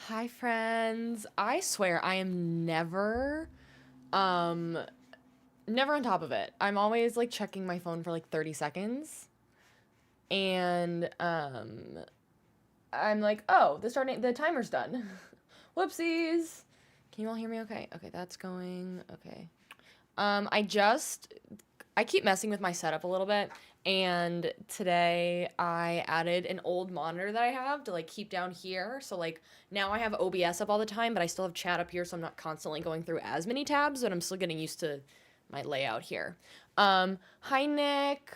Hi friends. I swear I am um never on top of it. I'm always like checking my phone for like 30 seconds and I'm like, "Oh, the timer's done." Whoopsies. Can you all hear me okay? Okay, that's going. Okay. I keep messing with my setup a little bit, and today I added an old monitor that I have to like keep down here. So like now I have OBS up all the time, but I still have chat up here, so I'm not constantly going through as many tabs, but I'm still getting used to my layout here. Hi Nick.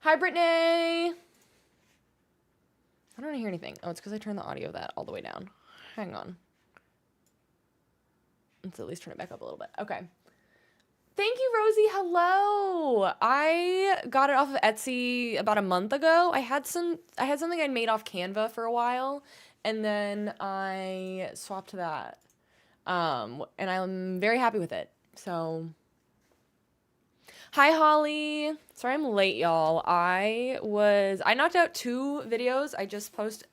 Hi Brittany. I don't hear anything. Oh, it's because I turned the audio of that all the way down. Hang on. Let's at least turn it back up a little bit. Okay. Thank you, Rosie. Hello. I got it off of Etsy about a month ago. I had something I made off Canva for a while, and then I swapped to that. And I'm very happy with it. So, hi Holly. Sorry I'm late, y'all. I knocked out 2 videos. I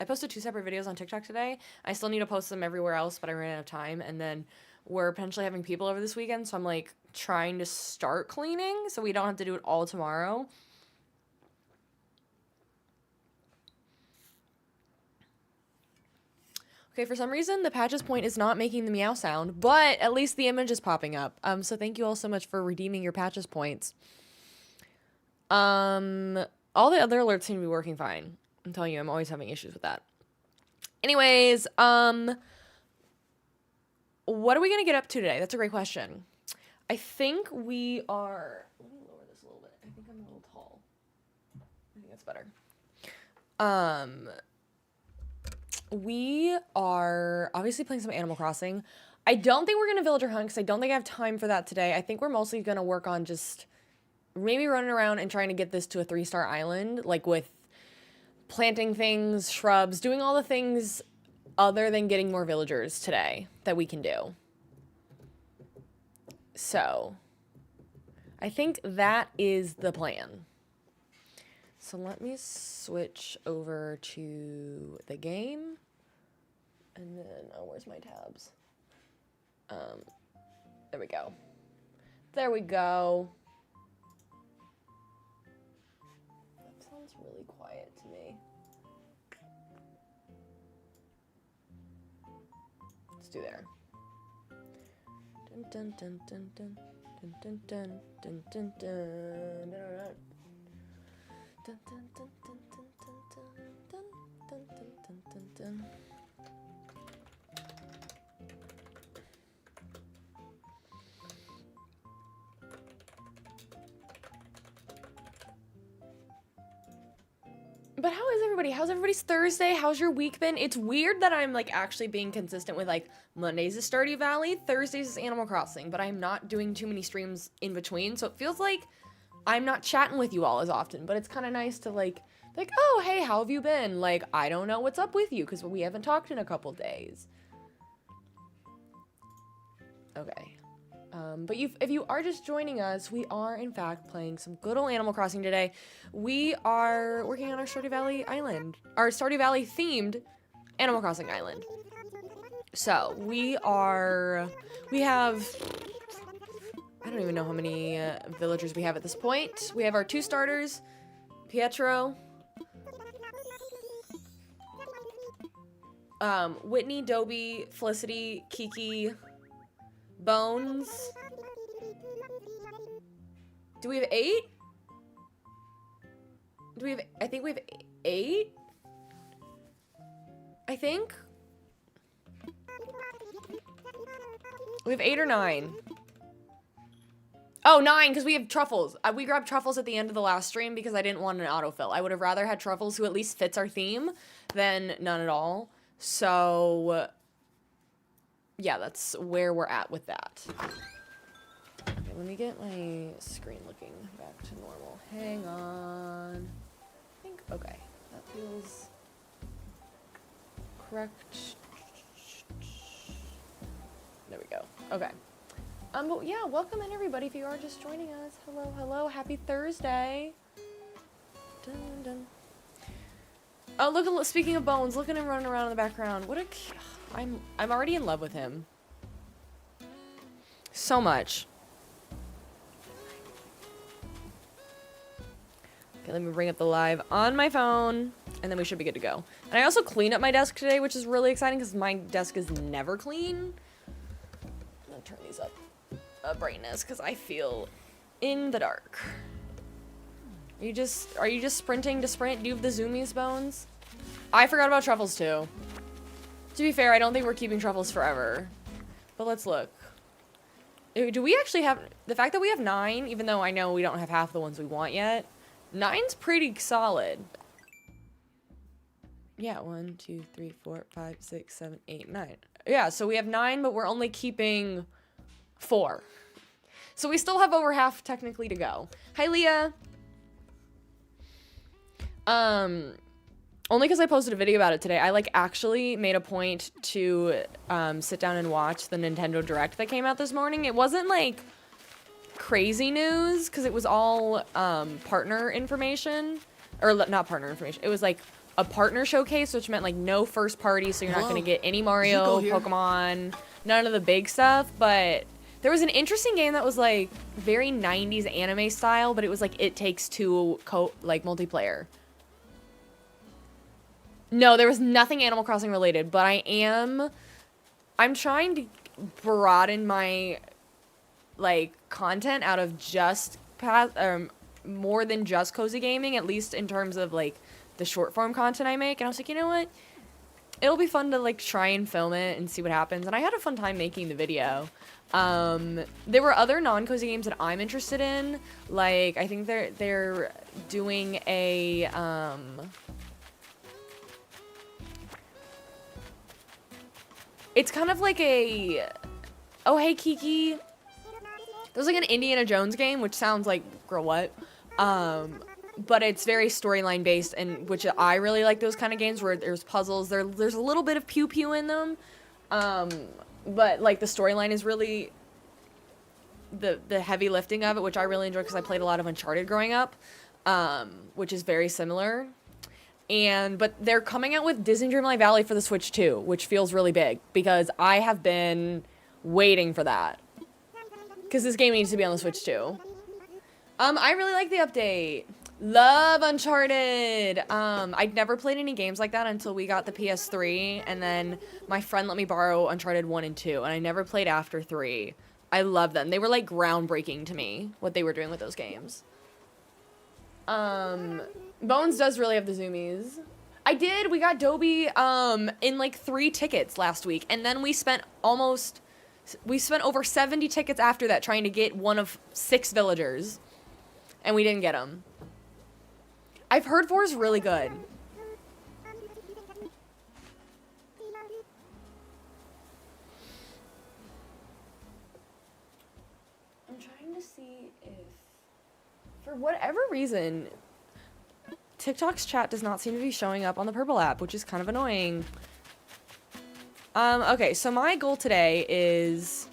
posted 2 separate videos on TikTok today. I still need to post them everywhere else, but I ran out of time, and then we're potentially having people over this weekend, so I'm like trying to start cleaning so we don't have to do it all tomorrow. Okay, for some reason the patches point is not making the meow sound, but at least the image is popping up. So thank you all so much for redeeming your patches points. All the other alerts seem to be working fine. I'm telling you, I'm always having issues with that. Anyways, what are we gonna get up to today? That's a great question. I think we are. Let me lower this a little bit. I think I'm a little tall. I think that's better. We are obviously playing some Animal Crossing. I don't think we're gonna villager hunt because I don't think I have time for that today. I think we're mostly gonna work on just maybe running around and trying to get this to a 3-star island, like with planting things, shrubs, doing all the things other than getting more villagers today that we can do. So, I think that is the plan. So let me switch over to the game. And then, oh, where's my tabs? There we go. There we go. That sounds really quiet to me. Let's do there. Dun dun dun dun dun dun dun dun dun dun dun dun dun dun dun dun dun dun dun dun. But how is everybody? How's everybody's Thursday? How's your week been? It's weird that I'm like actually being consistent with like Mondays is Stardew Valley, Thursdays is Animal Crossing, but I'm not doing too many streams in between, so it feels like I'm not chatting with you all as often, but it's kind of nice to like, oh, hey, how have you been? Like, I don't know what's up with you because we haven't talked in a couple days. Okay. But if you are just joining us, we are in fact playing some good old Animal Crossing today. We are working on our Stardew Valley island, our Stardew Valley themed Animal Crossing island. So we have, I don't even know how many villagers we have at this point. We have our 2 starters, Pietro, Whitney, Dobie, Felicity, Kiki, Bones. Do we have 8? I think we have 8? I think? We have 8 or 9. Oh, 9, because we have truffles. We grabbed truffles at the end of the last stream because I didn't want an autofill. I would have rather had truffles who at least fits our theme than none at all. So, yeah, that's where we're at with that. Okay, let me get my screen looking back to normal. Hang on. I think, okay, that feels correct. There we go. Okay. But yeah, welcome in everybody if you are just joining us. Hello, hello, happy Thursday. Dun, dun. Oh, look at, speaking of Bones, look at him running around in the background. What a, I'm already in love with him. So much. Okay, let me bring up the live on my phone, and then we should be good to go. And I also cleaned up my desk today, which is really exciting because my desk is never clean. I'm gonna turn these up brightness because I feel in the dark. Are you just sprinting to sprint? Do you have the zoomies, Bones? I forgot about truffles too. To be fair, I don't think we're keeping truffles forever. But let's look. Do we actually have the fact that we have 9, even though I know we don't have half the ones we want yet? 9's pretty solid. Yeah, 1, 2, 3, 4, 5, 6, 7, 8, 9. Yeah, so we have 9, but we're only keeping 4. So we still have over half technically to go. Hi, Leah. Only because I posted a video about it today. I like actually made a point to sit down and watch the Nintendo Direct that came out this morning. It wasn't like crazy news because it was all partner information, or not partner information. It was like a partner showcase, which meant like no first party, so you're not going to get any Mario, Pokemon, none of the big stuff. But there was an interesting game that was like very 90s anime style, but it was like It Takes Two like multiplayer. No, there was nothing Animal Crossing related, but I'm trying to broaden my like content out of just more than just cozy gaming, at least in terms of like the short form content I make. And I was like, you know what? It'll be fun to like try and film it and see what happens. And I had a fun time making the video. There were other non-cozy games that I'm interested in. Like I think they're doing a it's kind of like a, oh hey Kiki. There's like an Indiana Jones game, which sounds like, girl, what? But it's very storyline based, and which I really like those kind of games where there's puzzles. There's a little bit of pew pew in them, but like the storyline is really the heavy lifting of it, which I really enjoy because I played a lot of Uncharted growing up, which is very similar. But they're coming out with Disney Dreamlight Valley for the Switch too, which feels really big because I have been waiting for that. Because this game needs to be on the Switch too. I really like the update. Love Uncharted. I'd never played any games like that until we got the PS3, and then my friend let me borrow Uncharted 1 and 2, and I never played after 3. I love them. They were like groundbreaking to me, what they were doing with those games. Bones does really have the zoomies. I did. We got Dobie in like 3 tickets last week, and then we spent over 70 tickets after that trying to get one of 6 villagers, and we didn't get them. I've heard 4 is really good. I'm trying to see if, for whatever reason, TikTok's chat does not seem to be showing up on the Purple app, which is kind of annoying. Okay, so my goal today is,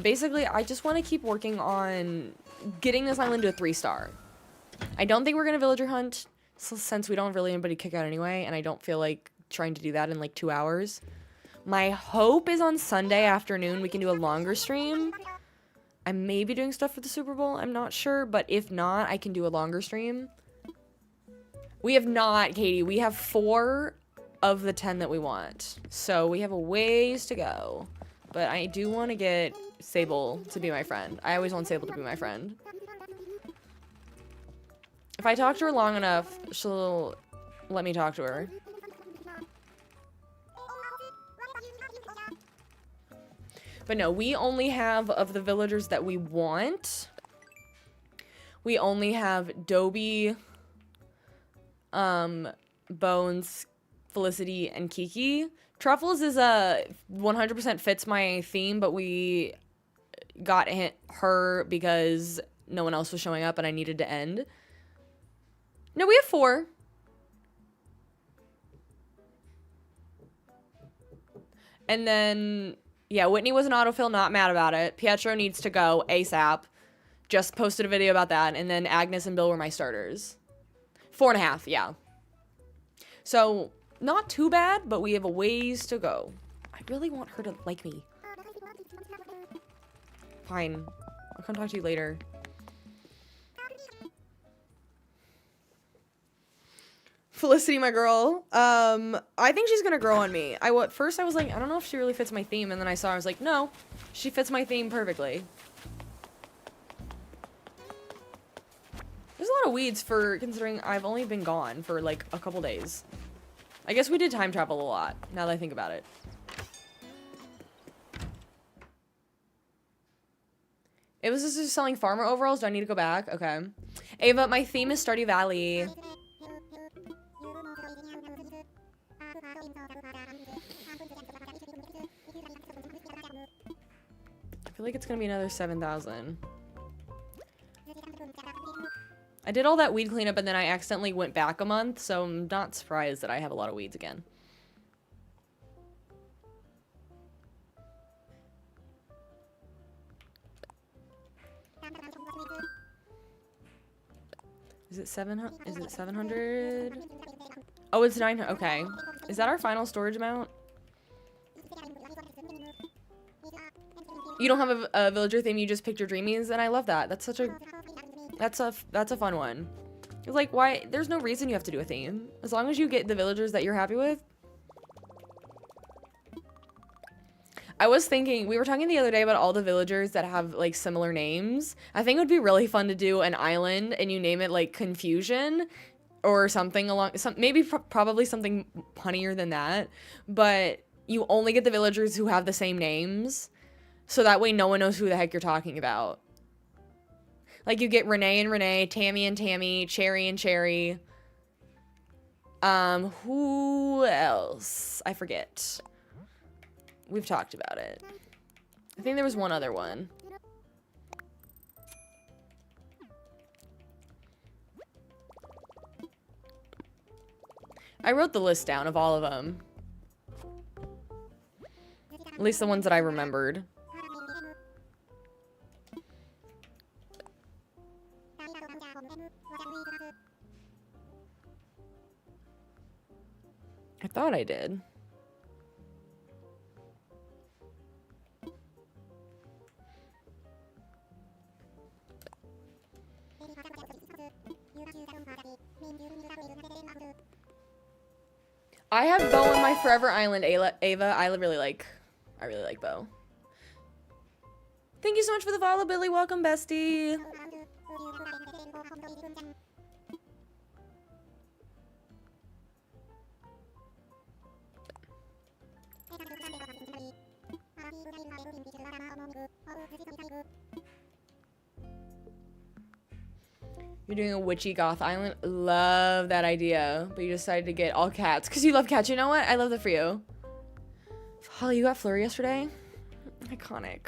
basically, I just want to keep working on getting this island to a 3-star. I don't think we're going to villager hunt, since we don't really anybody kick out anyway, and I don't feel like trying to do that in like 2 hours. My hope is on Sunday afternoon we can do a longer stream. I may be doing stuff for the Super Bowl, I'm not sure, but if not, I can do a longer stream. We have not, Katie, we have 4 of the 10 that we want. So we have a ways to go. But I do want to get Sable to be my friend. I always want Sable to be my friend. If I talk to her long enough, she'll let me talk to her. But no, we only have, of the villagers that we want, we only have Dobie, Bones, Felicity, and Kiki. Truffles is 100% fits my theme, but we got her because no one else was showing up and I needed to end. No, we have 4. And then, yeah, Whitney was an autofill, not mad about it. Pietro needs to go ASAP. Just posted a video about that. And then Agnes and Bill were my starters. 4.5, yeah. So, not too bad, but we have a ways to go. I really want her to like me. Fine. I'll come talk to you later. Felicity, my girl. I think she's gonna grow on me. First I was like, I don't know if she really fits my theme, and then I was like, no, she fits my theme perfectly. There's a lot of weeds considering I've only been gone for like a couple days. I guess we did time travel a lot, now that I think about it. It was just selling farmer overalls. Do I need to go back? Okay. Ava, my theme is Stardew Valley. I feel like it's gonna be another 7,000. I did all that weed cleanup and then I accidentally went back a month, so I'm not surprised that I have a lot of weeds again. Is it 700? Is it 700? Oh, it's 900. Okay. Is that our final storage amount? You don't have a villager theme, you just picked your dreamies, and I love that. That's such a... That's a fun one. It's like, why? There's no reason you have to do a theme. As long as you get the villagers that you're happy with. I was thinking, we were talking the other day about all the villagers that have, like, similar names. I think it would be really fun to do an island and you name it, like, Confusion or something along... probably something punnier than that. But you only get the villagers who have the same names. So that way no one knows who the heck you're talking about. Like, you get Renee and Renee, Tammy and Tammy, Cherry and Cherry. Who else? I forget. We've talked about it. I think there was one other one. I wrote the list down of all of them. At least the ones that I remembered. I thought I did. I have Bo on my Forever Island, Ava. I really like Bo. Thank you so much for the follow, Billy. Welcome, bestie. You're doing a witchy goth island? Love that idea. But you decided to get all cats. Because you love cats. You know what? I love that for you. Holly, you got Flurry yesterday? Iconic.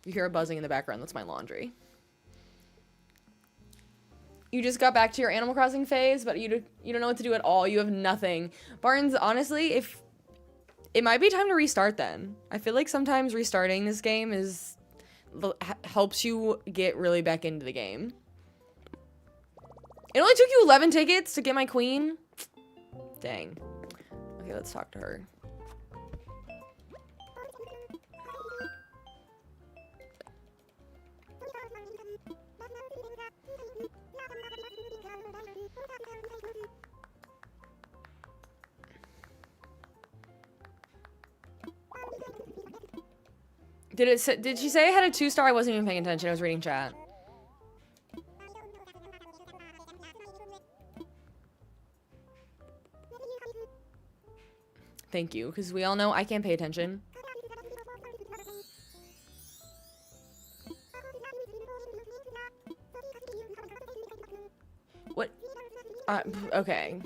You hear a buzzing in the background. That's my laundry. You just got back to your Animal Crossing phase, but you don't know what to do at all. You have nothing. Barnes, honestly, if... It might be time to restart then. I feel like sometimes restarting this game helps you get really back into the game. It only took you 11 tickets to get my queen? Dang. Okay, let's talk to her. Did she say I had a 2-star? I wasn't even paying attention. I was reading chat. Thank you, because we all know I can't pay attention. What? Okay.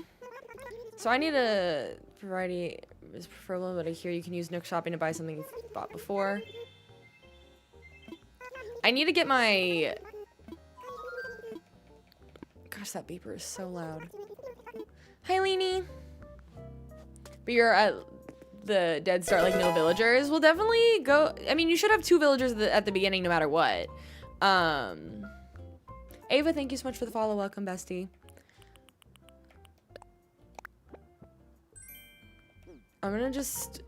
So I need a variety is preferable, but I hear you can use Nook Shopping to buy something you've bought before. I need to get my... Gosh, that beeper is so loud. Hi, Leanie. But you're at the dead start, like no villagers. We'll definitely go... I mean, you should have 2 villagers at the beginning no matter what. Ava, thank you so much for the follow. Welcome, bestie. I'm gonna just...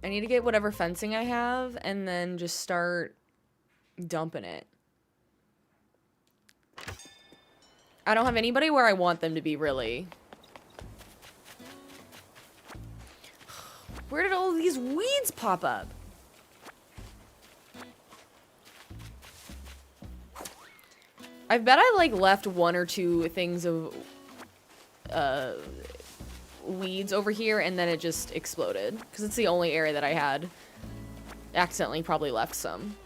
I need to get whatever fencing I have and then just start dumping it. I don't have anybody where I want them to be, really. Where did all these weeds pop up? I bet I, like, left one or two things of, weeds over here, and then it just exploded. Because it's the only area that I had. Accidentally probably left some.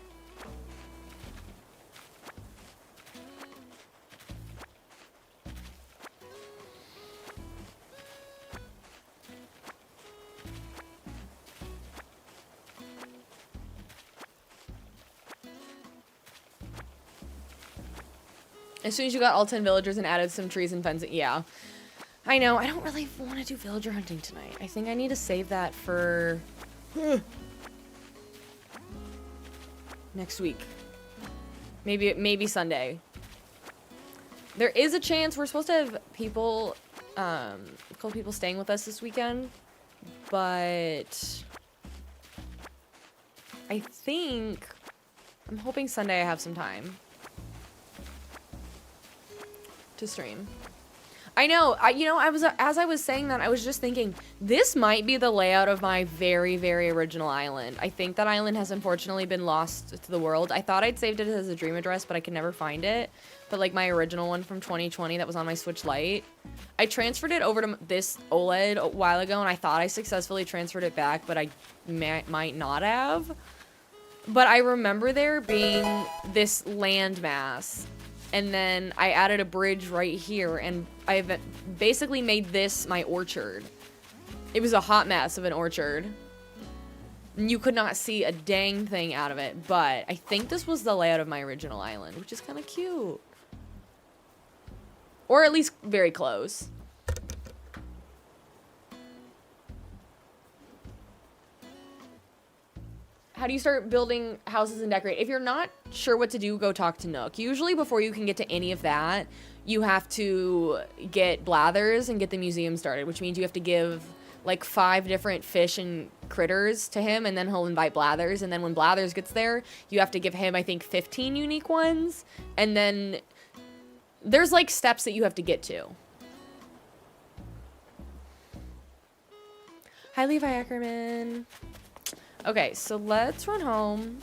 As soon as you got all 10 villagers and added some trees and fencing, yeah. I know, I don't really want to do villager hunting tonight. I think I need to save that for... next week. Maybe Sunday. There is a chance we're supposed to have people, a couple people staying with us this weekend, but I think, I'm hoping Sunday I have some time to stream. I know, as I was saying that, I was just thinking, this might be the layout of my very, very original island. I think that island has unfortunately been lost to the world. I thought I'd saved it as a dream address, but I could never find it. But like my original one from 2020 that was on my Switch Lite, I transferred it over to this OLED a while ago, and I thought I successfully transferred it back, but I might not have. But I remember there being this landmass, and then I added a bridge right here, and I've basically made this my orchard. It was a hot mess of an orchard. You could not see a dang thing out of it, but I think this was the layout of my original island, which is kind of cute. Or at least very close. How do you start building houses and decorate? If you're not sure what to do, go talk to Nook. Usually before you can get to any of that, you have to get Blathers and get the museum started, which means you have to give like 5 different fish and critters to him, and then he'll invite Blathers, and then when Blathers gets there, you have to give him, I think, 15 unique ones, and then there's like steps that you have to get to. Hi, Levi Ackerman. Okay, so let's run home.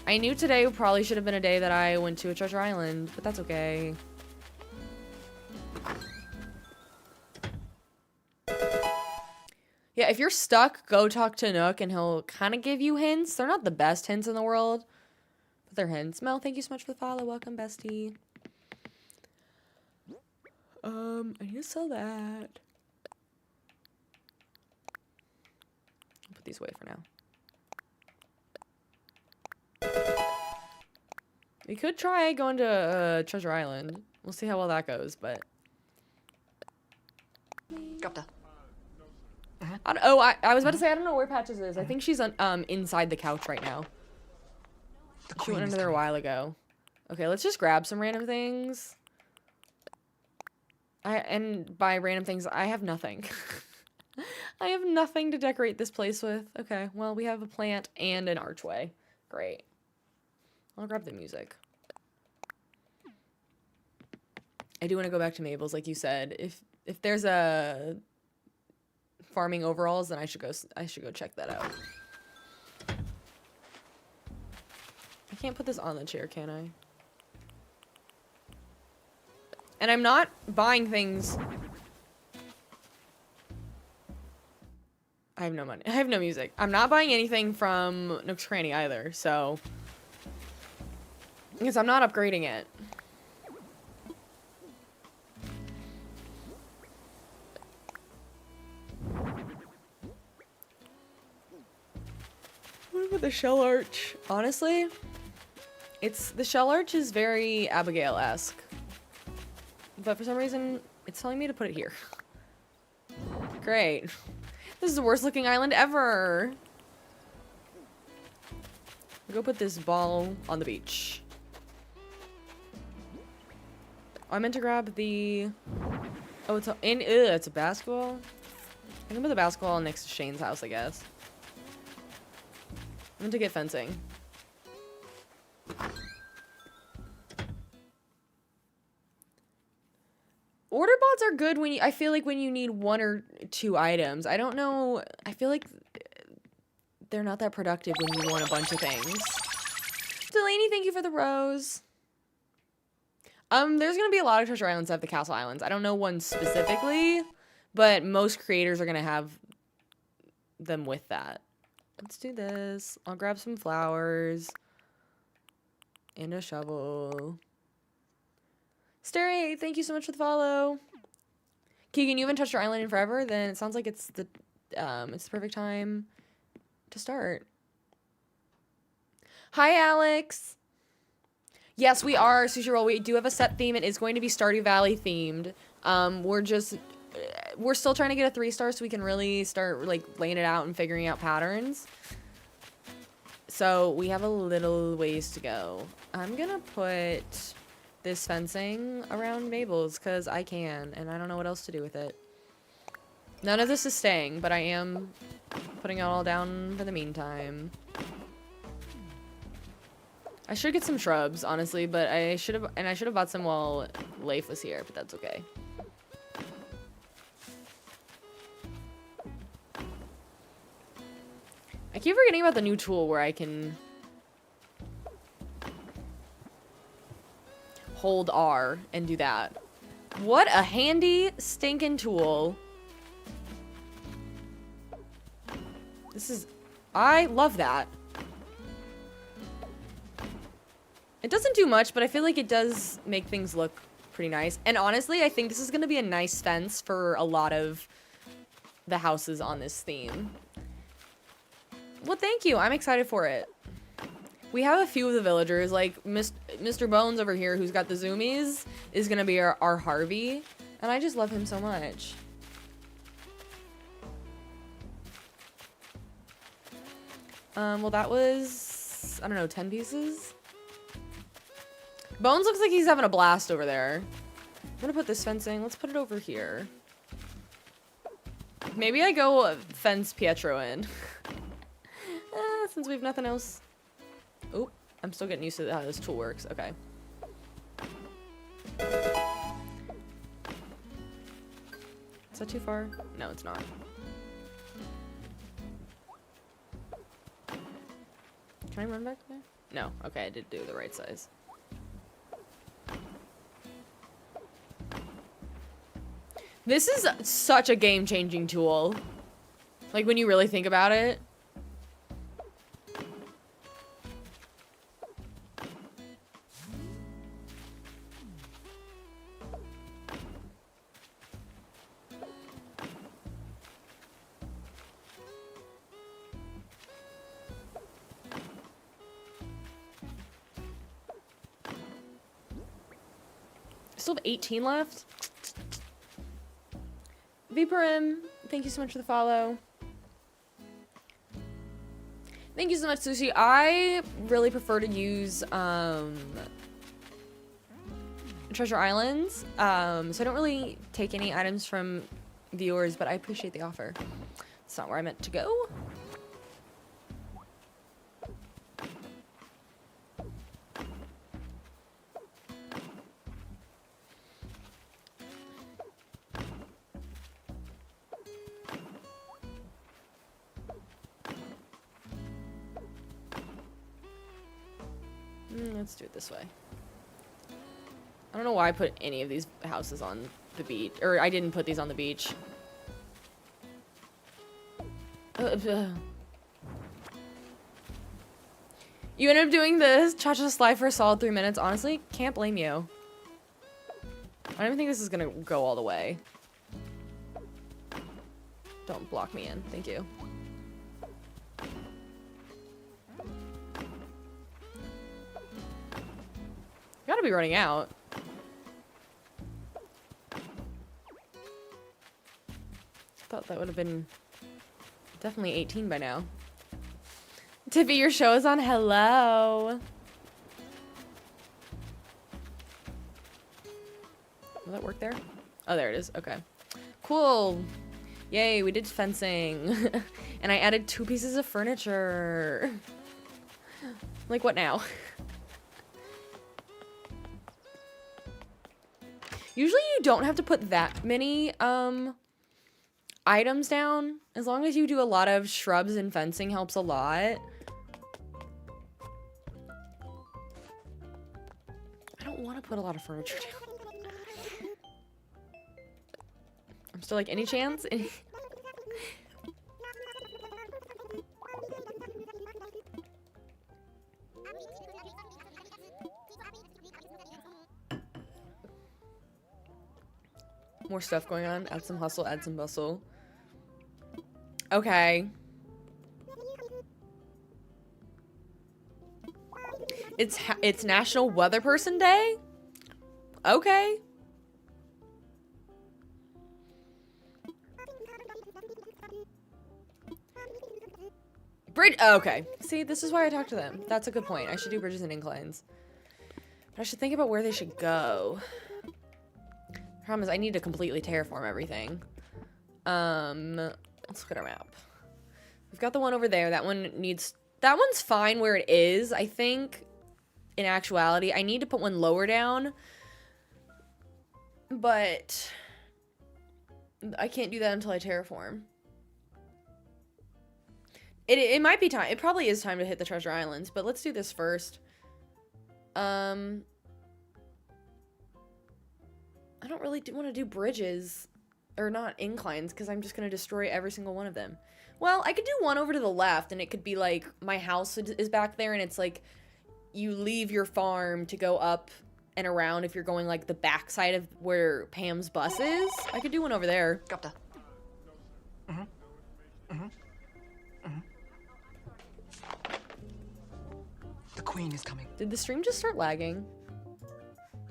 I knew today probably should have been a day that I went to a treasure island, but that's okay. Yeah, if you're stuck, go talk to Nook and he'll kind of give you hints. They're not the best hints in the world, but they're hints. Mel, thank you so much for the follow. Welcome, bestie. I need to sell that. Put these away for now. We could try going to Treasure Island. We'll see how well that goes, but... I was about to say, I don't know where Patches is. I think she's inside the couch right now. She went under there a while ago. Okay, let's just grab some random things. And by random things, I have nothing. I have nothing to decorate this place with. Okay, well, we have a plant and an archway. Great. I'll grab the music. I do want to go back to Mabel's, like you said. If there's a farming overalls, then I should go check that out. I can't put this on the chair, can I? And I'm not buying things. I have no money. I have no music. I'm not buying anything from Nook's Cranny either, so. Because I'm not upgrading it. What about the shell arch? Honestly, the shell arch is very Abigail-esque. But for some reason, it's telling me to put it here. Great. This is the worst looking island ever. Go put this ball on the beach. I meant to grab the... Oh, it's a basketball? I can put the basketball next to Shane's house, I guess. I meant to get fencing. Order bots are good when I feel like when you need 1 or 2 items. I don't know. I feel like they're not that productive when you want a bunch of things. Delaney, thank you for the rose. There's gonna be a lot of treasure islands that have the castle islands. I don't know one specifically, but most creators are gonna have them with that. Let's do this. I'll grab some flowers and a shovel. Starry, thank you so much for the follow. Keegan, you haven't touched your island in forever? Then it sounds like it's the perfect time to start. Hi, Alex. Yes, we are, Sushi Roll. We do have a set theme. It is going to be Stardew Valley themed. We're still trying to get a 3-star so we can really start like laying it out and figuring out patterns. So we have a little ways to go. I'm gonna put this fencing around Mabel's because I can, and I don't know what else to do with it. None of this is staying, but I am putting it all down for the meantime. I should get some shrubs, honestly, but I should have bought some while Leif was here, but that's okay. I keep forgetting about the new tool where I can hold R and do that. What a handy stinking tool. I love that. It doesn't do much, but I feel like it does make things look pretty nice. And honestly, I think this is going to be a nice fence for a lot of the houses on this theme. Well, thank you. I'm excited for it. We have a few of the villagers, like Mr. Bones over here, who's got the zoomies, is going to be our Harvey. And I just love him so much. Well, that was, I don't know, 10 pieces? Bones looks like he's having a blast over there. I'm gonna put this fencing. Let's put it over here. Maybe I go fence Pietro in. Since we have nothing else. Oh, I'm still getting used to how this tool works. Okay. Is that too far? No, it's not. Can I run back there? No. Okay, I did do the right size. This is such a game-changing tool. Like, when you really think about it. Still have 18 left. Viparim, thank you so much for the follow. Thank you so much, Sushi. I really prefer to use Treasure Islands. So I don't really take any items from viewers, but I appreciate the offer. It's not where I meant to go. Let's do it this way. I don't know why I put any of these houses on the beach. Or I didn't put these on the beach. You ended up doing this cha-cha slide for a solid 3 minutes. Honestly, can't blame you. I don't even think this is gonna go all the way. Don't block me in. Thank you. Gotta be running out. Thought that would have been definitely 18 by now. Tiffy, your show is on. Hello. Will that work there? Oh, there it is. Okay. Cool. Yay, we did fencing. And I added 2 pieces of furniture. Like, what now? Usually you don't have to put that many, items down. As long as you do a lot of shrubs and fencing helps a lot. I don't want to put a lot of furniture down. I'm still like, any chance? More stuff going on. Add some hustle, add some bustle. Okay. It's National Weather Person Day? Okay. Bridge. Oh, okay. See, this is why I talk to them. That's a good point. I should do bridges and inclines. But I should think about where they should go. Problem is, I need to completely terraform everything. Let's look at our map. We've got the one over there. That one's fine where it is. I think, in actuality, I need to put one lower down. But I can't do that until I terraform. It might be time. It probably is time to hit the treasure islands, but let's do this first. I don't really want to do bridges, or not inclines, because I'm just going to destroy every single one of them. Well, I could do one over to the left, and it could be like, my house is back there, and it's like, you leave your farm to go up and around if you're going like the backside of where Pam's bus is. I could do one over there. Capta. The queen is coming. Did the stream just start lagging?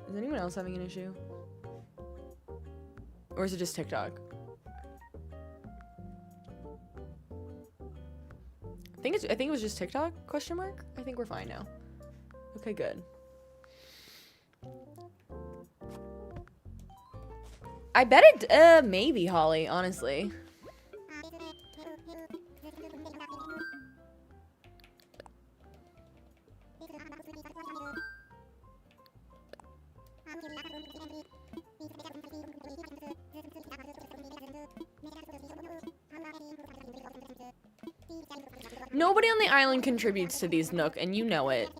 Is anyone else having an issue? Or is it just TikTok? I think it was just TikTok, question mark? I think we're fine now. Okay, good. I bet it, maybe, Holly, honestly. Nobody on the island contributes to these Nook, and you know it.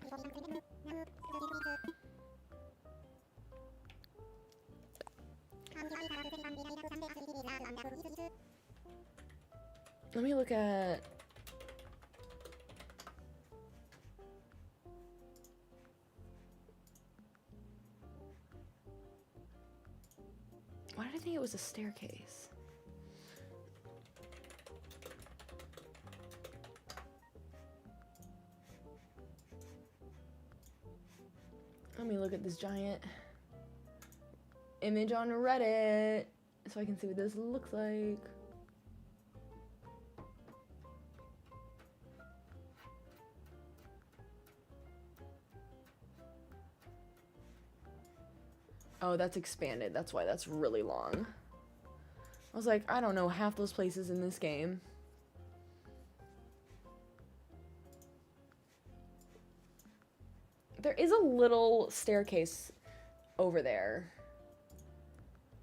Let me look at... Why did I think it was a staircase? Let me look at this giant image on Reddit so I can see what this looks like. Oh, that's expanded. That's why that's really long. I was like, I don't know half those places in this game. There is a little staircase over there,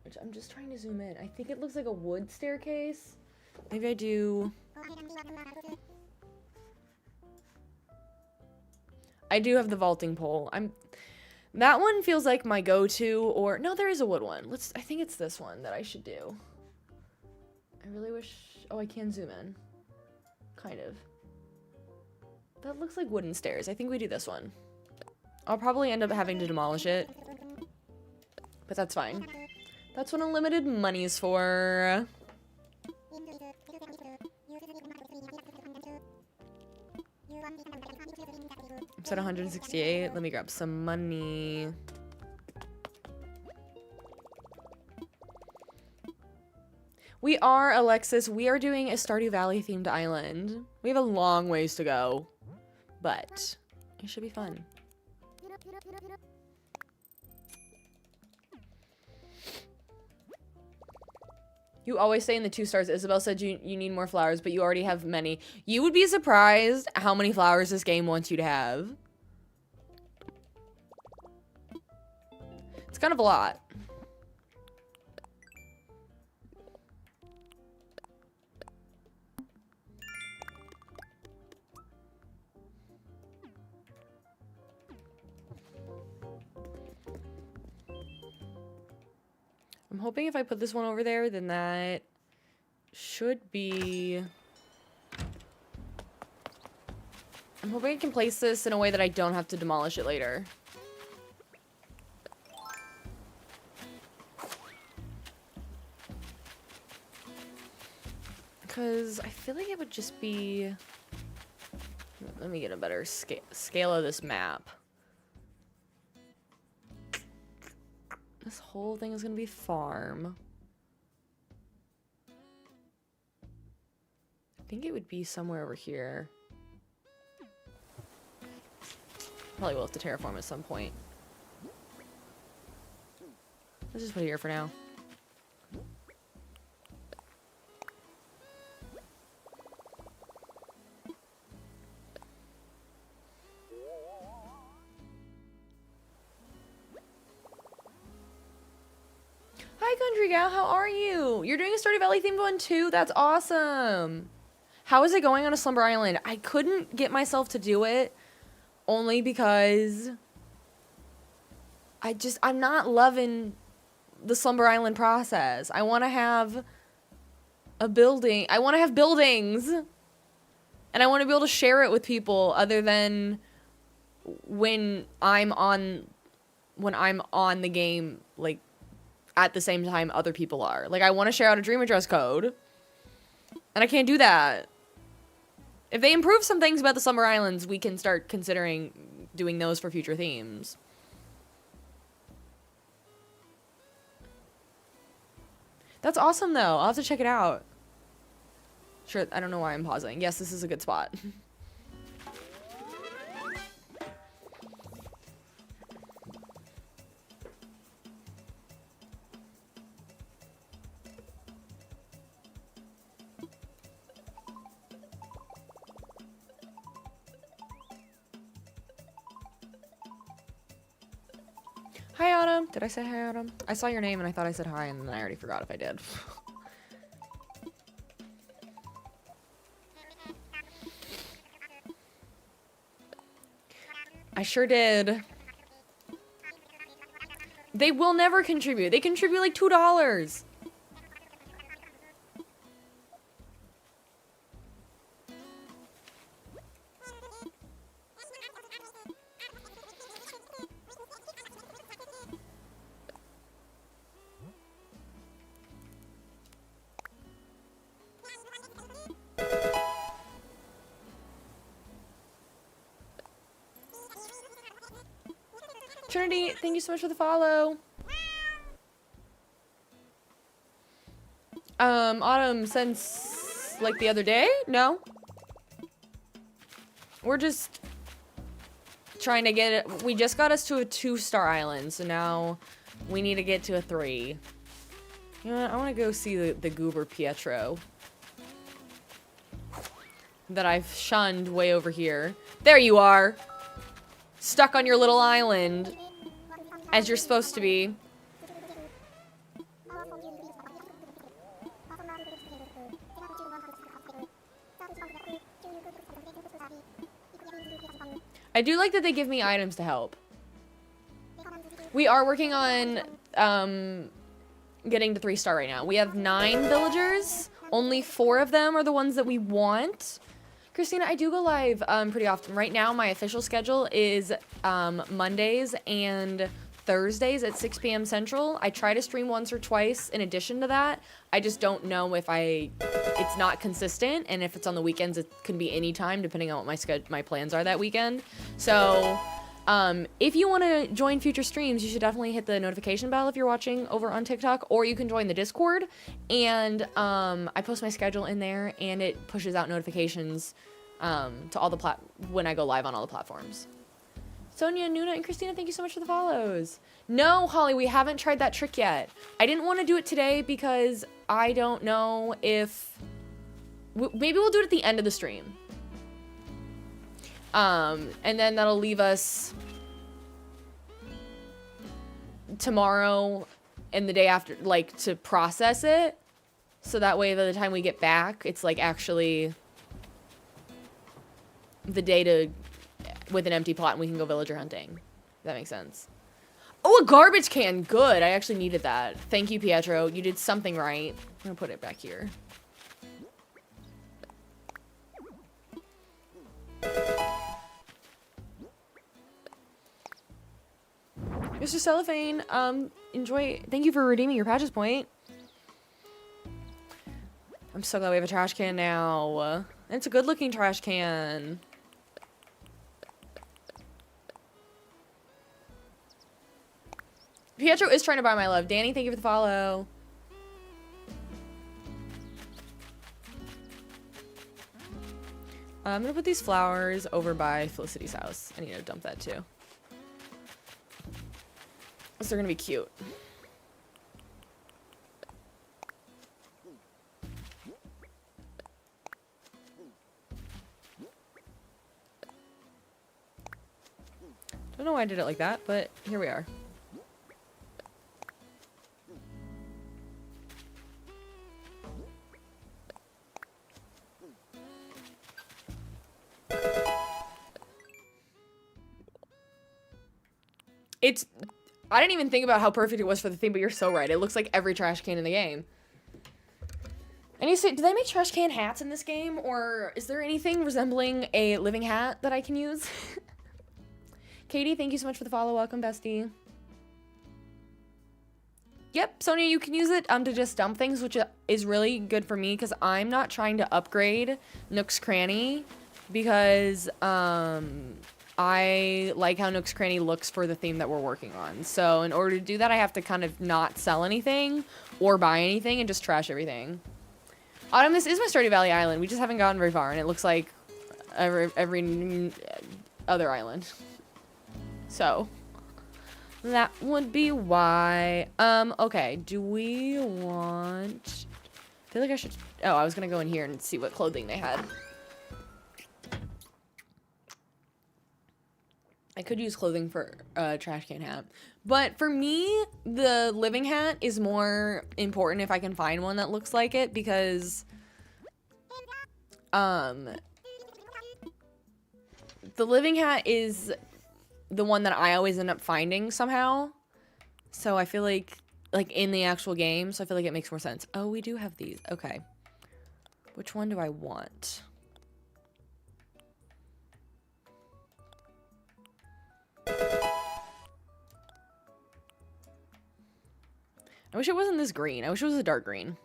which I'm just trying to zoom in. I think it looks like a wood staircase. Maybe I do. I do have the vaulting pole. That one feels like my go-to, or no, there is a wood one. I think it's this one that I should do. I really wish. Oh, I can zoom in. Kind of. That looks like wooden stairs. I think we do this one. I'll probably end up having to demolish it, but that's fine. That's what unlimited money's for. I'm at 168. Let me grab some money. We are, Alexis, we are doing a Stardew Valley themed island. We have a long ways to go, but it should be fun. You always stay in the 2 stars. Isabel said you need more flowers, but you already have many. You would be surprised how many flowers this game wants you to have. It's kind of a lot. I'm hoping if I put this one over there, then that should be... I'm hoping I can place this in a way that I don't have to demolish it later. Because I feel like it would just be... Let me get a better scale of this map. This whole thing is going to be farm. I think it would be somewhere over here. Probably will have to terraform at some point. Let's just put it here for now. Hi, Country Gal. How are you? You're doing a Stardew Valley themed one too? That's awesome. How is it going on a Slumber Island? I couldn't get myself to do it only because I'm not loving the Slumber Island process. I want to have a building. I want to have buildings. And I want to be able to share it with people other than when I'm on the game, like, at the same time other people are. Like, I want to share out a dream address code. And I can't do that. If they improve some things about the Slumber Islands, we can start considering doing those for future themes. That's awesome, though. I'll have to check it out. Sure, I don't know why I'm pausing. Yes, this is a good spot. Hi, Autumn. Did I say hi, Autumn? I saw your name and I thought I said hi and then I already forgot if I did. I sure did. They will never contribute. They contribute like $2. Trinity, thank you so much for the follow. Autumn, since like the other day? No. We're just trying to get it. We just got us to a 2-star island, so now we need to get to a 3. You know what? I want to go see the Goober Pietro that I've shunned way over here. There you are. Stuck on your little island, as you're supposed to be. I do like that they give me items to help. We are working on getting to 3-star right now. We have 9 villagers. Only 4 of them are the ones that we want. Christina, I do go live pretty often. Right now, my official schedule is Mondays and Thursdays at 6 p.m. Central. I try to stream once or twice in addition to that. I just don't know if it's not consistent, and if it's on the weekends, it can be any time depending on what my plans are that weekend. So if you want to join future streams, you should definitely hit the notification bell if you're watching over on TikTok, or you can join the Discord, and I post my schedule in there, and it pushes out notifications to all the when I go live on all the platforms. Sonia, Nuna, and Christina, thank you so much for the follows. No, Holly, we haven't tried that trick yet. I didn't want to do it today because I don't know if... Maybe we'll do it at the end of the stream. And then that'll leave us tomorrow and the day after, like, to process it. So that way, by the time we get back, it's, like, actually the day to... with an empty plot and we can go villager hunting. If that makes sense. Oh, a garbage can! Good! I actually needed that. Thank you, Pietro. You did something right. I'm gonna put it back here. Mr. Cellophane, enjoy... Thank you for redeeming your Patches point. I'm so glad we have a trash can now. It's a good-looking trash can. Pietro is trying to buy my love. Danny, thank you for the follow. I'm gonna put these flowers over by Felicity's house. I need to dump that too. So they're gonna be cute. Don't know why I did it like that, but here we are. It's... I didn't even think about how perfect it was for the theme, but you're so right. It looks like every trash can in the game. And you say, do they make trash can hats in this game? Or is there anything resembling a living hat that I can use? Katie, thank you so much for the follow. Welcome, bestie. Yep, Sonia, you can use it to just dump things, which is really good for me because I'm not trying to upgrade Nook's Cranny because I like how Nook's Cranny looks for the theme that we're working on. So in order to do that, I have to kind of not sell anything or buy anything and just trash everything. Autumn, this is my Stardew Valley island. We just haven't gotten very far, and it looks like every other island. So that would be why. Okay, do we want... I feel like I should... Oh, I was gonna go in here and see what clothing they had. I could use clothing for a trash can hat. But for me, the living hat is more important if I can find one that looks like it because... the living hat is the one that I always end up finding somehow. So I feel like in the actual game, so I feel like it makes more sense. Oh, we do have these. Okay. Which one do I want? I wish it wasn't this green. I wish it was a dark green.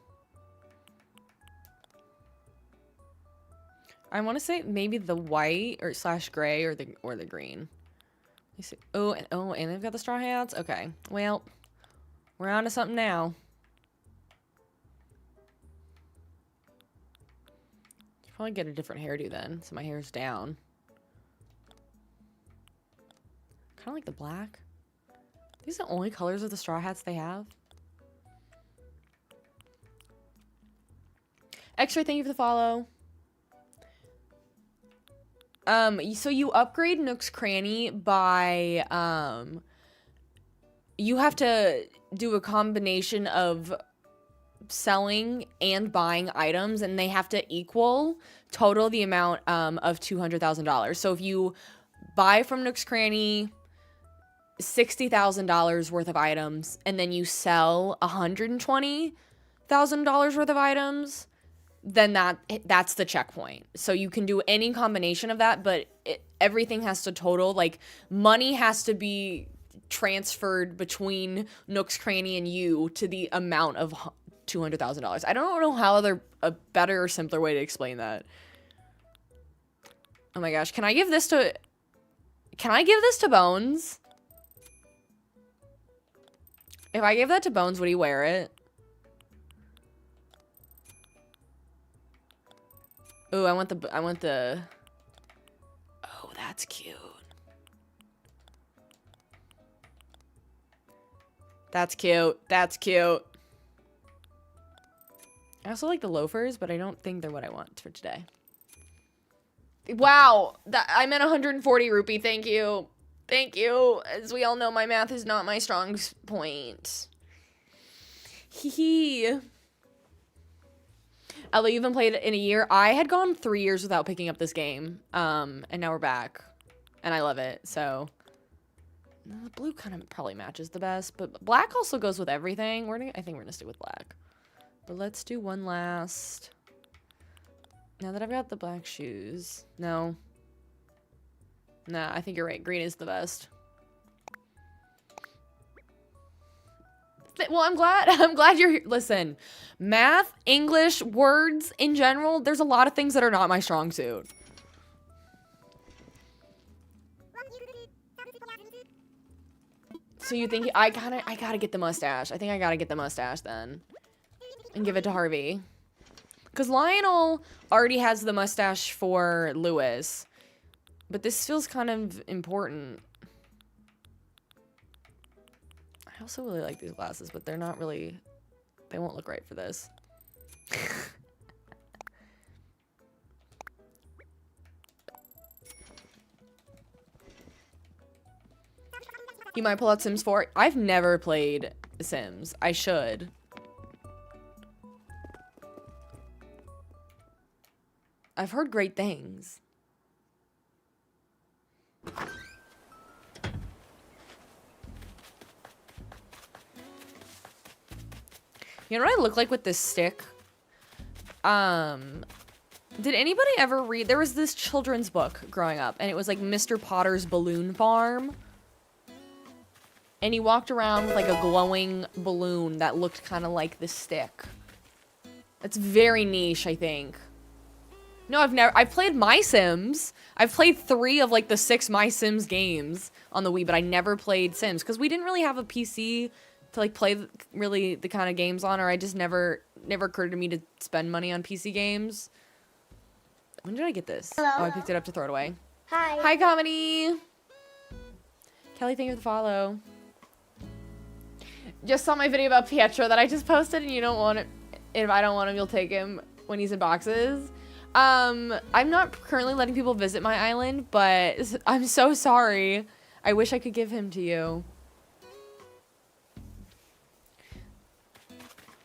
I want to say maybe the white or slash gray or the green. Let me see. Oh, and they've got the straw hats. Okay. Well, we're on to something now. Should probably get a different hairdo then, so my hair's down. Kind of like the black. These are the only colors of the straw hats they have. X-Ray, thank you for the follow. So you upgrade Nook's Cranny by, you have to do a combination of selling and buying items, and they have to equal total the amount, of $200,000. So if you buy from Nook's Cranny $60,000 worth of items, and then you sell $120,000 worth of items, then that's the checkpoint. So you can do any combination of that, but everything has to total, like, money has to be transferred between Nook's Cranny and you to the amount of $200,000. I don't know how a better or simpler way to explain that. Oh my gosh, can I give this to Bones? If I gave that to Bones, would he wear it? Ooh, I want the... Oh, that's cute. That's cute. That's cute. I also like the loafers, but I don't think they're what I want for today. Wow, I meant 140 rupee. Thank you. Thank you. As we all know, my math is not my strong point. Hee hee. Although you haven't played it in a year. I had gone 3 years without picking up this game. And now we're back. And I love it, so. The blue kind of probably matches the best, but black also goes with everything. I think we're gonna stick with black. But let's do one last. Now that I've got the black shoes. No. Nah, I think you're right. Green is the best. Well, I'm glad you're here. Listen, math, English, words in general, there's a lot of things that are not my strong suit. So you think I gotta get the mustache. I think I gotta get the mustache then. And give it to Harvey. Because Lionel already has the mustache for Lewis. But this feels kind of important. I also really like these glasses, but they're not really... They won't look right for this. You might pull out Sims 4. I've never played Sims. I should. I've heard great things. You know what I look like with this stick? Did anybody ever read... There was this children's book growing up, and it was like Mr. Potter's Balloon Farm. And he walked around with like a glowing balloon that looked kind of like the stick. It's very niche, I think. No, I've played My Sims. I've played 3 of like the 6 My Sims games on the Wii, but I never played Sims because we didn't really have a PC to like play really the kind of games on, or I just never occurred to me to spend money on PC games. When did I get this? Hello. Oh, I picked it up to throw it away. Hi. Hi, Comedy. Kelly, thank you for the follow. Just saw my video about Pietro that I just posted, and you don't want it. If I don't want him, you'll take him when he's in boxes. I'm not currently letting people visit my island, but I'm so sorry. I wish I could give him to you.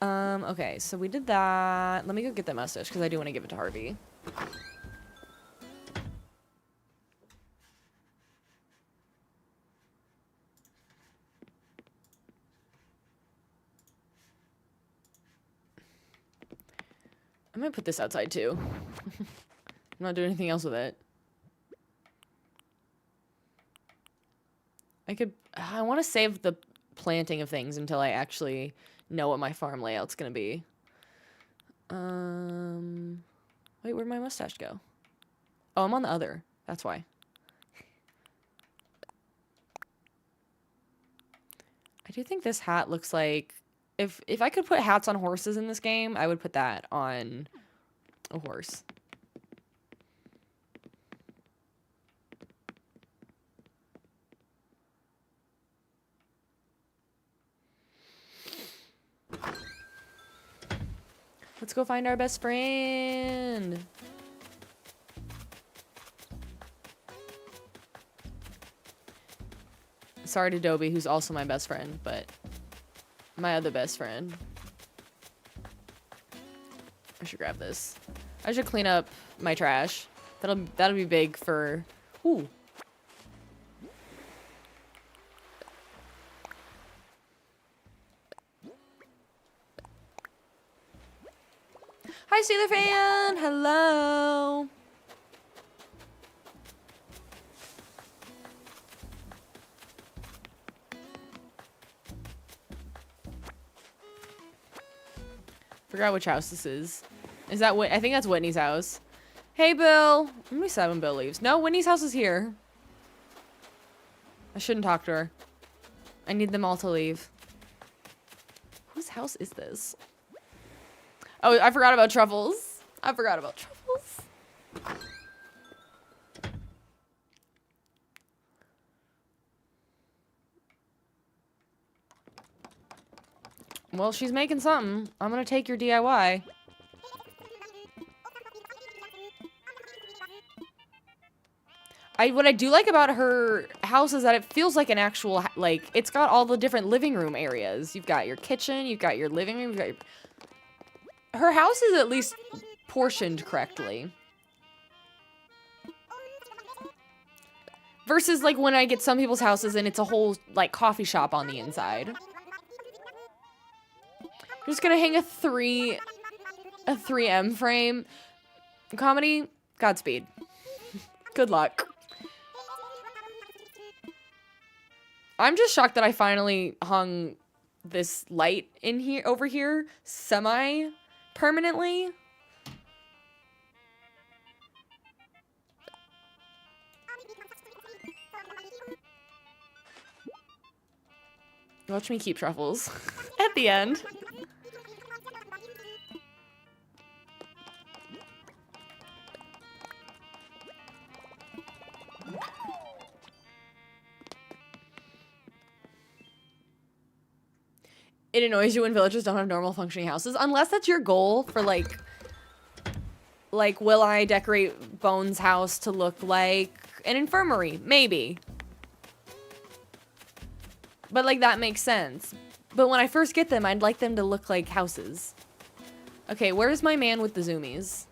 Okay, so we did that. Let me go get that mustache, because I do want to give it to Harvey. I'm gonna put this outside too. I'm not doing anything else with it. I want to save the planting of things until I actually know what my farm layout's gonna be. Wait, where'd my mustache go? Oh, I'm on the other. That's why. I do think this hat looks like... If I could put hats on horses in this game, I would put that on a horse. Let's go find our best friend. Sorry to Dobie, who's also my best friend, but my other best friend. I should grab this. I should clean up my trash. That'll be big for... Ooh. Hi, Steeler fan! Hello! Forgot which house this is. Is that I think that's Whitney's house. Hey, Bill! Let me decide when Bill leaves. No, Whitney's house is here. I shouldn't talk to her. I need them all to leave. Whose house is this? Oh, I forgot about Truffles. I forgot about Truffles. Well, she's making something. I'm gonna take your DIY. What I do like about her house is that it feels like an actual, like, it's got all the different living room areas. You've got your kitchen, you've got your living room, you've got your... Her house is at least portioned correctly. Versus, like, when I get some people's houses and it's a whole, like, coffee shop on the inside. I'm just gonna hang a 3M frame. Comedy, Godspeed. Good luck. I'm just shocked that I finally hung this light in here, over here, semi-permanently. Watch me keep truffles at the end. It annoys you when villagers don't have normal functioning houses, unless that's your goal for like will I decorate Bones' house to look like an infirmary? Maybe. But like that makes sense. But when I first get them, I'd like them to look like houses. Okay, where's my man with the zoomies?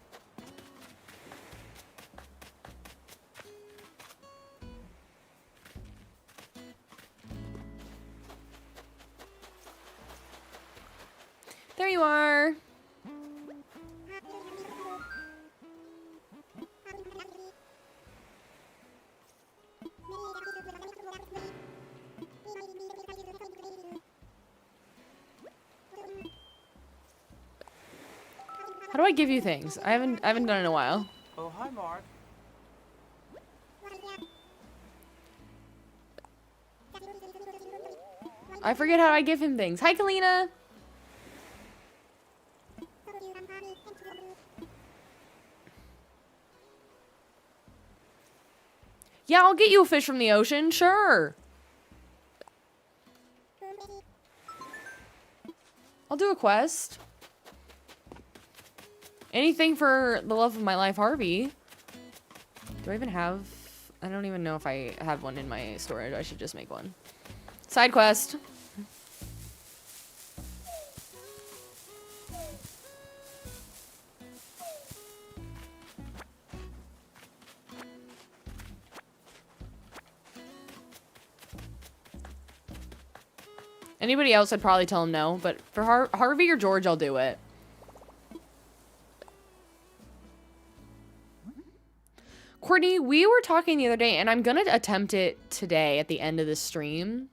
There you are. How do I give you things? I haven't done it in a while. Oh, hi, Mark. I forget how I give him things. Hi, Kalina. Yeah, I'll get you a fish from the ocean, sure. I'll do a quest. Anything for the love of my life, Harvey. Do I even have... I don't even know if I have one in my storage. I should just make one. Side quest. Anybody else, I'd probably tell him no. But for Harvey or George, I'll do it. Courtney, we were talking the other day, and I'm going to attempt it today at the end of the stream.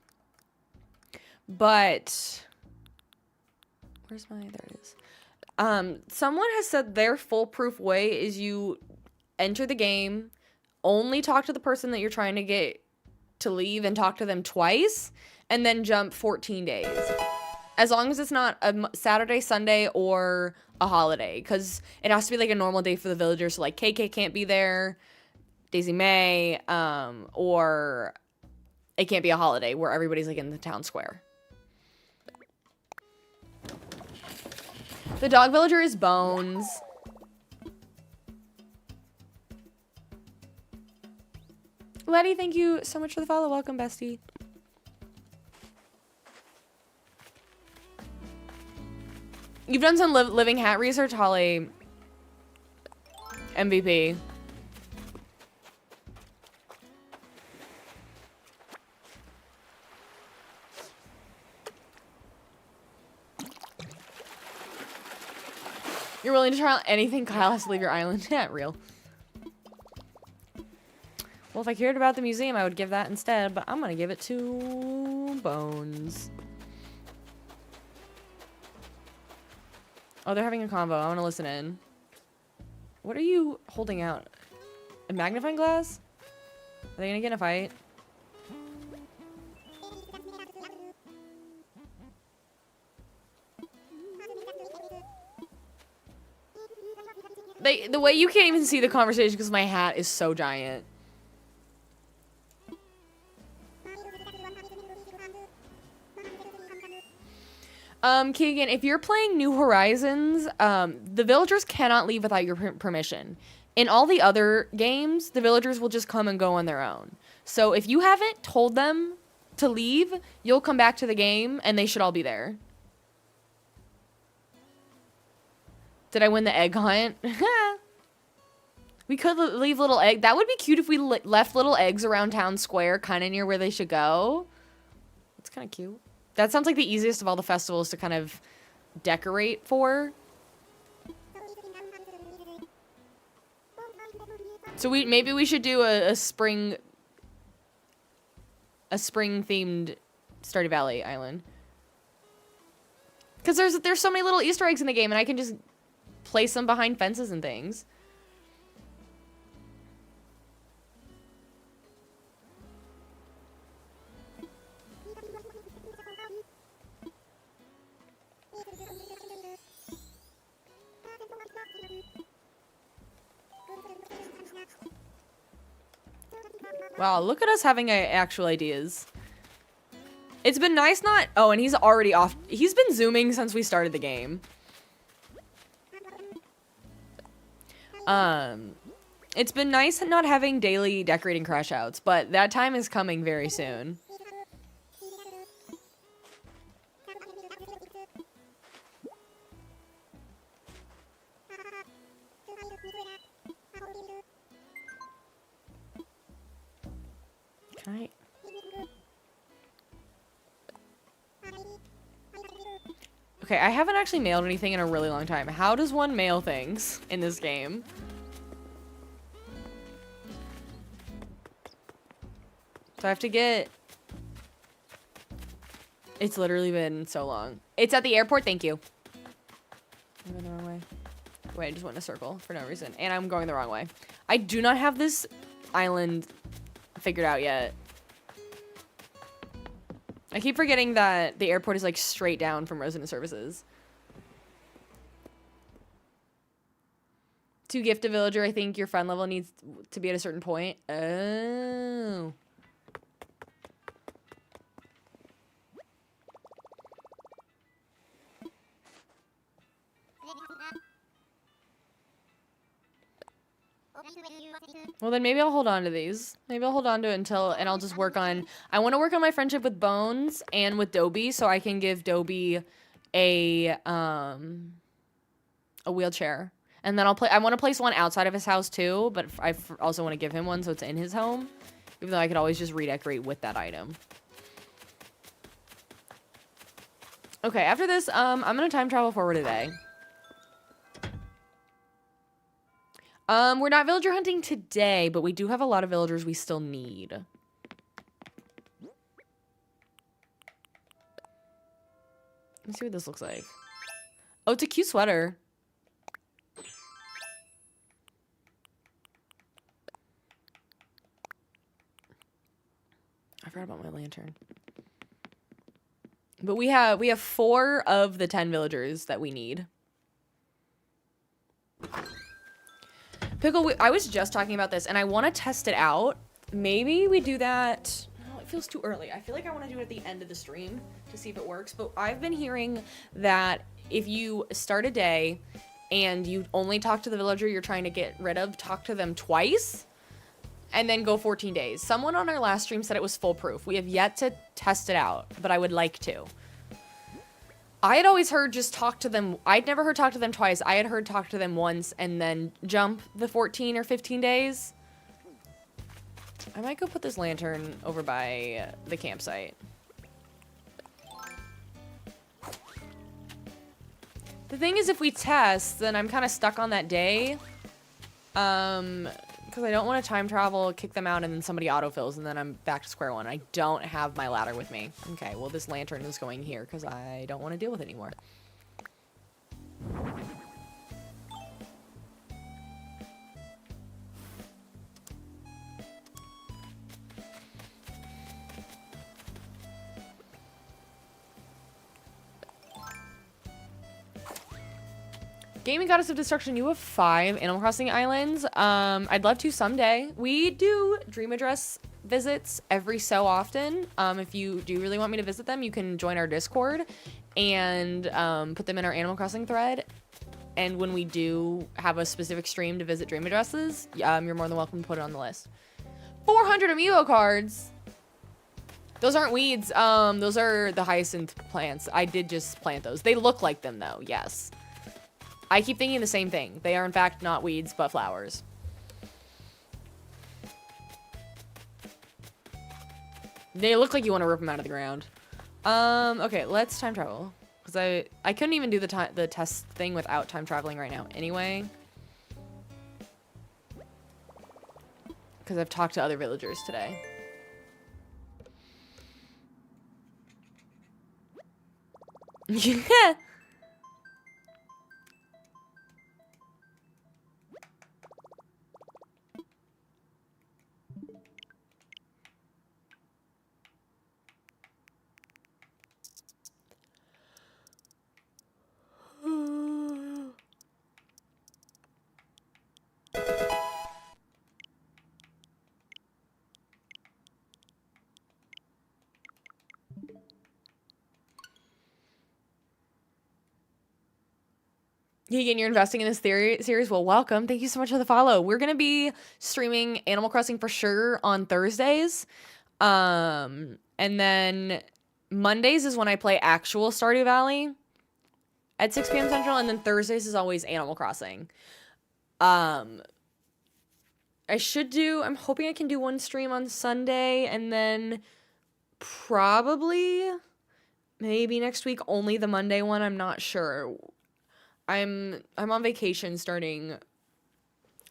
But... where's my... there it is. Someone has said their foolproof way is you enter the game, only talk to the person that you're trying to get to leave and talk to them twice, and then jump 14 days. As long as it's not a Saturday, Sunday, or a holiday. Because it has to be like a normal day for the villagers. So like KK can't be there, Daisy May, or it can't be a holiday where everybody's like in the town square. The dog villager is Bones. Letty, thank you so much for the follow. Welcome, bestie. You've done some living hat research, Holly. MVP. You're willing to try anything? Kyle has to leave your island. Yeah, real. Well, if I cared about the museum, I would give that instead, but I'm gonna give it to Bones. Oh, they're having a convo. I want to listen in. What are you holding out? A magnifying glass? Are they gonna get in a fight? The way you can't even see the conversation because my hat is so giant. Keegan, if you're playing New Horizons, the villagers cannot leave without your permission. In all the other games, the villagers will just come and go on their own. So if you haven't told them to leave, you'll come back to the game and they should all be there. Did I win the egg hunt? We could leave little egg. That would be cute if we left little eggs around town square, kind of near where they should go. That's kind of cute. That sounds like the easiest of all the festivals to kind of decorate for. So maybe we should do a spring themed Stardew Valley island. Because there's so many little Easter eggs in the game, and I can just place them behind fences and things. Wow, look at us having actual ideas. It's been nice not... Oh, and he's already off. He's been zooming since we started the game. It's been nice not having daily decorating crash outs, but that time is coming very soon. Okay. Okay, I haven't actually mailed anything in a really long time. How does one mail things in this game? So I have to get... It's literally been so long. It's at the airport, thank you. I'm going the wrong way. Wait, I just went in a circle for no reason. And I'm going the wrong way. I do not have this island figured out yet. I keep forgetting that the airport is like straight down from resident services. To gift a villager, I think your friend level needs to be at a certain point. Oh. Well, then maybe I'll hold on to these. Maybe I'll hold on to it until, and I'll just work on, I want to work on my friendship with Bones and with Dobie so I can give Dobie a wheelchair. And then I want to place one outside of his house too, but I also want to give him one so it's in his home. Even though I could always just redecorate with that item. Okay, after this, I'm going to time travel forward today. We're not villager hunting today, but we do have a lot of villagers we still need. Let's see what this looks like. Oh, it's a cute sweater. I forgot about my lantern. But we have 4 of the 10 villagers that we need. Pickle, I was just talking about this, and I want to test it out. Maybe we do that... No, it feels too early. I feel like I want to do it at the end of the stream to see if it works. But I've been hearing that if you start a day and you only talk to the villager you're trying to get rid of, talk to them twice, and then go 14 days. Someone on our last stream said it was foolproof. We have yet to test it out, but I would like to. I had always heard just talk to them. I'd never heard talk to them twice. I had heard talk to them once and then jump the 14 or 15 days. I might go put this lantern over by the campsite. The thing is, if we test, then I'm kind of stuck on that day. Because I don't want to time travel, kick them out, and then somebody autofills, and then I'm back to square one. I don't have my ladder with me. Okay, well, this lantern is going here because I don't want to deal with it anymore. Gaming Goddess of Destruction, you have 5 Animal Crossing islands. I'd love to someday. We do Dream Address visits every so often. If you do really want me to visit them, you can join our Discord and put them in our Animal Crossing thread. And when we do have a specific stream to visit dream addresses, you're more than welcome to put it on the list. 400 amiibo cards. Those aren't weeds. Those are the hyacinth plants. I did just plant those. They look like them though. Yes. I keep thinking the same thing. They are in fact not weeds, but flowers. They look like you want to rip them out of the ground. Okay, let's time travel. Because I couldn't even do the test thing without time traveling right now anyway. Because I've talked to other villagers today. Yeah. Keegan, you're investing in this series? Well, welcome. Thank you so much for the follow. We're going to be streaming Animal Crossing for sure on Thursdays. And then Mondays is when I play actual Stardew Valley at 6 p.m. Central. And then Thursdays is always Animal Crossing. I'm hoping I can do one stream on Sunday. And then probably maybe next week only the Monday one. I'm not sure. I'm on vacation starting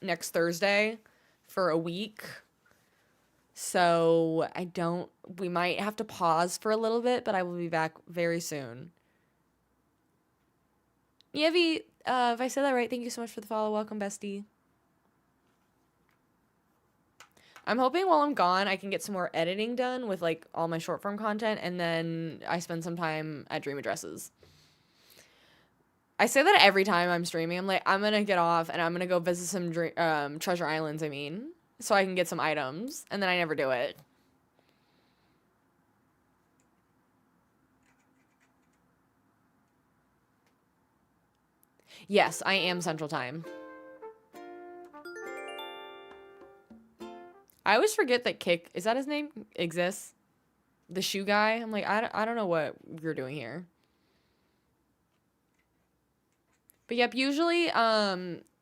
next Thursday for a week. So we might have to pause for a little bit, but I will be back very soon. Yevi, if I said that right, thank you so much for the follow. Welcome, bestie. I'm hoping while I'm gone, I can get some more editing done with like all my short form content, and then I spend some time at Dream Addresses. I say that every time I'm streaming. I'm like, I'm going to get off and I'm going to go visit some treasure islands, so I can get some items. And then I never do it. Yes, I am Central Time. I always forget that Kick, is that his name? Exists. The shoe guy. I'm like, I don't know what you're doing here. But yep, usually,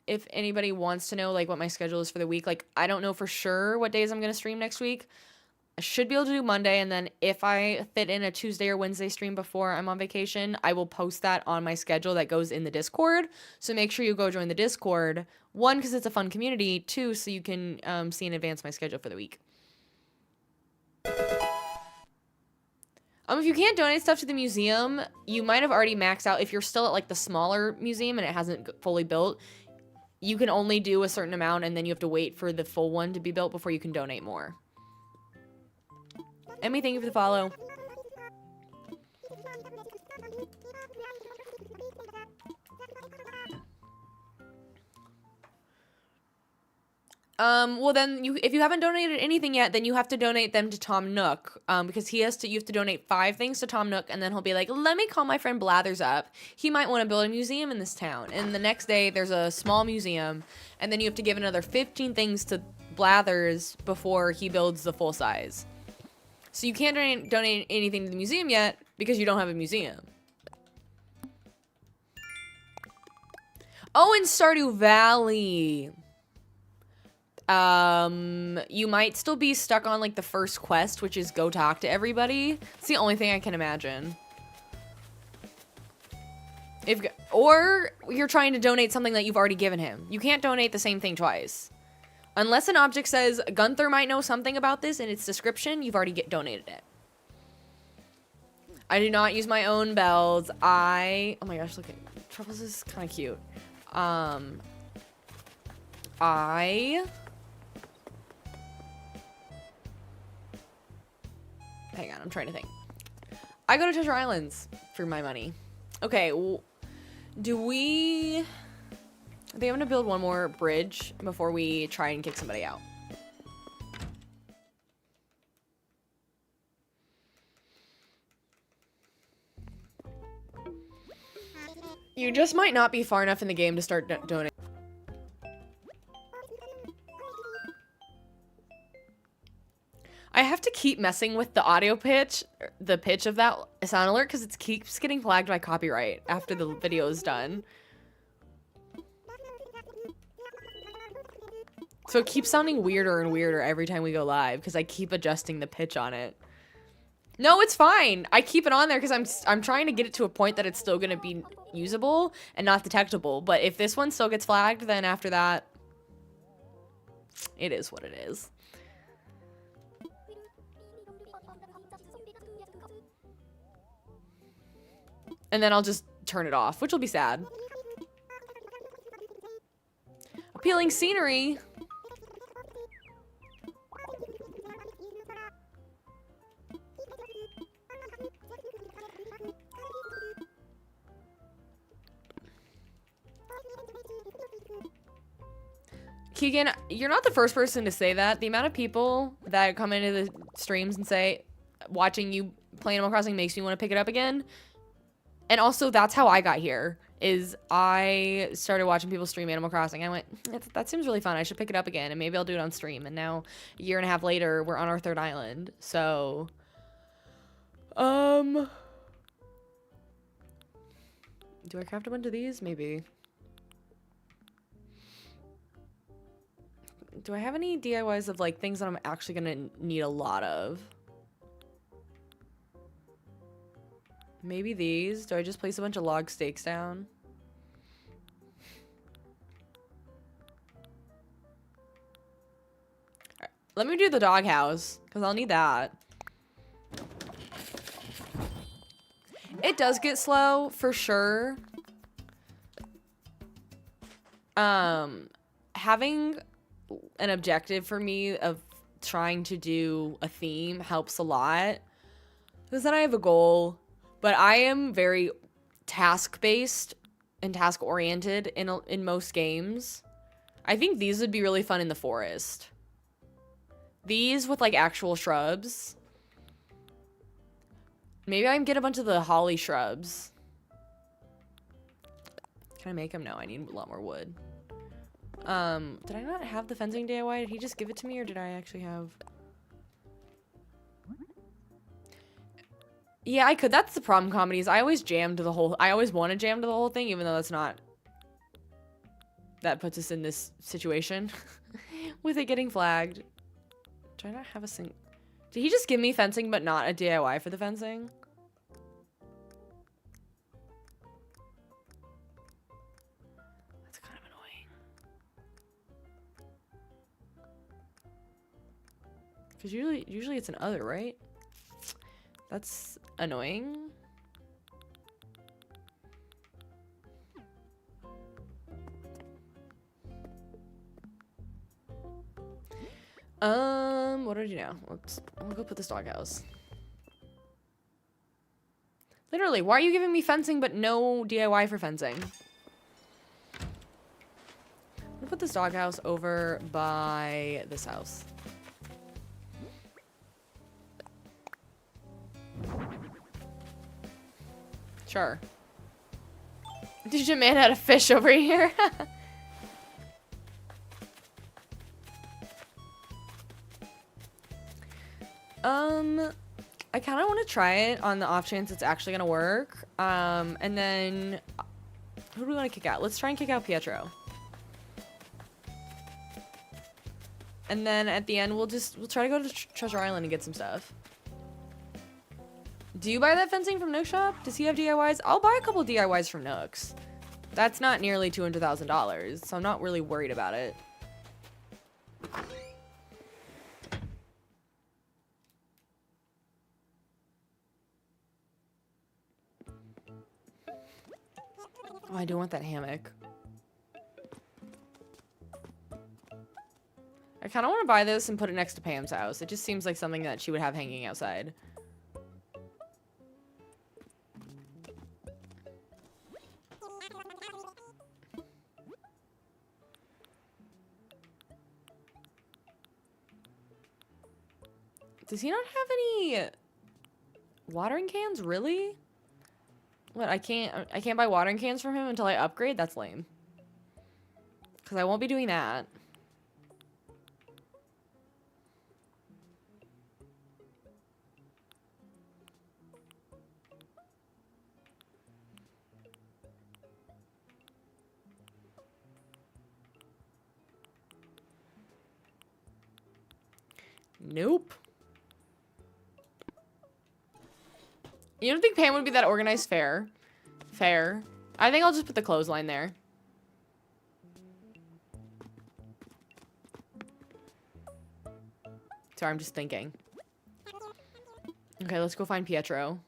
if anybody wants to know, like, what my schedule is for the week, like, I don't know for sure what days I'm going to stream next week. I should be able to do Monday, and then if I fit in a Tuesday or Wednesday stream before I'm on vacation, I will post that on my schedule that goes in the Discord. So make sure you go join the Discord. 1, because it's a fun community. 2, so you can see in advance my schedule for the week. If you can't donate stuff to the museum, you might have already maxed out. If you're still at like the smaller museum and it hasn't fully built, you can only do a certain amount and then you have to wait for the full one to be built before you can donate more. Emmy, thank you for the follow. Well then, if you haven't donated anything yet, then you have to donate them to Tom Nook, because you have to donate 5 things to Tom Nook, and then he'll be like, let me call my friend Blathers up. He might want to build a museum in this town. And the next day, there's a small museum, and then you have to give another 15 things to Blathers before he builds the full size. So you can't donate anything to the museum yet, because you don't have a museum. Oh, in Stardew Valley. You might still be stuck on, like, the first quest, which is go talk to everybody. It's the only thing I can imagine. Or you're trying to donate something that you've already given him. You can't donate the same thing twice. Unless an object says, Gunther might know something about this in its description, you've already donated it. I do not use my own bells. Oh my gosh, look at... Truffles is kind of cute. Hang on, I'm trying to think. I go to Treasure Islands for my money. Okay, do we... I think I'm gonna build one more bridge before we try and kick somebody out. You just might not be far enough in the game to start donating. I have to keep messing with the audio pitch, the pitch of that sound alert, because it keeps getting flagged by copyright after the video is done. So it keeps sounding weirder and weirder every time we go live, because I keep adjusting the pitch on it. No, it's fine. I keep it on there because I'm trying to get it to a point that it's still going to be usable and not detectable. But if this one still gets flagged, then after that, it is what it is. And then I'll just turn it off, which will be sad. Appealing scenery. Keegan, you're not the first person to say that. The amount of people that come into the streams and say, watching you play Animal Crossing makes me want to pick it up again. And also, that's how I got here, is I started watching people stream Animal Crossing. I went, that seems really fun. I should pick it up again, and maybe I'll do it on stream. And now, a year and a half later, we're on our 3rd island. So, do I craft a bunch of these? Maybe. Do I have any DIYs of, like, things that I'm actually gonna need a lot of? Maybe these. Do I just place a bunch of log stakes down? Alright, let me do the doghouse, because I'll need that. It does get slow, for sure. Having an objective for me of trying to do a theme helps a lot, because then I have a goal. But I am very task-based and task-oriented in most games. I think these would be really fun in the forest. These with, like, actual shrubs. Maybe I can get a bunch of the holly shrubs. Can I make them? No, I need a lot more wood. Did I not have the fencing DIY? Did he just give it to me, or did I actually have... Yeah, I could. That's the problem, comedies. I always want to jam to the whole thing, even though that's not... That puts us in this situation. With it getting flagged. Do I not have a sing... Did he just give me fencing, but not a DIY for the fencing? That's kind of annoying. Because usually it's an other, right? That's annoying. What do I do now? I'll go put this doghouse. Literally, why are you giving me fencing but no DIY for fencing? I'm gonna put this doghouse over by this house. Sure. Did your man had a fish over here? I kind of want to try it on the off chance it's actually gonna work. And then who do we want to kick out? Let's try and kick out Pietro. And then at the end, we'll try to go to Treasure Island and get some stuff. Do you buy that fencing from Nook Shop? Does he have DIYs? I'll buy a couple DIYs from Nooks. That's not nearly $200,000, so I'm not really worried about it. Oh, I do want that hammock. I kind of want to buy this and put it next to Pam's house. It just seems like something that she would have hanging outside. Does he not have any watering cans? Really? What, I can't buy watering cans from him until I upgrade? That's lame. Because I won't be doing that. Nope. You don't think Pam would be that organized? Fair. Fair. I think I'll just put the clothesline there. Sorry, I'm just thinking. Okay, let's go find Pietro.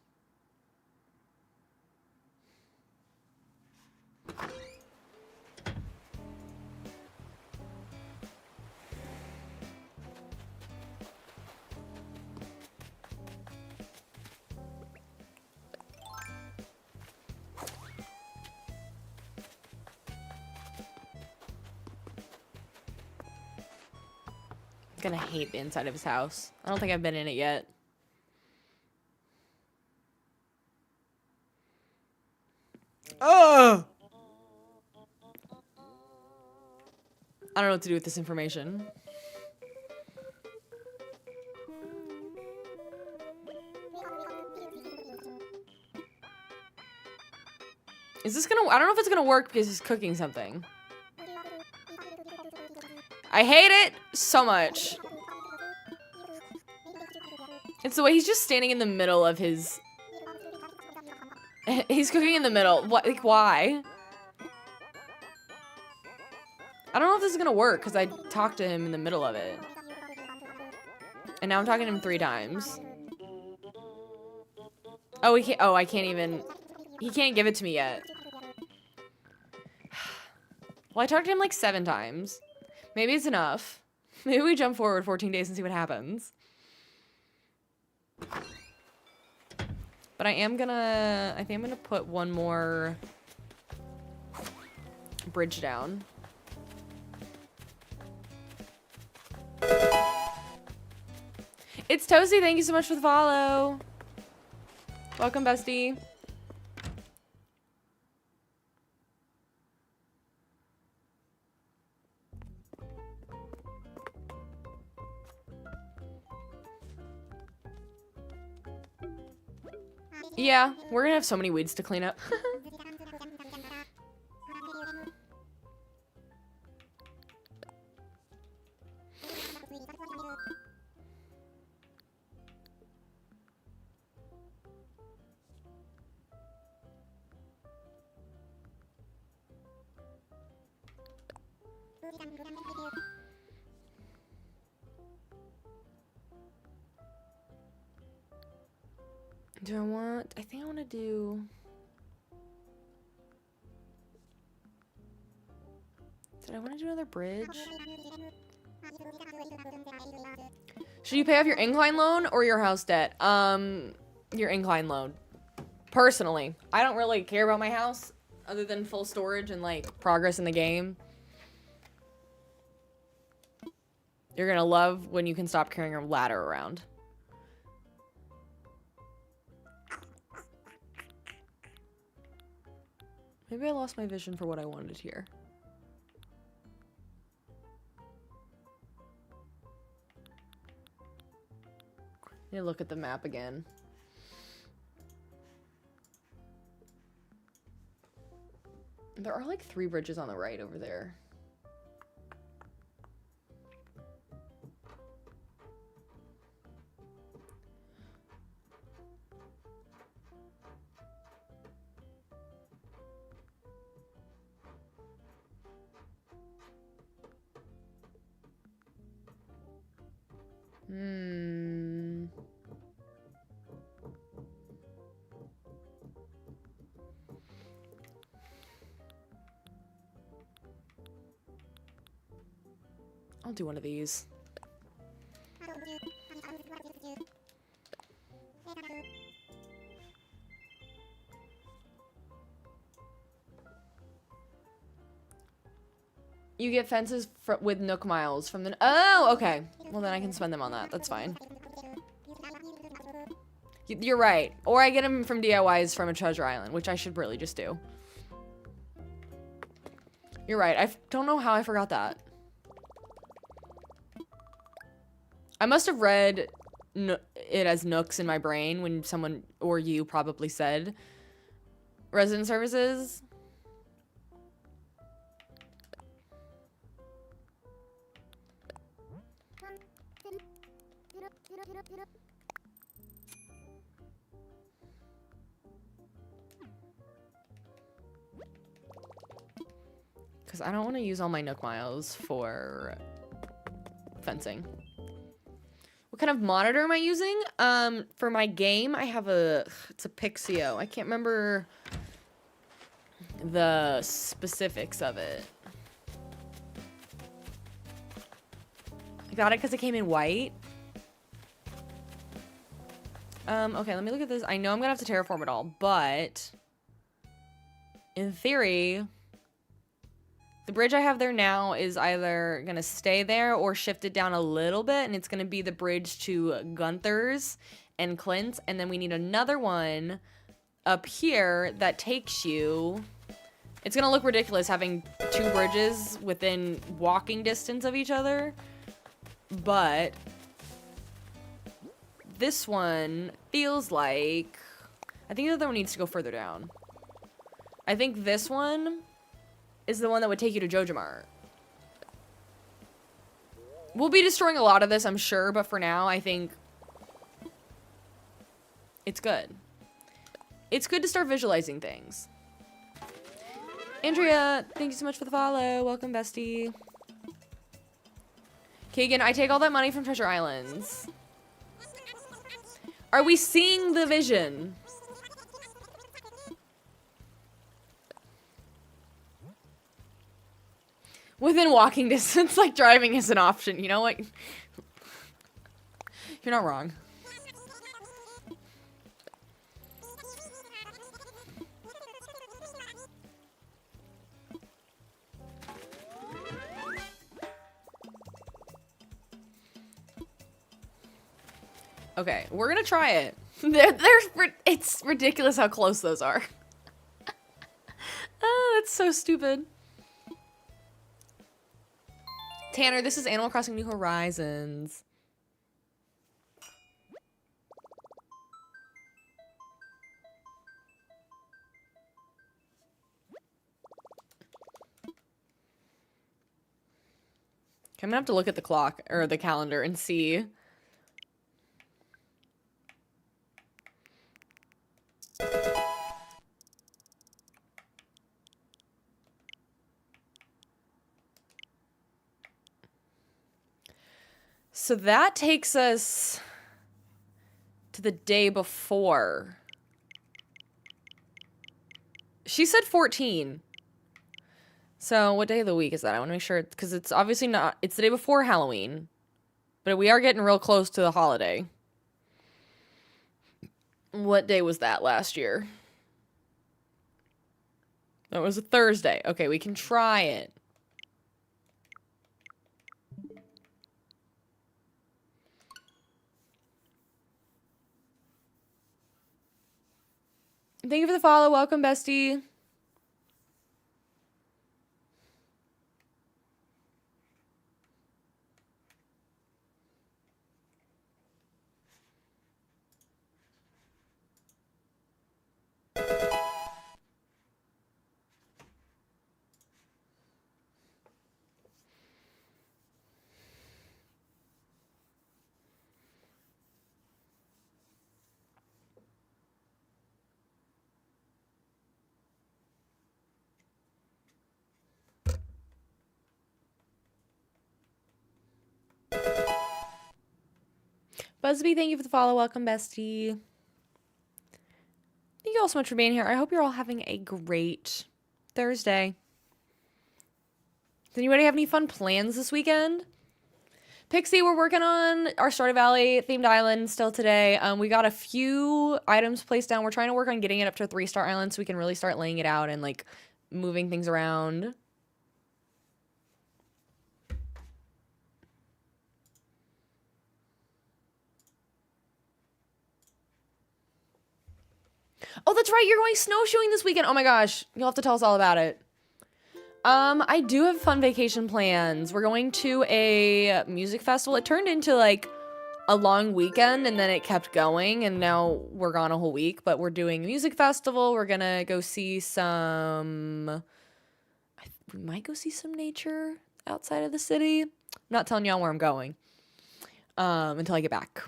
Gonna hate the inside of his house. I don't think I've been in it yet. Oh! I don't know what to do with this information. Is this gonna... I don't know if it's gonna work because he's cooking something. I hate it so much. It's the way he's just standing in the middle of his... He's cooking in the middle. What? Like, why? I don't know if this is gonna work because I talked to him in the middle of it. And now I'm talking to him 3 times. Oh, he can't... Oh, I can't even... He can't give it to me yet. Well, I talked to him like 7 times. Maybe it's enough. Maybe we jump forward 14 days and see what happens. But I think I'm gonna put one more bridge down. It's Toasty, thank you so much for the follow. Welcome, bestie. Yeah, we're gonna have so many weeds to clean up. Do I want... I think I want to do... Did I want to do another bridge? Should you pay off your incline loan or your house debt? Your incline loan. Personally. I don't really care about my house other than full storage and, like, progress in the game. You're gonna love when you can stop carrying a ladder around. Maybe I lost my vision for what I wanted here. I need to look at the map again. There are like 3 bridges on the right over there. I'll do one of these. You get fences with Nook miles from the... Oh, okay. Well, then I can spend them on that. That's fine. You're right. Or I get them from DIYs from a treasure island, which I should really just do. You're right. I don't know how I forgot that. I must have read it as nooks in my brain when someone, or you probably said resident services. Because I don't want to use all my Nook miles for fencing. What kind of monitor am I using? For my game, I have it's a Pixio. I can't remember the specifics of it. I got it because it came in white. Okay, let me look at this. I know I'm gonna have to terraform it all, but in theory, the bridge I have there now is either gonna stay there or shift it down a little bit, and it's gonna be the bridge to Gunther's and Clint's, and then we need another one up here that takes you... It's gonna look ridiculous having two bridges within walking distance of each other, but this one feels like... I think the other one needs to go further down. I think this one is the one that would take you to Jojamart. We'll be destroying a lot of this, I'm sure, but for now, I think it's good. It's good to start visualizing things. Andrea, thank you so much for the follow. Welcome, bestie. Kagan, I take all that money from Treasure Islands. Are we seeing the vision? Within walking distance, like driving is an option. You know what? You're not wrong. Okay, we're gonna try it. It's ridiculous how close those are. Oh, that's so stupid. Tanner, this is Animal Crossing New Horizons. I'm gonna have to look at the clock, or the calendar, and see. So that takes us to the day before. She said 14. So what day of the week is that? I want to make sure, because it's obviously not, it's the day before Halloween. But we are getting real close to the holiday. What day was that last year? That was a Thursday. Okay, we can try it. Thank you for the follow. Welcome, bestie. Busby, thank you for the follow. Welcome, bestie. Thank you all so much for being here. I hope you're all having a great Thursday. Does anybody have any fun plans this weekend? Pixie, we're working on our Stardew Valley themed island still today. We got a few items placed down. We're trying to work on getting it up to a 3-star island so we can really start laying it out and like moving things around. Oh, that's right. You're going snowshoeing this weekend. Oh my gosh. You'll have to tell us all about it. I do have fun vacation plans. We're going to a music festival. It turned into like a long weekend and then it kept going and now we're gone a whole week, but we're doing a music festival. We're gonna go see we might go see some nature outside of the city. I'm not telling y'all where I'm going until I get back.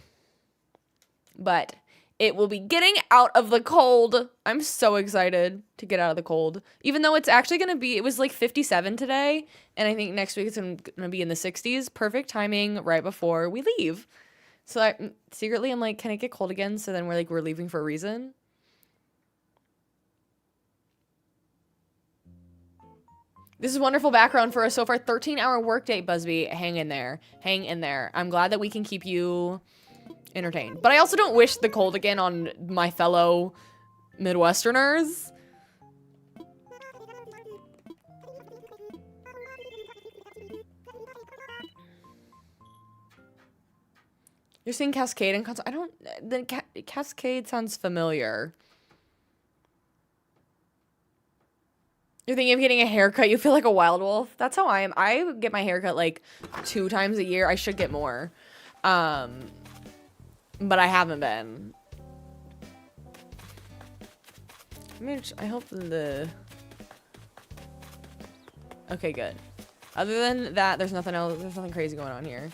But it will be getting out of the cold. I'm so excited to get out of the cold. Even though it's actually going to be, it was like 57 today. And I think next week it's going to be in the 60s. Perfect timing right before we leave. So I'm like, can it get cold again? So then we're leaving for a reason. This is wonderful background for a so far 13-hour workday, Busby. Hang in there. Hang in there. I'm glad that we can keep you entertained. But I also don't wish the cold again on my fellow Midwesterners. You're seeing Cascade and console. I don't. Cascade sounds familiar. You're thinking of getting a haircut. You feel like a wild wolf. That's how I am. I get my haircut like 2 times a year. I should get more. But I haven't been. I hope the... Okay, good. Other than that, there's nothing else. There's nothing crazy going on here.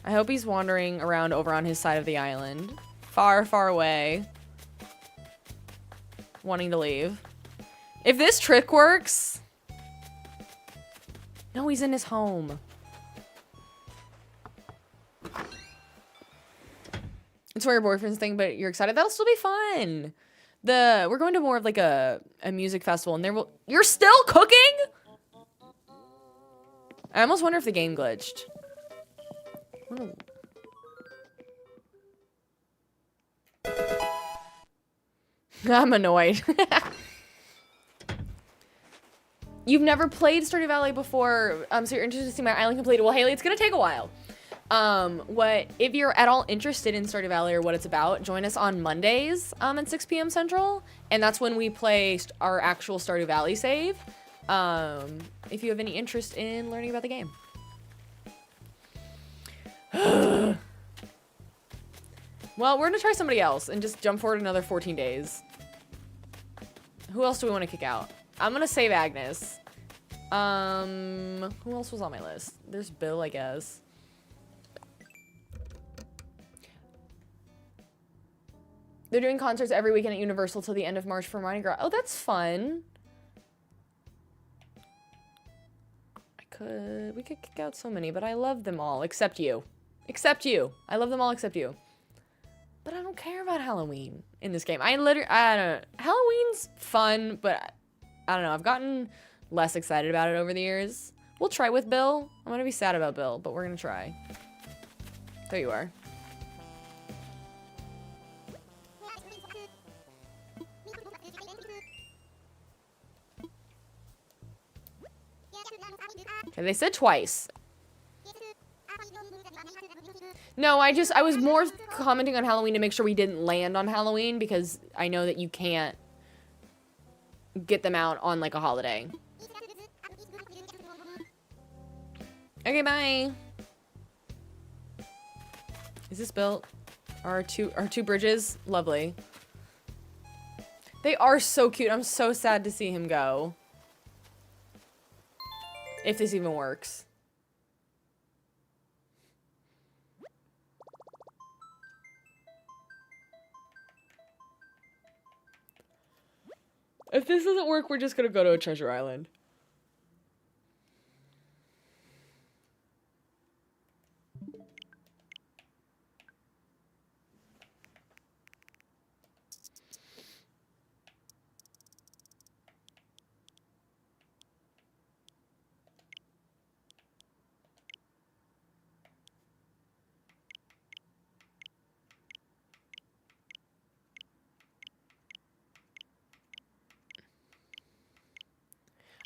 I hope he's wandering around over on his side of the island. Far, far away. Wanting to leave. If this trick works... No, he's in his home. It's for your boyfriend's thing, but you're excited. That'll still be fun. We're going to more of like a music festival, and you're still cooking? I almost wonder if the game glitched. Ooh. I'm annoyed. You've never played Stardew Valley before, so you're interested to see my island completed. Well, Haley, it's gonna take a while. If you're at all interested in Stardew Valley or what it's about, join us on Mondays at 6 p.m. Central, and that's when we play our actual Stardew Valley save. If you have any interest in learning about the game. Well, we're gonna try somebody else and just jump forward another 14 days. Who else do we want to kick out? I'm gonna save Agnes. Who else was on my list? There's Bill, I guess. They're doing concerts every weekend at Universal till the end of March for Mardi Gras. Oh, that's fun. We could kick out so many, but I love them all, except you. Except you. I love them all except you. But I don't care about Halloween in this game. I don't know. Halloween's fun, but I don't know. I've gotten less excited about it over the years. We'll try with Bill. I'm gonna be sad about Bill, but we're gonna try. There you are. Okay, they said twice. No, I was more commenting on Halloween to make sure we didn't land on Halloween because I know that you can't get them out on like a holiday. Okay, bye. Is this built? Our two bridges? Lovely. They are so cute. I'm so sad to see him go. If this even works. If this doesn't work, we're just gonna go to a treasure island.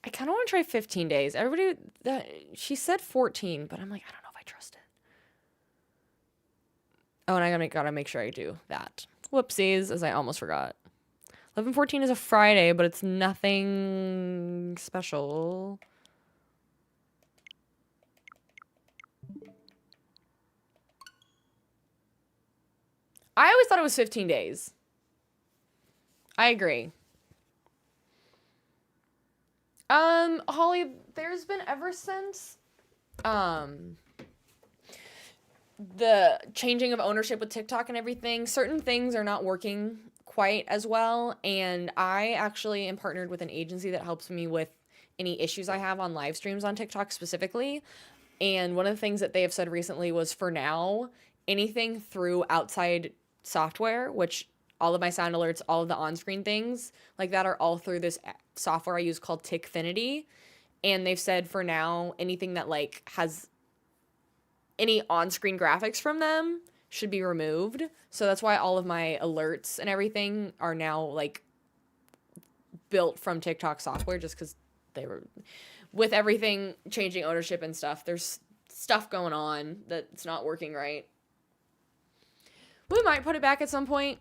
I kind of want to try 15 days. She said 14, but I'm like, I don't know if I trust it. Oh, and I gotta make sure I do that. Whoopsies, as I almost forgot. 11/14 is a Friday, but it's nothing special. I always thought it was 15 days. I agree. Holly, there's been ever since the changing of ownership with TikTok and everything, certain things are not working quite as well, and I actually am partnered with an agency that helps me with any issues I have on live streams on TikTok specifically. And one of the things that they have said recently was, for now, anything through outside software, which all of my sound alerts, all of the on-screen things like that are all through this software I use called Tickfinity. And they've said for now, anything that like has any on-screen graphics from them should be removed. So that's why all of my alerts and everything are now like built from TikTok software, just because they were, with everything changing ownership and stuff, there's stuff going on that's not working right. We might put it back at some point.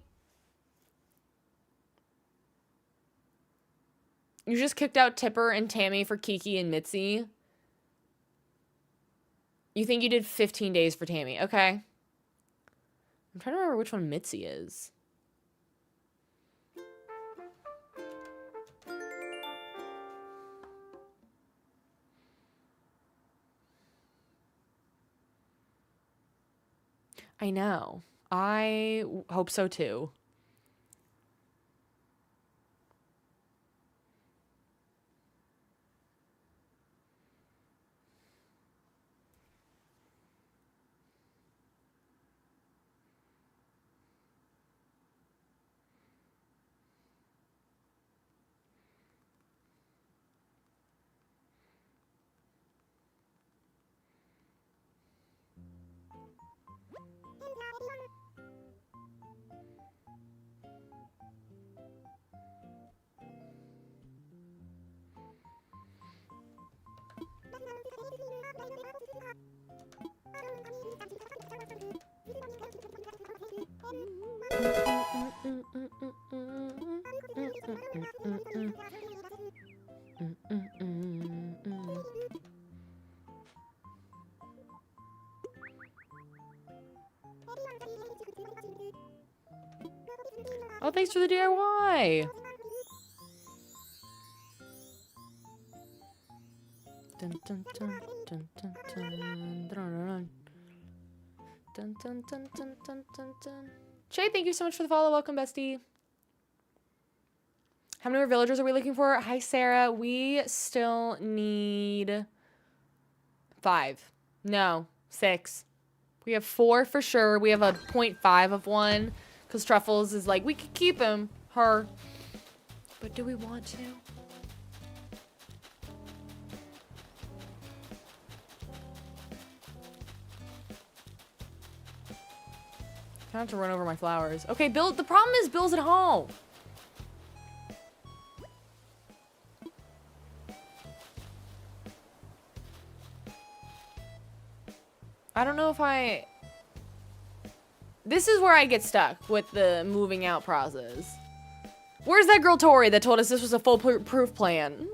You just kicked out Tipper and Tammy for Kiki and Mitzi. You think you did 15 days for Tammy. Okay. I'm trying to remember which one Mitzi is. I know. I hope so too. Oh, thanks for the DIY. Dun, dun, dun, dun, dun, dun, dun, dun, dun, dun, dun, dun, dun, dun. Shay, thank you so much for the follow. Welcome, bestie. How many more villagers are we looking for? Hi, Sarah. We still need 5. No, 6. We have 4 for sure. We have a 0.5 of one because Truffles is like, we could keep him, her. But do we want to? I have to run over my flowers. Okay, Bill. The problem is Bill's at home. I don't know if I... This is where I get stuck with the moving out process. Where's that girl Tori that told us this was a foolproof plan?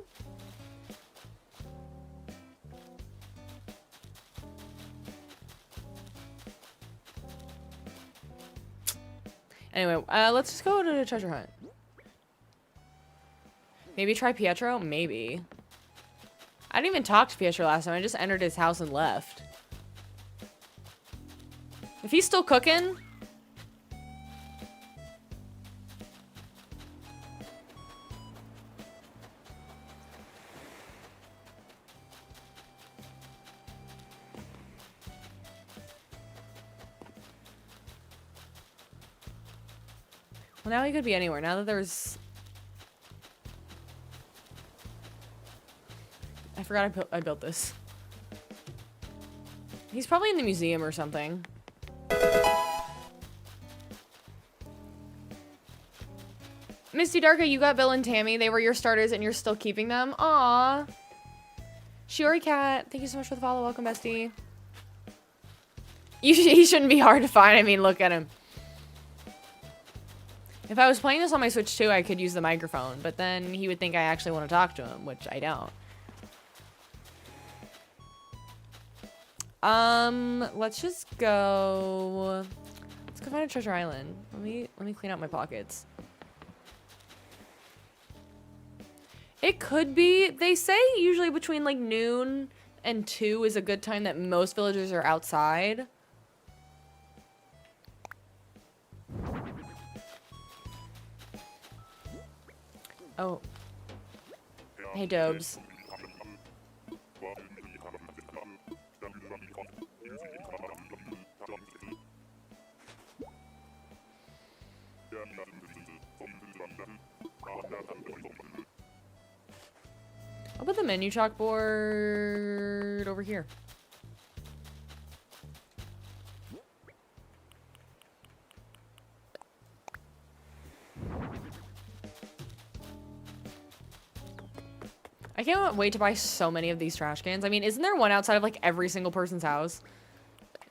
Anyway, let's just go to the treasure hunt. Maybe try Pietro? Maybe. I didn't even talk to Pietro last time. I just entered his house and left. If he's still cooking... Well, now he could be anywhere. Now that there's... I forgot I built this. He's probably in the museum or something. Misty Darka, you got Bill and Tammy. They were your starters and you're still keeping them. Aww. Shiori Cat, thank you so much for the follow. Welcome, bestie. He shouldn't be hard to find. I mean, look at him. If I was playing this on my Switch too, I could use the microphone, but then he would think I actually want to talk to him, which I don't. Let's just go. Let's go find a treasure island. Let me clean out my pockets. It could be. They say usually between like noon and 2 is a good time that most villagers are outside. Oh. Hey, Dobes. I'll put the menu chalkboard over here. I can't wait to buy so many of these trash cans. I mean, isn't there one outside of like every single person's house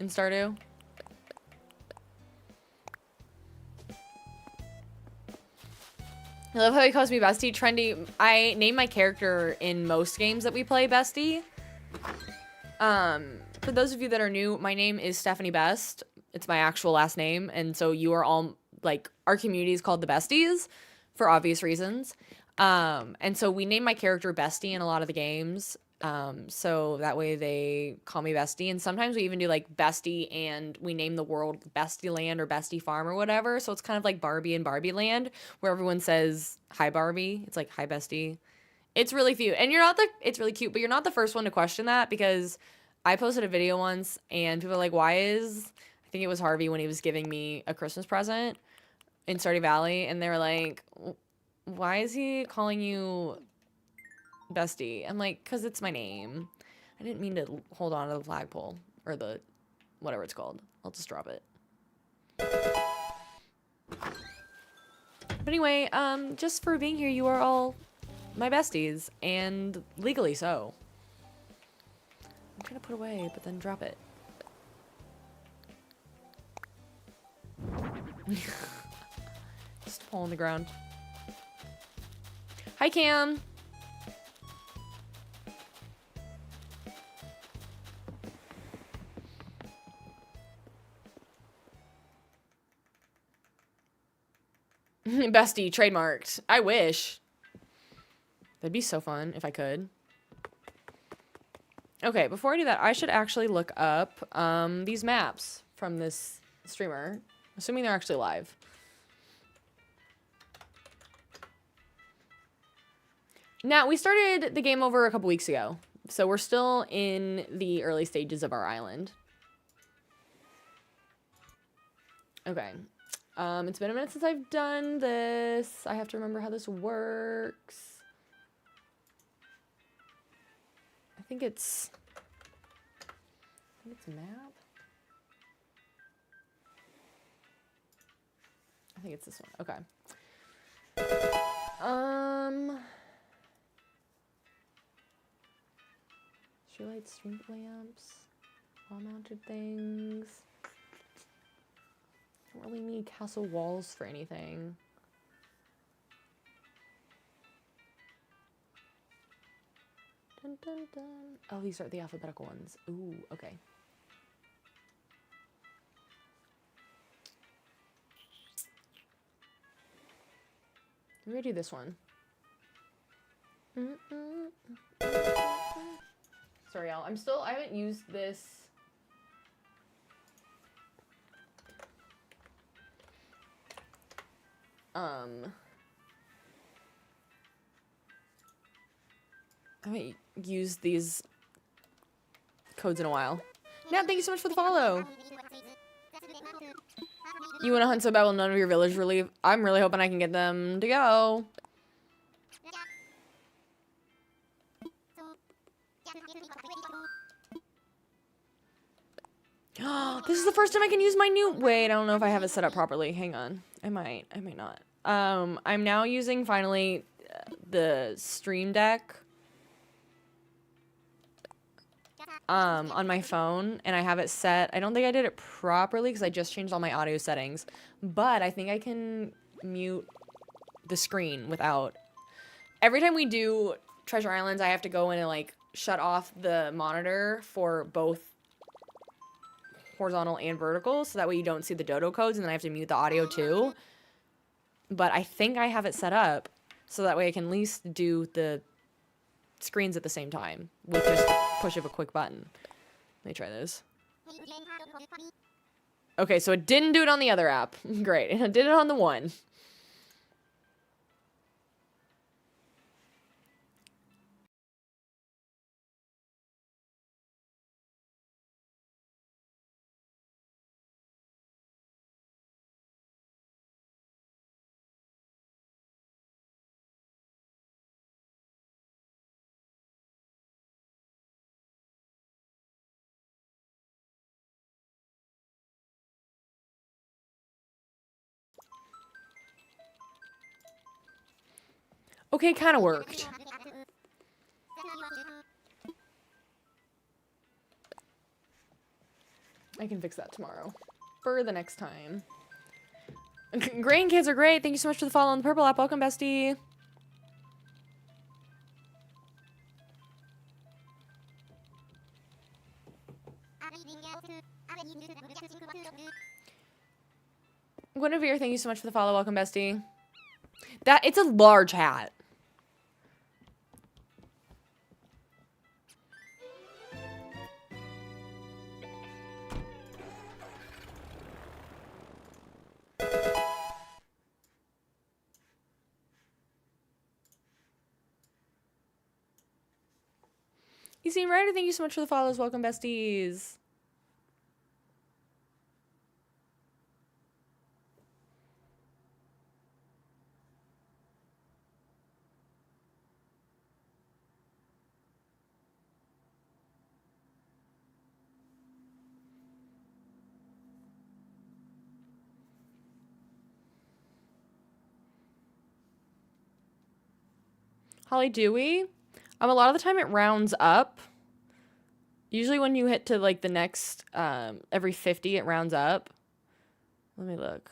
in Stardew? I love how he calls me Bestie. Trendy. I name my character in most games that we play Bestie. For those of you that are new, my name is Stephanie Best. It's my actual last name. And so you are all, like, our community is called the Besties for obvious reasons. And so we name my character Bestie in a lot of the games. So that way they call me Bestie. And sometimes we even do like Bestie and we name the world Bestie Land or Bestie Farm or whatever. So it's kind of like Barbie and Barbie Land where everyone says, hi Barbie. It's like, hi Bestie. It's really cute. And it's really cute, but you're not the first one to question that because I posted a video once and people are like, I think it was Harvey when he was giving me a Christmas present in Stardew Valley. And they were like, why is he calling you Bestie? I'm like, because it's my name. I didn't mean to hold on to the flagpole or the whatever it's called. I'll just drop it. But anyway, just for being here, you are all my besties and legally so. I'm trying to put away, but then drop it. Just a hole in the ground. Hi, Cam. Bestie, trademarked. I wish. That'd be so fun if I could. Okay, before I do that, I should actually look up these maps from this streamer. Assuming they're actually live. Now, we started the game over a couple weeks ago. So we're still in the early stages of our island. Okay. It's been a minute since I've done this. I have to remember how this works. I think it's map. I think it's this one. Okay. Streetlights, street lamps, wall-mounted things. I don't really need castle walls for anything. Dun, dun, dun. Oh, these are the alphabetical ones. Ooh, okay. I'm gonna do this one. Sorry, y'all. I haven't used this. I haven't used these codes in a while. Nat, thank you so much for the follow. You want to hunt so bad will none of your village relieve? I'm really hoping I can get them to go. This is the first time I can use my new... Wait, I don't know if I have it set up properly. Hang on. I might not. I'm now using, finally, the Stream Deck on my phone, and I have it set. I don't think I did it properly because I just changed all my audio settings, but I think I can mute the screen without... Every time we do Treasure Islands, I have to go in and, like, shut off the monitor for both horizontal and vertical, so that way you don't see the dodo codes, and then I have to mute the audio too. But I think I have it set up so that way I can at least do the screens at the same time with just the push of a quick button. Let me try this. Okay, so it didn't do it on the other app. Great. It did it on the one. Okay, kind of worked. I can fix that tomorrow. For the next time. Grandkids are great. Thank you so much for the follow on the purple app. Welcome, bestie. Guinevere, thank you so much for the follow. Welcome, bestie. It's a large hat. You seem right. Thank you so much for the follows. Welcome, besties. Holly Dewey. A lot of the time it rounds up. Usually when you hit to like the next every 50 it rounds up. Let me look.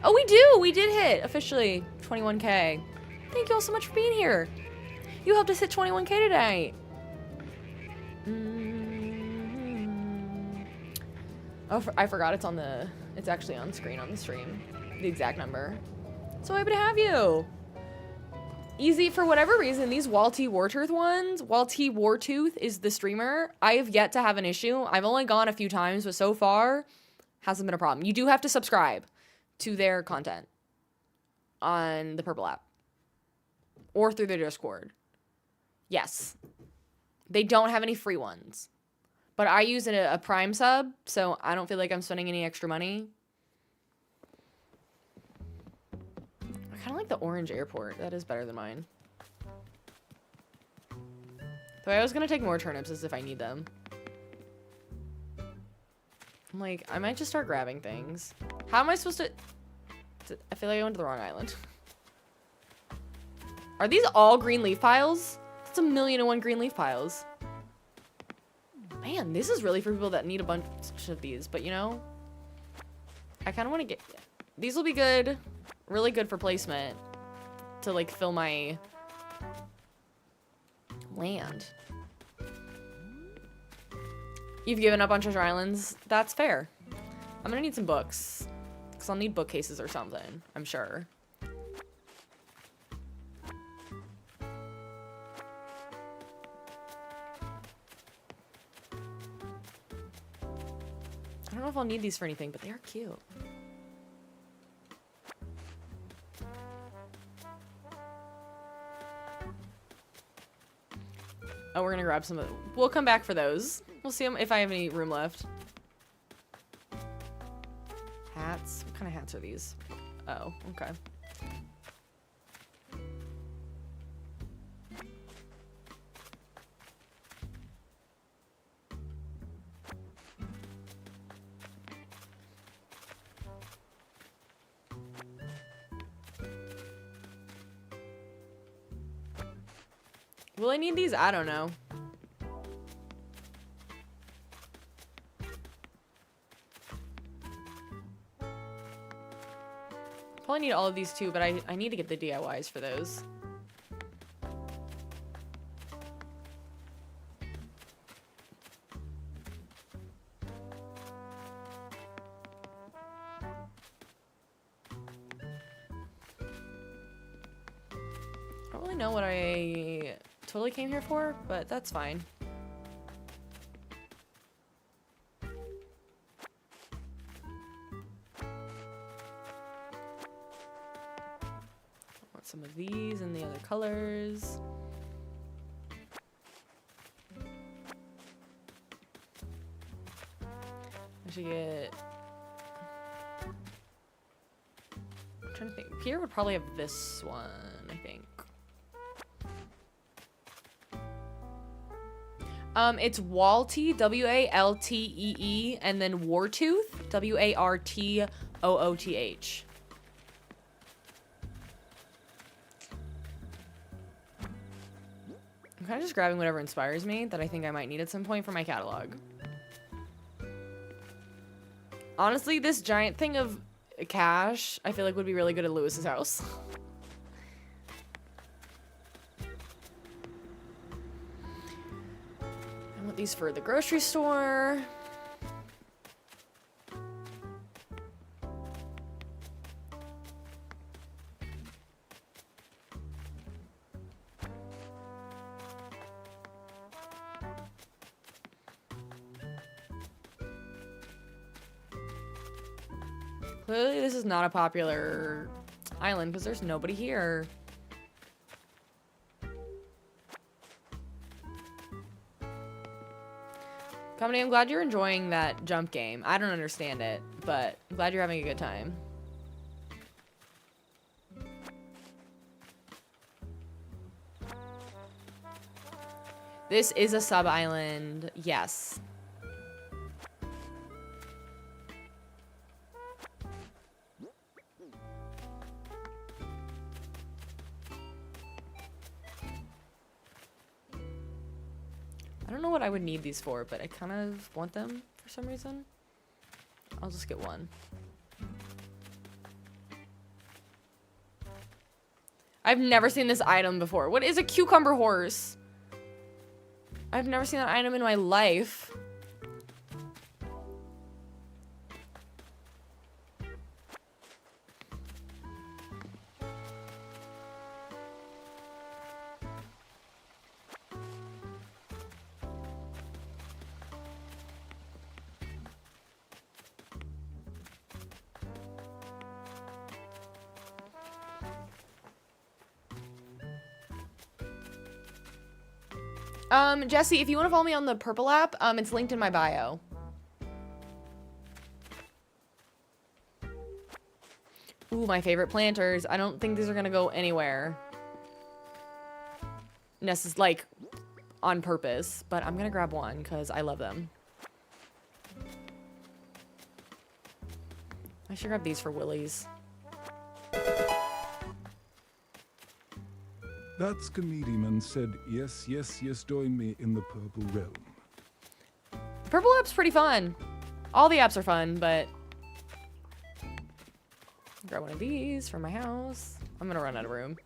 Oh, we did hit officially 21k. Thank you all so much for being here. You helped us hit 21k today. Oh, I forgot it's actually on screen on the stream, the exact number. So happy to have you. Easy, for whatever reason, these Wall T Wartooth ones, Wall T Wartooth is the streamer. I have yet to have an issue. I've only gone a few times, but so far, hasn't been a problem. You do have to subscribe to their content on the Purple app. Or through their Discord. Yes. They don't have any free ones. But I use a Prime sub, so I don't feel like I'm spending any extra money. I kind of like the orange airport. That is better than mine. Though I was going to take more turnips as if I need them. I'm like, I might just start grabbing things. How am I supposed to... I feel like I went to the wrong island. Are these all green leaf piles? That's 1,000,001 green leaf piles. Man, this is really for people that need a bunch of these. But, you know, I kind of want to get... These will be good. Really good for placement. To, like, fill my land. You've given up on Treasure Islands? That's fair. I'm gonna need some books. Because I'll need bookcases or something, I'm sure. I don't know if I'll need these for anything, but they are cute. Oh, we're gonna grab some of them. We'll come back for those. We'll see if I have any room left. Hats? What kind of hats are these? Oh, okay. Will I need these? I don't know. probably need all of these too, but I need to get the DIYs for those. I don't really know what I totally came here for, but that's fine. Some of these and the other colors. I should get... I'm trying to think. Pierre would probably have this one, I think. It's Waltee, W-A-L-T-E-E, and then Wartooth, W-A-R-T-O-O-T-H. I'm kind of just grabbing whatever inspires me that I think I might need at some point for my catalog. Honestly, this giant thing of cash, I feel like would be really good at Lewis's house. I want these for the grocery store. Clearly, this is not a popular island because there's nobody here. Company, I'm glad you're enjoying that jump game. I don't understand it, but I'm glad you're having a good time. This is a sub-island, yes. I don't know what I would need these for, but I kind of want them for some reason. I'll just get one. I've never seen this item before. What is a cucumber horse? I've never seen that item in my life. Jesse, if you want to follow me on the purple app, it's linked in my bio. Ooh, my favorite planters. I don't think these are gonna go anywhere. Like, on purpose. But I'm gonna grab one, because I love them. I should grab these for Willies. That Scamediman said, yes, yes, yes, join me in the purple realm. The purple app's pretty fun. All the apps are fun, but... grab one of these for my house. I'm gonna run out of room.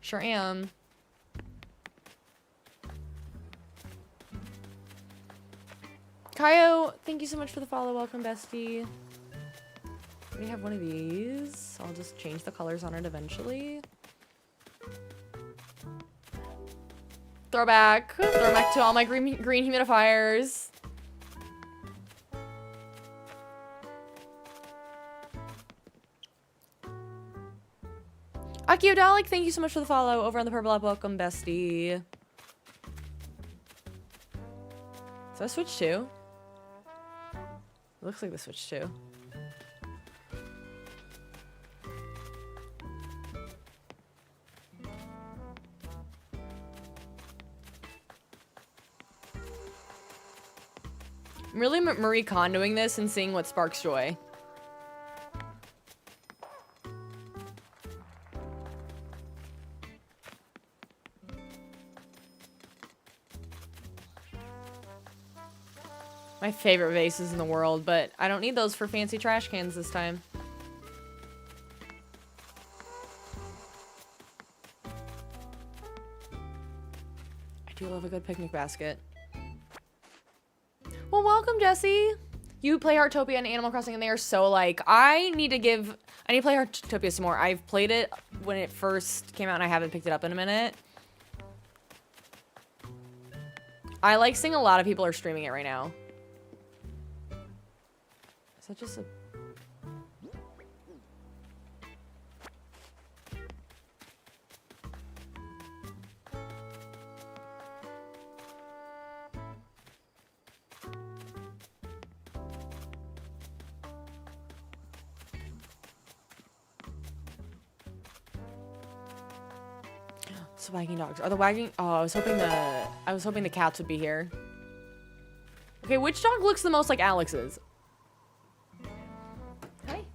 Sure am. Kaio, thank you so much for the follow. Welcome, bestie. We have one of these. I'll just change the colors on it eventually. Throwback to all my green humidifiers. Akio Dalek, thank you so much for the follow over on the purple app. Welcome, bestie. So I switched to. It looks like the switch too. I'm really Marie Kondoing this and seeing what sparks joy. My favorite vases in the world, but I don't need those for fancy trash cans this time. do love a good picnic basket. Well, welcome, Jesse. You play Heartopia and Animal Crossing, and they are so like. I need to play Heartopia some more. I've played it when it first came out, and I haven't picked it up in a minute. I like seeing a lot of people are streaming it right now. Is that just a... It's wagging dogs. Are the wagging... Oh, I was hoping the cats would be here. Okay, which dog looks the most like Alex's? Hi.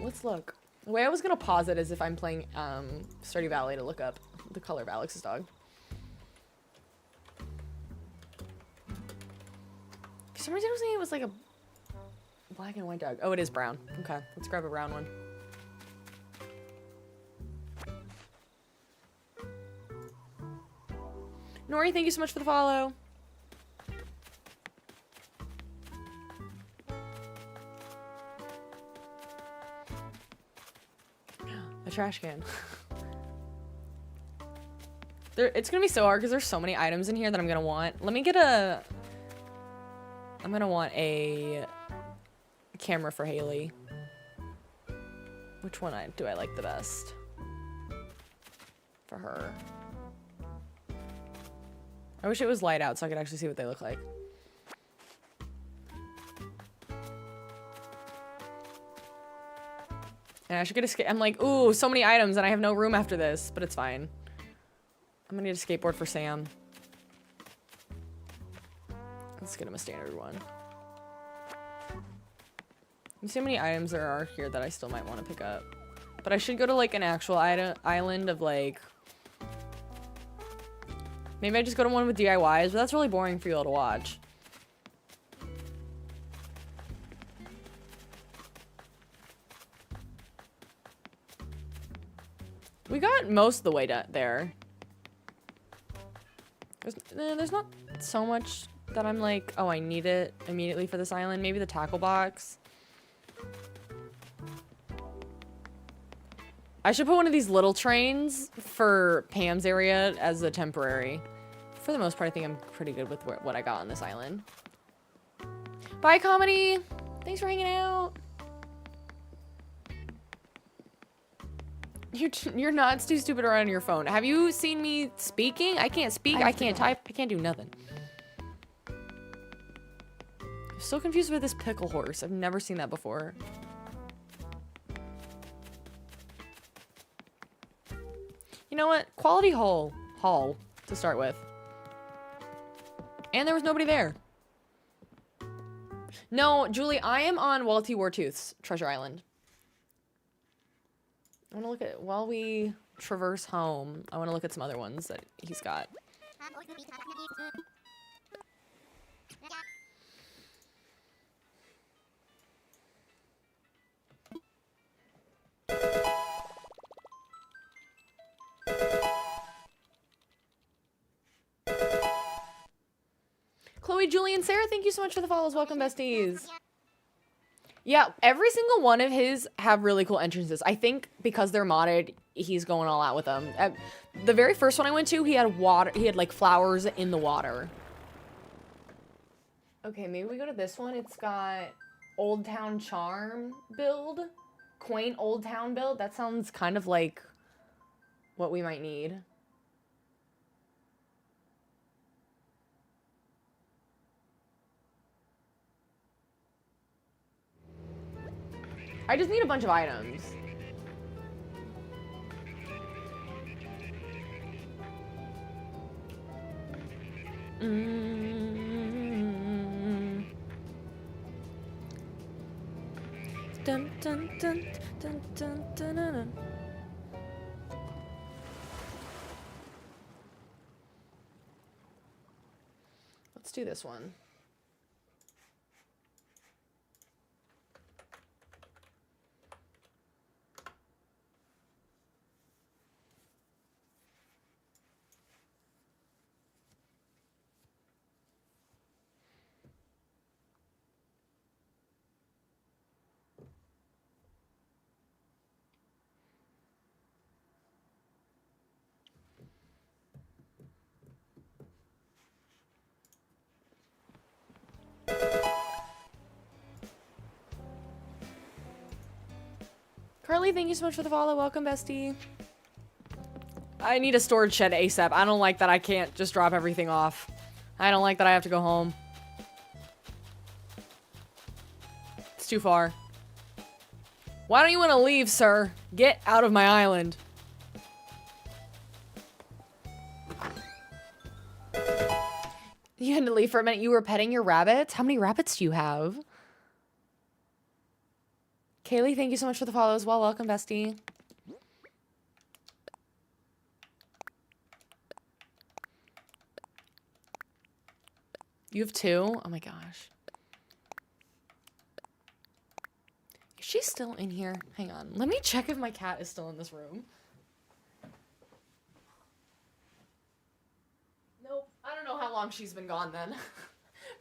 Let's look. The way I was gonna pause it is if I'm playing, Stardew Valley to look up the color of Alex's dog. For some reason I was thinking it was like a black and white dog. Oh, it is brown. Okay, let's grab a brown one. Nori, thank you so much for the follow. A trash can. It's gonna be so hard because there's so many items in here that I'm gonna want. Let me get a... I'm gonna want a camera for Haley. Which one do I like the best? For her. I wish it was light out so I could actually see what they look like. And I should get a skate. I'm like, ooh, so many items and I have no room after this, but it's fine. I'm gonna need a skateboard for Sam. Let's get him a standard one. You see how many items there are here that I still might want to pick up. But I should go to like an actual island of like... Maybe I just go to one with DIYs, but that's really boring for you all to watch. We got most of the way there. There's not so much that I'm like, oh, I need it immediately for this island. Maybe the tackle box. I should put one of these little trains for Pam's area as a temporary. For the most part, I think I'm pretty good with what I got on this island. Bye, Comedy! Thanks for hanging out! You're not too stupid around your phone. Have you seen me speaking? I can't speak, I can't type, I can't do nothing. I'm so confused with this pickle horse. I've never seen that before. You know what? Quality haul to start with. And there was nobody there. No, Julie, I am on Walty Wartooth's Treasure Island. I want to look at, while we traverse home, I want to look at some other ones that he's got. Chloe, Julie, and Sarah, thank you so much for the follows. Welcome, besties. Yeah, every single one of his have really cool entrances. I think because they're modded, he's going all out with them. The very first one I went to, he had water. He had like flowers in the water. Okay, maybe we go to this one. It's got Old Town Charm build. Quaint Old Town build. That sounds kind of like what we might need. I just need a bunch of items. Mm. Dun, dun, dun, dun, dun, dun, dun, dun. Let's do this one. Carly, thank you so much for the follow. Welcome, bestie. I need a storage shed ASAP. I don't like that I can't just drop everything off. I don't like that I have to go home. It's too far. Why don't you want to leave, sir? Get out of my island. You had to leave for a minute. You were petting your rabbits? How many rabbits do you have? Kaylee, thank you so much for the follow as well. Welcome, bestie. You have 2? Oh my gosh. Is she still in here? Hang on. Let me check if my cat is still in this room. Nope. I don't know how long she's been gone then.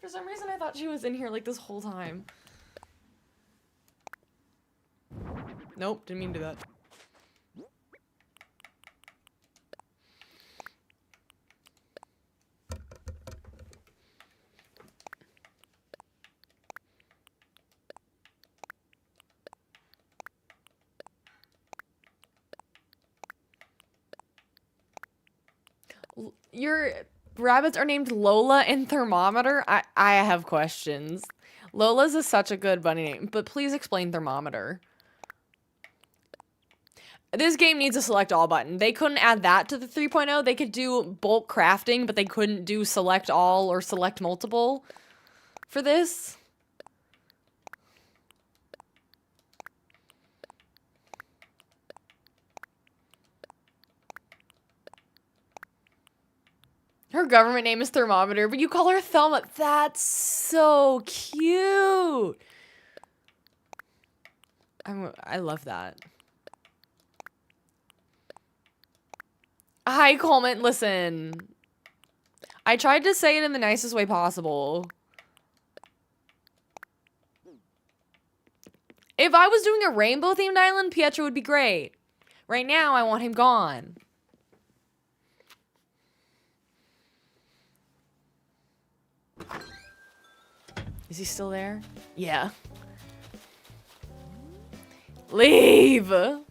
For some reason I thought she was in here like this whole time. Nope, didn't mean to do that. Your rabbits are named Lola and Thermometer? I have questions. Lola's is such a good bunny name, but please explain Thermometer. This game needs a select all button. They couldn't add that to the 3.0. They could do bulk crafting, but they couldn't do select all or select multiple for this. Her government name is Thermometer, but you call her Thelma. That's so cute. I love that. Hi, Coleman. Listen. I tried to say it in the nicest way possible. If I was doing a rainbow-themed island, Pietro would be great. Right now, I want him gone. Is he still there? Yeah. Leave! I'm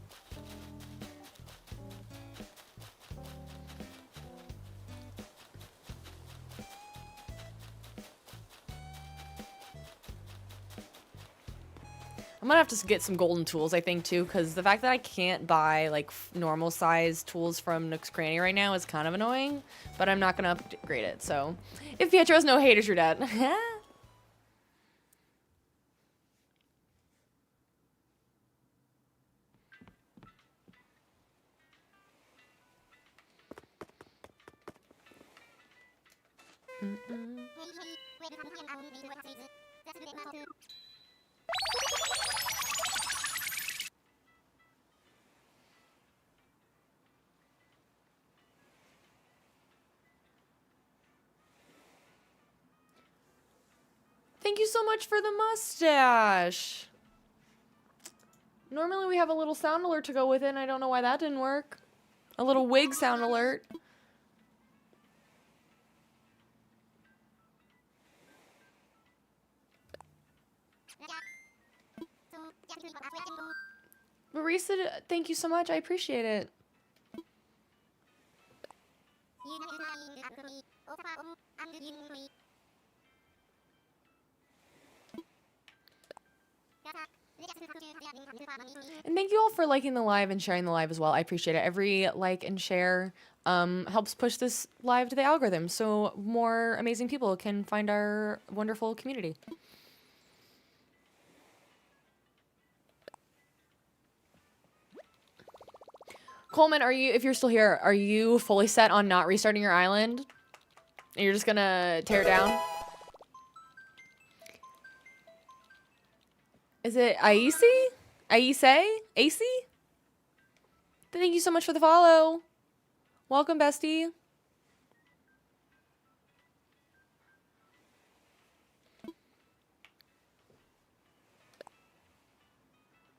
gonna have to get some golden tools, I think, too, because the fact that I can't buy, like, normal size tools from Nook's Cranny right now is kind of annoying, but I'm not gonna upgrade it, so. If Pietro has no haters, you're dead. Thank you so much for the mustache. Normally we have a little sound alert to go with it, and I don't know why that didn't work. A little wig sound alert. Marisa, thank you so much. I appreciate it. And thank you all for liking the live and sharing the live as well. I appreciate it. Every like and share helps push this live to the algorithm so more amazing people can find our wonderful community. Coleman, if you're still here, are you fully set on not restarting your island? And you're just gonna tear it down? Is it Aisi? AC? Thank you so much for the follow. Welcome, bestie.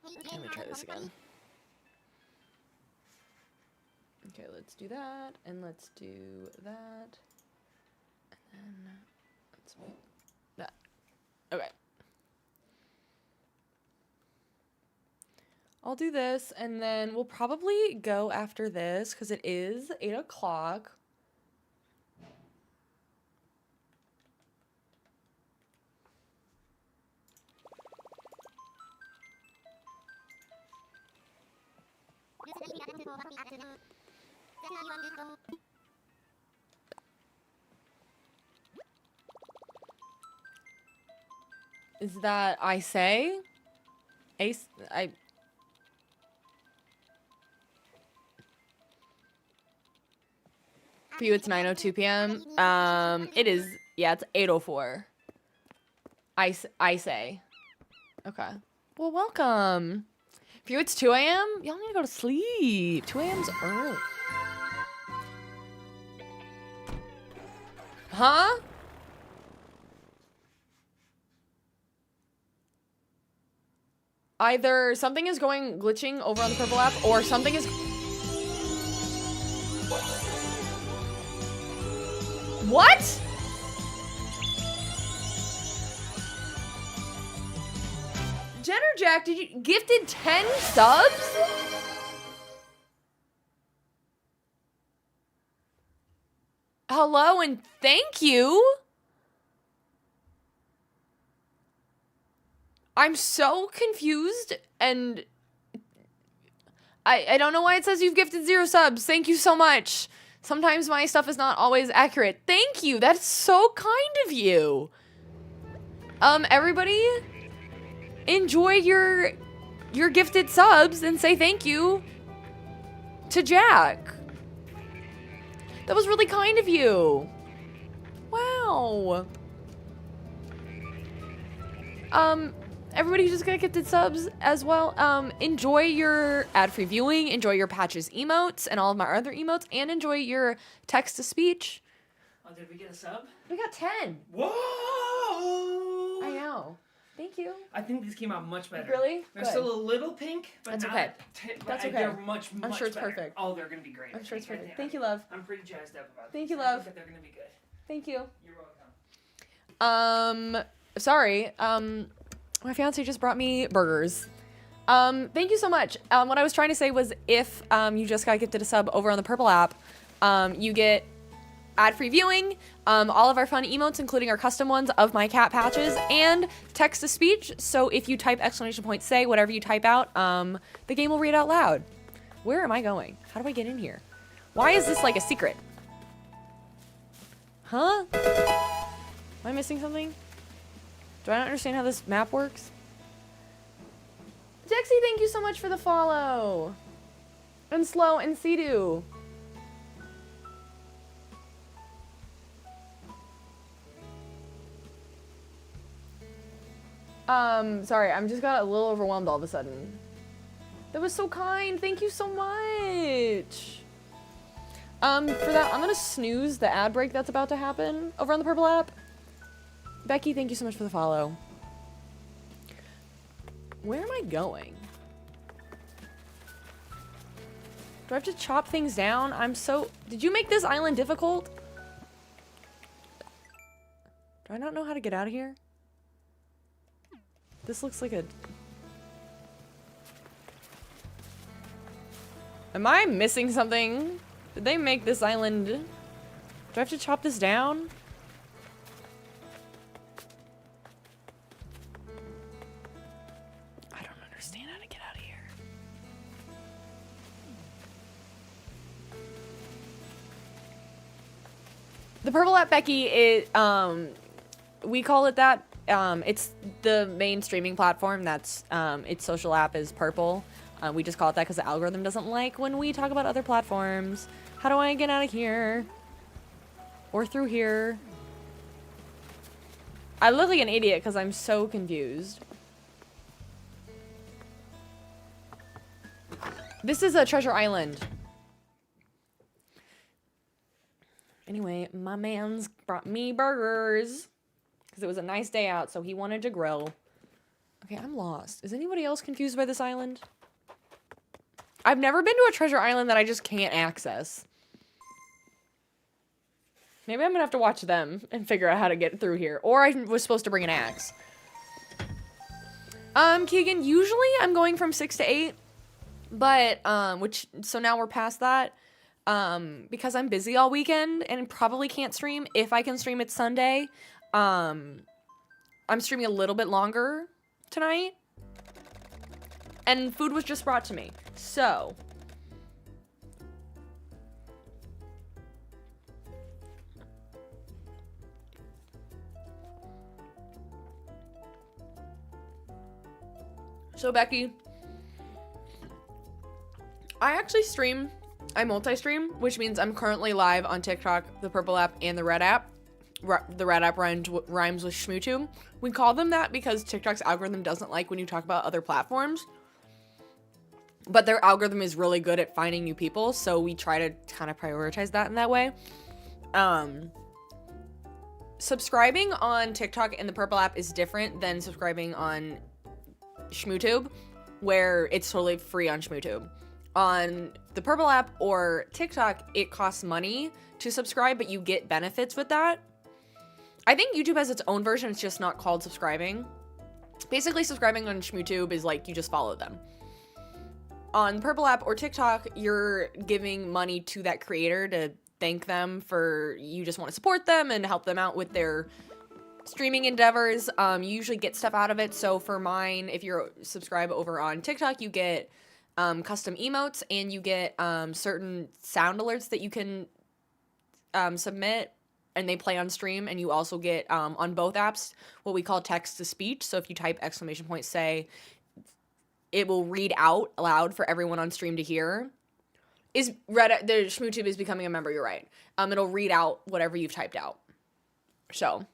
Let me try this again. Okay, let's do that, and let's do that, and then let's make that. Okay. I'll do this, and then we'll probably go after this, because it is 8 o'clock. Is that I say? Ace, For you, it's 9:02 p.m. It is, yeah, it's 8:04. I say. Okay. Well, welcome. For you, it's 2 a.m. Y'all need to go to sleep. 2 a.m.'s early. Huh? Either something is glitching over on the purple app, or something is... What? Jenner Jack, did you gifted 10 subs? Hello and thank you. I'm so confused, and I don't know why it says you've gifted 0 subs. Thank you so much. Sometimes my stuff is not always accurate. Thank you. That's so kind of you. Everybody, enjoy your gifted subs and say thank you to Jack. That was really kind of you. Wow. Everybody who just got gifted subs as well, enjoy your ad-free viewing, enjoy your patches emotes and all of my other emotes, and enjoy your text-to-speech. Oh, did we get a sub? We got 10. Whoa! I know. Thank you. I think these came out much better. Really? They're Good. still a little pink, but That's not okay. but That's okay. They're much I'm sure it's better. perfect. Oh, they're gonna be great. I'm sure it's perfect. Yeah. Thank you, love. I'm pretty jazzed up about Thank this. you, I love. think that they're gonna be good. Thank you. You're welcome. Sorry. My fiance just brought me burgers. Thank you so much. What I was trying to say was if you just got gifted a sub over on the Purple app, you get ad-free viewing, all of our fun emotes, including our custom ones of my cat patches, and text-to-speech. So if you type exclamation point say, whatever you type out, the game will read out loud. Where am I going? How do I get in here? Why is this like a secret? Huh? Am I missing something? Do I not understand how this map works? Dexy, thank you so much for the follow. And Slow and Sidu. Sorry, I'm just got a little overwhelmed all of a sudden. That was so kind. Thank you so much. For that, I'm gonna snooze the ad break that's about to happen over on the Purple app. Becky, thank you so much for the follow. Where am I going? Do I have to chop things down? Did you make this island difficult? Do I not know how to get out of here? This looks like a... Am I missing something? Did they make this island... Do I have to chop this down? I don't understand how to get out of here. The Purple app, Becky, we call it that. It's the main streaming platform. That's its social app is Purple. We just call it that because the algorithm doesn't like when we talk about other platforms. How do I get out of here? Or through here? I look like an idiot because I'm so confused. This is a treasure island. Anyway, my man's brought me burgers because it was a nice day out, so he wanted to grill. Okay, I'm lost. Is anybody else confused by this island? I've never been to a treasure island that I just can't access. Maybe I'm gonna have to watch them and figure out how to get through here. Or I was supposed to bring an axe. Keegan, usually I'm going from 6 to 8. But, so now we're past that. Because I'm busy all weekend and probably can't stream. If I can stream, it's Sunday. I'm streaming a little bit longer tonight. And food was just brought to me. So. So, Becky. I actually stream. I multi-stream, which means I'm currently live on TikTok, the Purple app, and the Red app. The Red app rhymes with ShmooTube. We call them that because TikTok's algorithm doesn't like when you talk about other platforms. But their algorithm is really good at finding new people, so we try to kind of prioritize that in that way. Subscribing on TikTok and the Purple app is different than subscribing on ShmooTube, where it's totally free on ShmooTube. On the Purple app or TikTok, it costs money to subscribe, but you get benefits with that. I think YouTube has its own version. It's just not called subscribing. Basically, subscribing on ShmooTube is like you just follow them. On Purple app or TikTok, you're giving money to that creator to thank them for you just want to support them and help them out with their streaming endeavors. You usually get stuff out of it. So for mine, if you're subscribed over on TikTok, you get custom emotes, and you get certain sound alerts that you can submit, and they play on stream. And you also get on both apps what we call text to speech. So if you type ! Say, it will read out loud for everyone on stream to hear. The ShmooTube is becoming a member. You're right. It'll read out whatever you've typed out. So.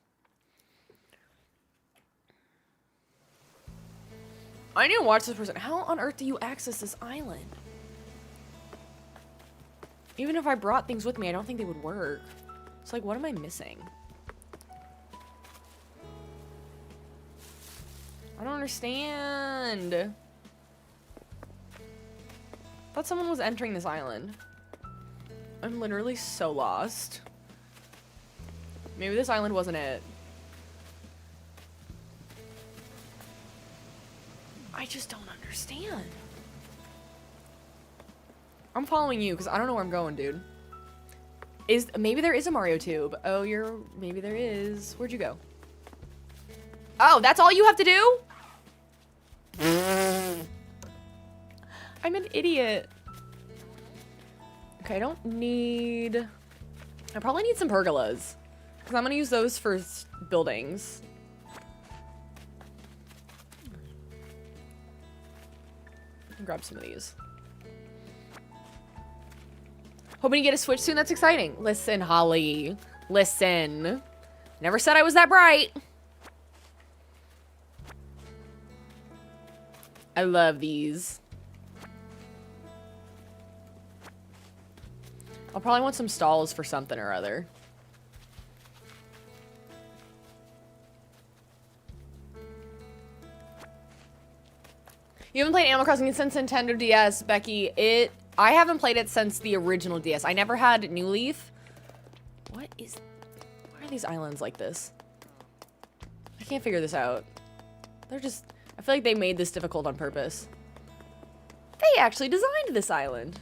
I need to watch this person. How on earth do you access this island? Even if I brought things with me, I don't think they would work. It's like, what am I missing? I don't understand. I thought someone was entering this island. I'm literally so lost. Maybe this island wasn't it. I just don't understand. I'm following you because I don't know where I'm going, dude. Maybe there is a Mario tube. Oh, maybe there is. Where'd you go? Oh, that's all you have to do? I'm an idiot. Okay, I probably need some pergolas because I'm gonna use those for buildings. Grab some of these. Hoping to get a Switch soon. That's exciting. Listen, Holly. Listen. Never said I was that bright. I love these. I'll probably want some stalls for something or other. You haven't played Animal Crossing since Nintendo DS, Becky. I haven't played it since the original DS. I never had New Leaf. Why are these islands like this? I can't figure this out. I feel like they made this difficult on purpose. They actually designed this island.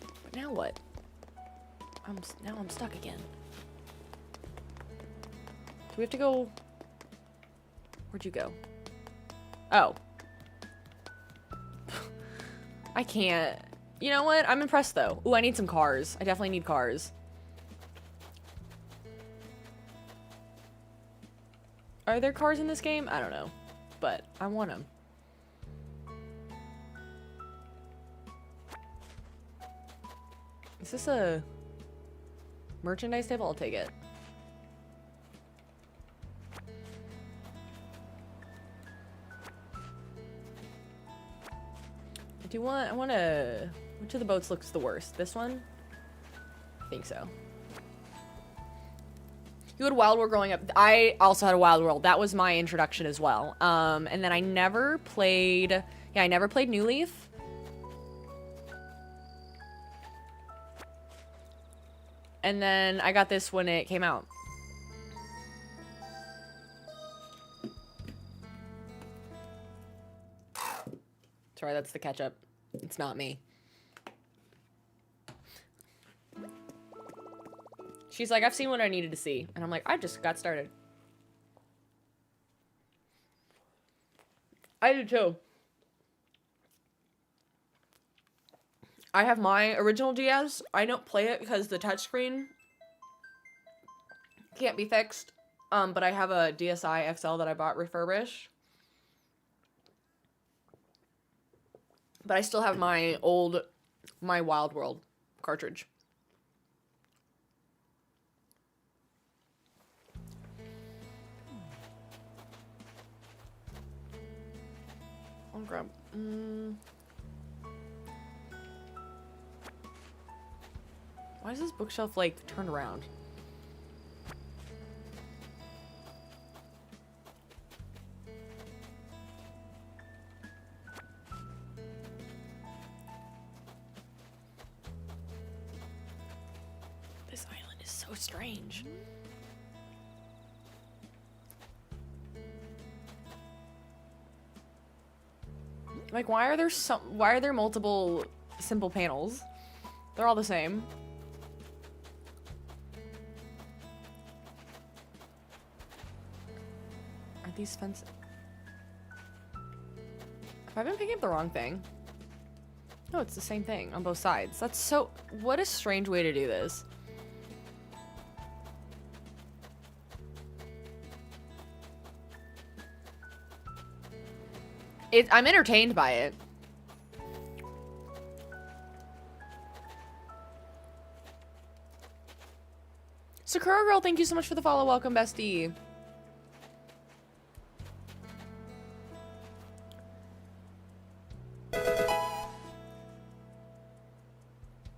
But now what? Now I'm stuck again. Do we have to go? Where'd you go? Oh. I can't. You know what? I'm impressed, though. Ooh, I need some cars. I definitely need cars. Are there cars in this game? I don't know, but I want them. Is this a merchandise table? I'll take it. I want to, which of the boats looks the worst? This one? I think so. You had Wild World growing up. I also had a Wild World. That was my introduction as well. And then I never played, yeah, I never played New Leaf. And then I got this when it came out. Sorry, that's the ketchup. It's not me. She's like, I've seen what I needed to see. And I'm like, I just got started. I do too. I have my original DS. I don't play it because the touchscreen can't be fixed. But I have a DSi XL that I bought refurbished. But I still have my Wild World cartridge. I'll grab... Why is this bookshelf, like, turned around? This island is so strange. Like, why are there multiple simple panels? They're all the same. Are these fences? Have I been picking up the wrong thing? No, it's the same thing on both sides. That's so... What a strange way to do this. I'm entertained by it. Sakura Girl, thank you so much for the follow. Welcome, bestie.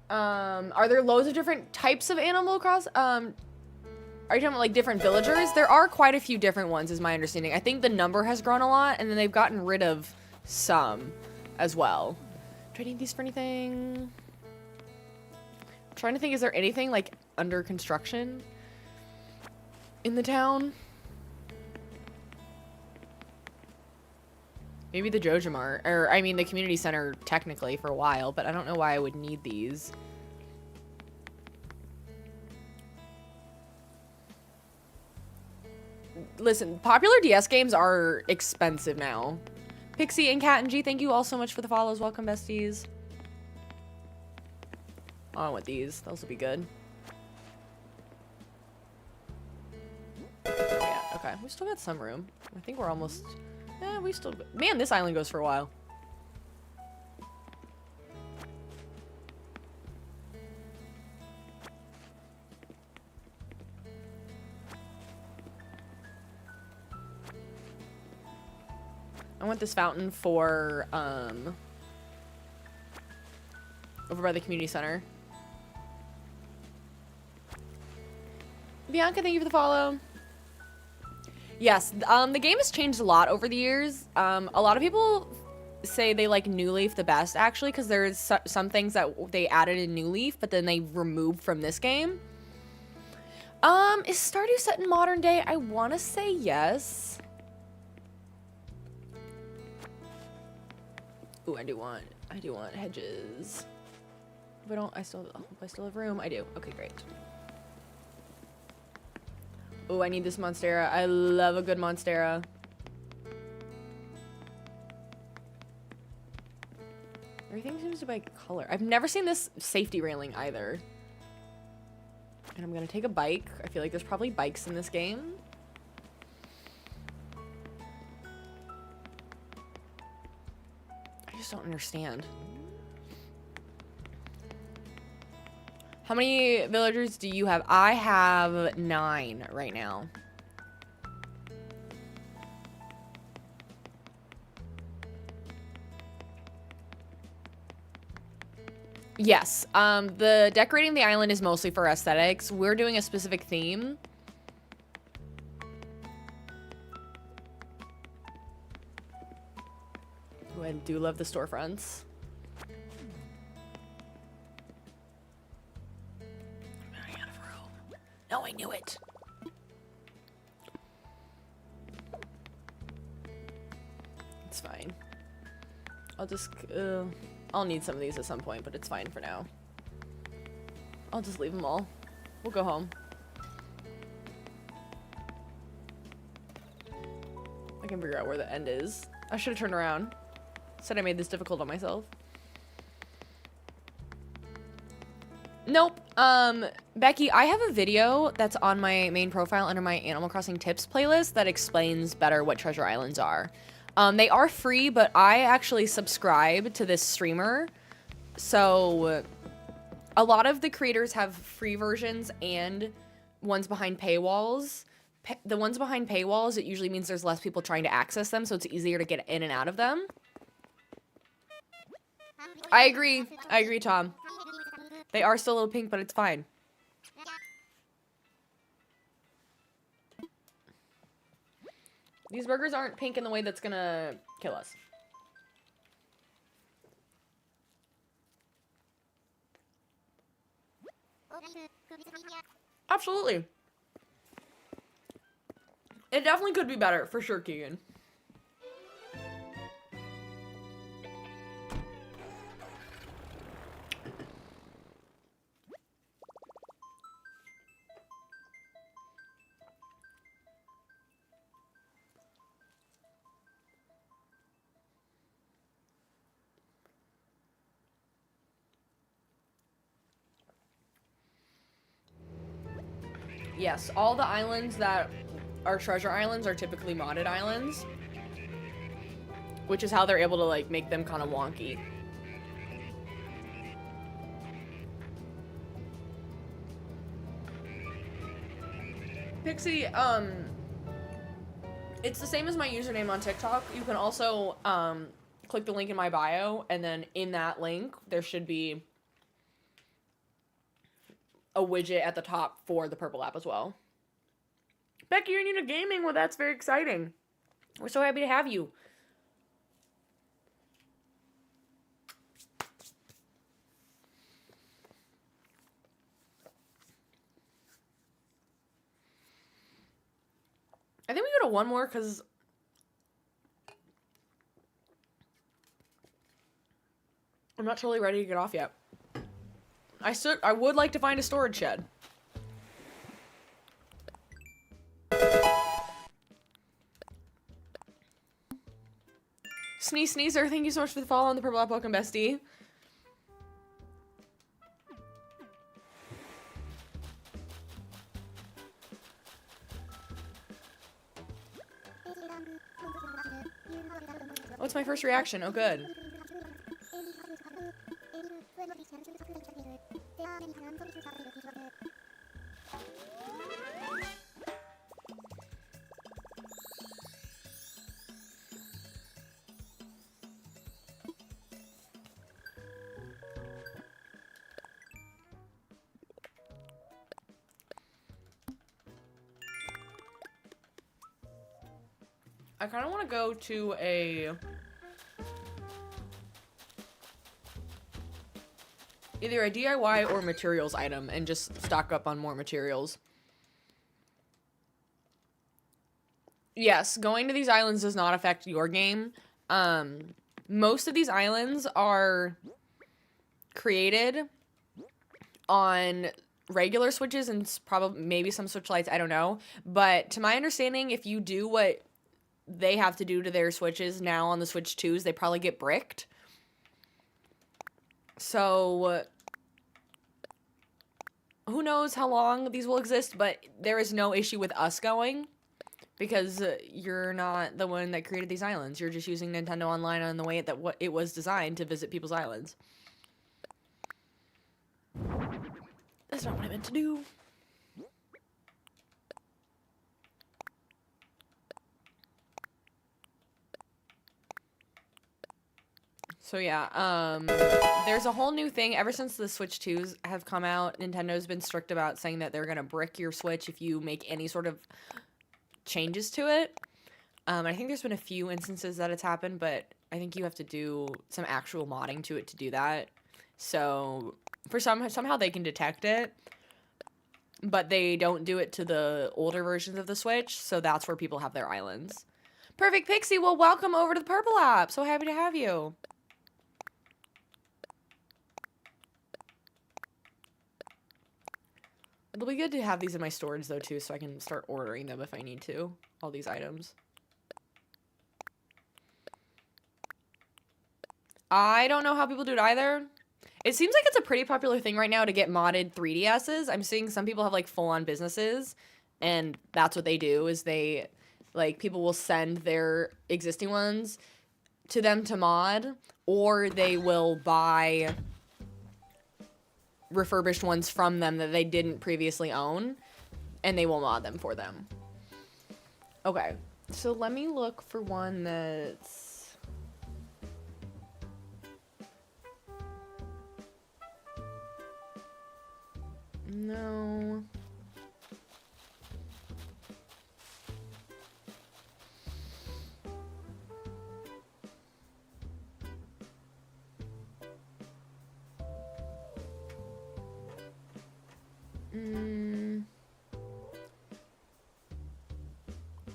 Are there loads of different types of Animal Cross? Are you talking about like different villagers? There are quite a few different ones, is my understanding. I think the number has grown a lot, and then they've gotten rid of some as well. Do I need these for anything? I'm trying to think, is there anything like under construction in the town? Maybe the Jojimart, or I mean the community center technically for a while, but I don't know why I would need these. Listen, popular DS games are expensive now. Pixie and Cat and G, thank you all so much for the follows. Welcome, besties. On with these. Those will be good. Oh, yeah. Okay. We still got some room. I think we're almost... we still... Man, this island goes for a while. I want this fountain for, over by the community center. Bianca, thank you for the follow. Yes, the game has changed a lot over the years. A lot of people say they like New Leaf the best, actually, because there's some things that they added in New Leaf, but then they removed from this game. Is Stardew set in modern day? I want to say yes. Ooh, I do want hedges. But I still have room. I do. Okay, great. Ooh, I need this Monstera. I love a good Monstera. Everything seems to be color. I've never seen this safety railing either. And I'm gonna take a bike. I feel like there's probably bikes in this game. just don't understand. How many villagers do you have? I have 9 right now. Yes. The decorating the island is mostly for aesthetics. We're doing a specific theme. Ooh, I do love the storefronts. I'm running out of room. No, I knew it. It's fine. I'll just, I'll need some of these at some point, but it's fine for now. I'll just leave them all. We'll go home. I can figure out where the end is. I should have turned around. Said I made this difficult on myself. Nope. Becky, I have a video that's on my main profile under my Animal Crossing tips playlist that explains better what treasure islands are. They are free, but I actually subscribe to this streamer. So a lot of the creators have free versions and ones behind paywalls. The ones behind paywalls, it usually means there's less people trying to access them, so it's easier to get in and out of them. I agree. I agree, Tom. They are still a little pink, but it's fine. These burgers aren't pink in the way that's gonna kill us. Absolutely. It definitely could be better, for sure, Keegan. Yes, all the islands that are treasure islands are typically modded islands, which is how they're able to like make them kind of wonky. Pixie, it's the same as my username on TikTok. You can also click the link in my bio, and then in that link there should be a widget at the top for the purple app as well. Becky, you're new to gaming. Well, that's very exciting. We're so happy to have you. I think we go to one more because I'm not totally ready to get off yet. I would like to find a storage shed. Sneezer, thank you so much for the follow on the purple app. Welcome, bestie. What's my first reaction? Oh, good. I kind of want to go to either a DIY or materials item and just stock up on more materials. Yes, going to these islands does not affect your game. Most of these islands are created on regular switches and probably maybe some switch lights, I don't know. But to my understanding, if you do what they have to do to their switches now on the Switch 2s, they probably get bricked. So who knows how long these will exist, but there is no issue with us going because you're not the one that created these islands. You're just using Nintendo Online on the way that what it was designed to visit people's islands. That's not what I meant to do. So yeah, there's a whole new thing ever since the Switch 2s have come out. Nintendo's been strict about saying that they're gonna brick your Switch if you make any sort of changes to it. I think there's been a few instances that it's happened, but I think you have to do some actual modding to it to do that. So for somehow they can detect it, but they don't do it to the older versions of the Switch. So that's where people have their islands. Perfect Pixie, well, welcome over to the Purple app. So happy to have you. It'll be good to have these in my storage, though, too, so I can start ordering them if I need to. All these items. I don't know how people do it either. It seems like it's a pretty popular thing right now to get modded 3DSs. I'm seeing some people have, like, full-on businesses, and that's what they do, is they, like, people will send their existing ones to them to mod, or they will buy refurbished ones from them that they didn't previously own, and they will mod them for them. Okay, so let me look for one that's... No.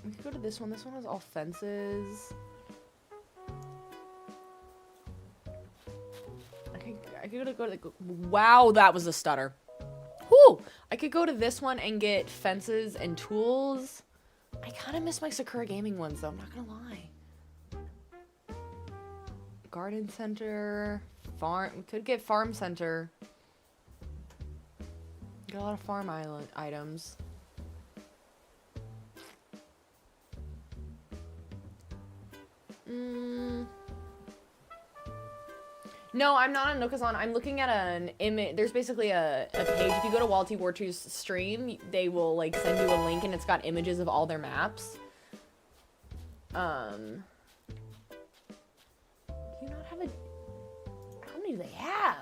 We could go to this one. This one has all fences. I could go to the... Wow, that was a stutter. Whew! I could go to this one and get fences and tools. I kind of miss my Sakura Gaming ones, though. I'm not gonna lie. Garden center. Farm. We could get farm center. Got a lot of farm island items. No, I'm not on Nookazon. I'm looking at an image. There's basically a page. If you go to Walty War 2's stream, they will like send you a link and it's got images of all their maps. Do you not have a... How many do they have?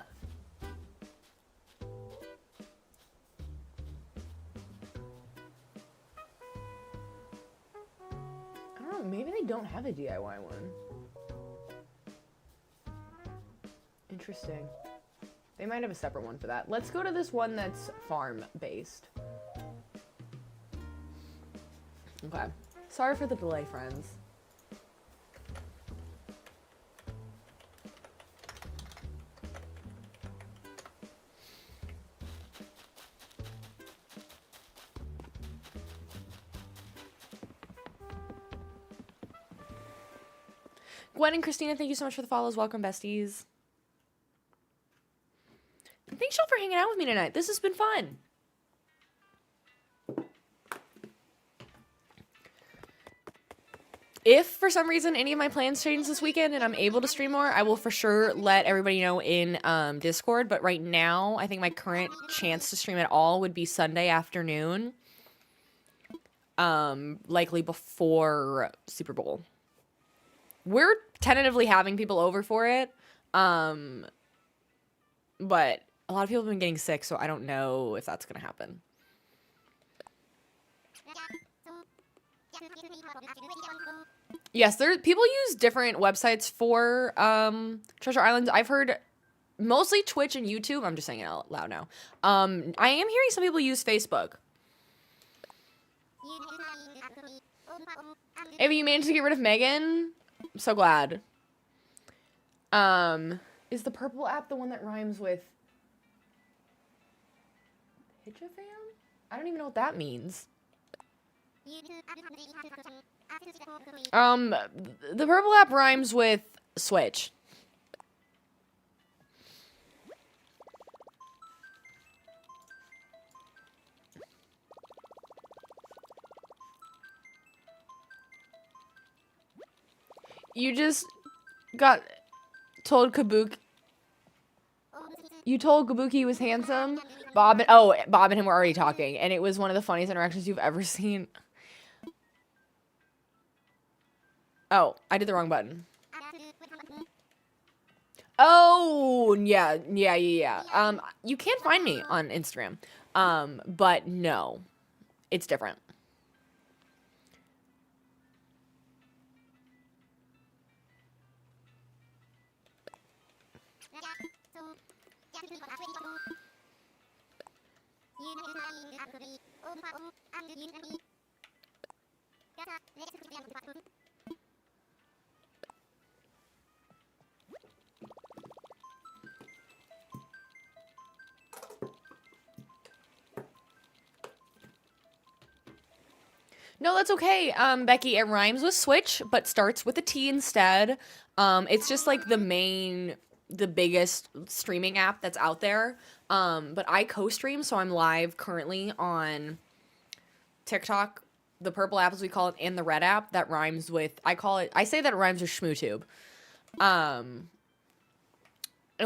I don't know. Maybe they don't have a DIY one. Interesting. They might have a separate one for that. Let's go to this one that's farm-based. Okay. Sorry for the delay, friends. Gwen and Christina, thank you so much for the follows. Welcome, besties. Thanks, y'all, for hanging out with me tonight. This has been fun. If, for some reason, any of my plans change this weekend and I'm able to stream more, I will for sure let everybody know in Discord. But right now, I think my current chance to stream at all would be Sunday afternoon. Likely before Super Bowl. We're tentatively having people over for it. But a lot of people have been getting sick, so I don't know if that's going to happen. Yes, people use different websites for Treasure Islands. I've heard mostly Twitch and YouTube. I'm just saying it out loud now. I am hearing some people use Facebook. Have you managed to get rid of Megan? I'm so glad. Is the purple app the one that rhymes with Hitchafam? I don't even know what that means. The purple app rhymes with Switch. You just got told Kabuki. You told Kabuki he was handsome. Bob and him were already talking, and it was one of the funniest interactions you've ever seen. Oh, I did the wrong button. Oh, yeah. You can find me on Instagram. But no, it's different. No, that's okay, Becky. It rhymes with switch, but starts with a T instead. It's just like the biggest streaming app that's out there. But I co-stream, so I'm live currently on TikTok, the purple app as we call it, and the red app that rhymes with, I say that it rhymes with ShmooTube. And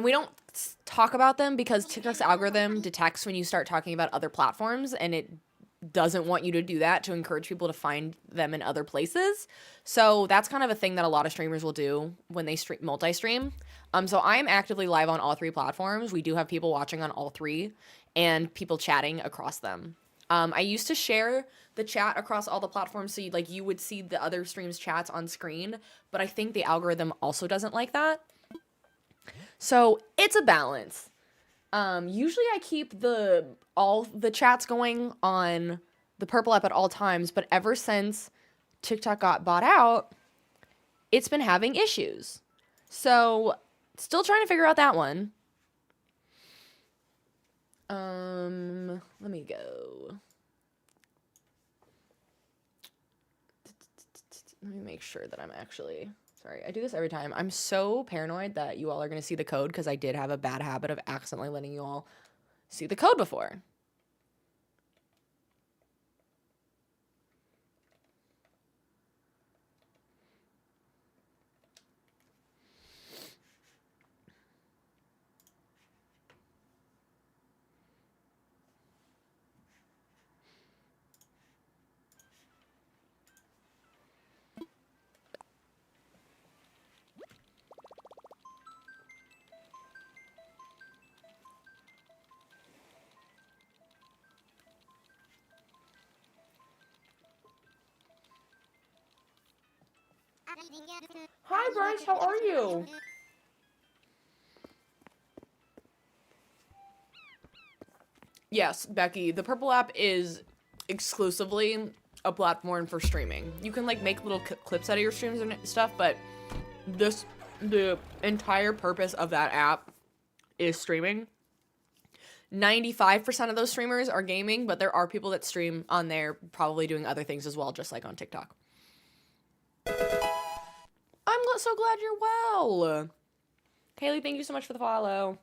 we don't talk about them because TikTok's algorithm detects when you start talking about other platforms, and it doesn't want you to do that to encourage people to find them in other places. So that's kind of a thing that a lot of streamers will do when they multi-stream. So I am actively live on all 3 platforms. We do have people watching on all 3 and people chatting across them. I used to share the chat across all the platforms so you would see the other streams' chats on screen, but I think the algorithm also doesn't like that. So it's a balance. Usually I keep all the chats going on the purple app at all times, but ever since TikTok got bought out, it's been having issues. So still trying to figure out that one. Let me go. Let me make sure that I'm actually... Sorry, I do this every time. I'm so paranoid that you all are going to see the code because I did have a bad habit of accidentally letting you all see the code before. Hi, Bryce. How are you? Yes, Becky. The Purple app is exclusively a platform for streaming. You can make little clips out of your streams and stuff, but the entire purpose of that app is streaming. 95% of those streamers are gaming, but there are people that stream on there probably doing other things as well, just like on TikTok. I'm so glad you're well. Kaylee, thank you so much for the follow.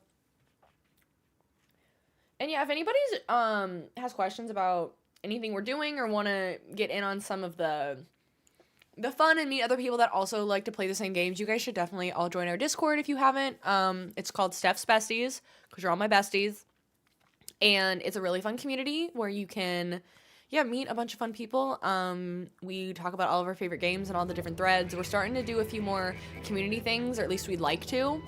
And yeah, if anybody's has questions about anything we're doing or want to get in on some of the fun and meet other people that also like to play the same games, you guys should definitely all join our Discord if you haven't. It's called Steph's Besties because you're all my besties. And it's a really fun community where you can, meet a bunch of fun people. We talk about all of our favorite games and all the different threads. We're starting to do a few more community things, or at least we'd like to.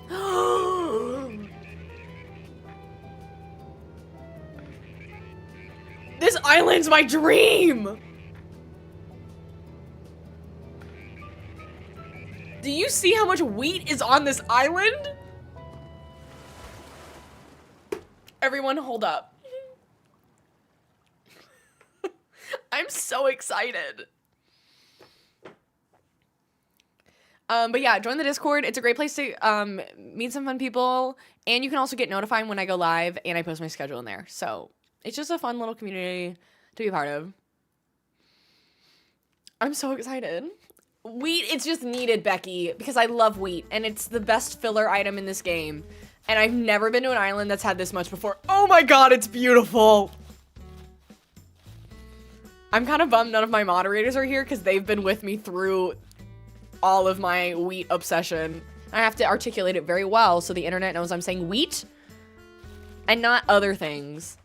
This island's my dream! Do you see how much wheat is on this island? Everyone hold up. I'm so excited. But yeah, join the Discord. It's a great place to meet some fun people, and you can also get notified when I go live and I post my schedule in there. So it's just a fun little community to be a part of. I'm so excited. Wheat, it's just needed, Becky, because I love wheat, and it's the best filler item in this game. And I've never been to an island that's had this much before. Oh my god, it's beautiful! I'm kind of bummed none of my moderators are here because they've been with me through all of my wheat obsession. I have to articulate it very well so the internet knows I'm saying wheat and not other things.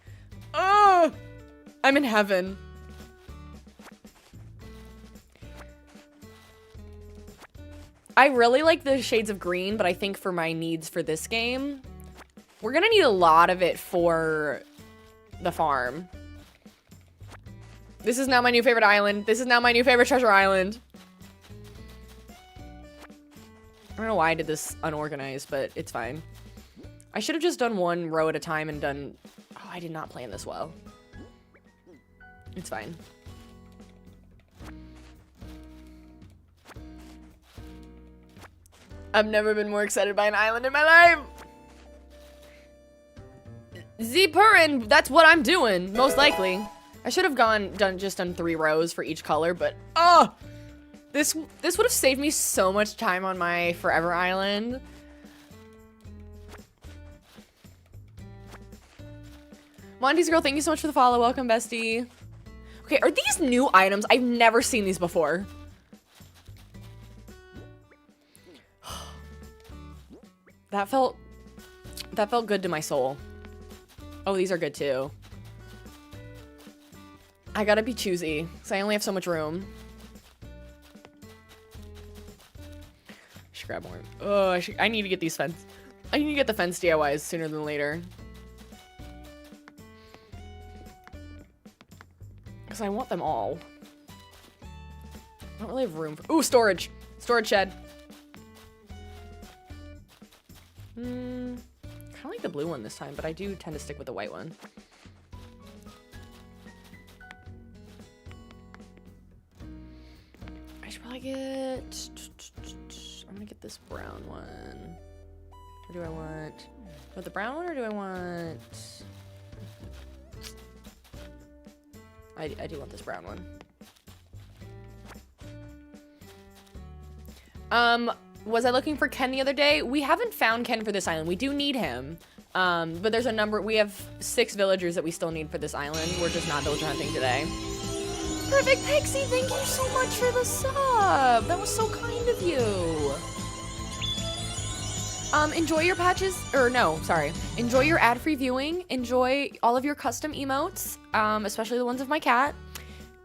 Oh, I'm in heaven. I really like the shades of green, but I think for my needs for this game, we're gonna need a lot of it for the farm. This is now my new favorite island. This is now my new favorite treasure island. I don't know why I did this unorganized, but it's fine. I should have just done one row at a time and done... Oh, I did not plan this well. It's fine. I've never been more excited by an island in my life. Z-Purin, that's what I'm doing, most likely. I should have done 3 rows for each color, but oh, this would have saved me so much time on my forever island. Monty's girl, thank you so much for the follow. Welcome, bestie. Okay, are these new items? I've never seen these before. That felt good to my soul. Oh, these are good too. I gotta be choosy, because I only have so much room. I should grab more. Oh, I need to get these fence. I need to get the fence DIYs sooner than later. Because I want them all. I don't really have room for... Ooh, storage! Storage shed. Kind of like the blue one this time, but I do tend to stick with the white one. I should probably get... I'm gonna get this brown one. Or do I want the brown one, or do I want... I do want this brown one. Was I looking for Ken the other day? We haven't found Ken for this island. We do need him. But there's a number. We have 6 villagers that we still need for this island. We're just not villager hunting today. Perfect Pixie, thank you so much for the sub. That was so kind of you. Enjoy your patches, or no, sorry. Enjoy your ad-free viewing. Enjoy all of your custom emotes, especially the ones of my cat.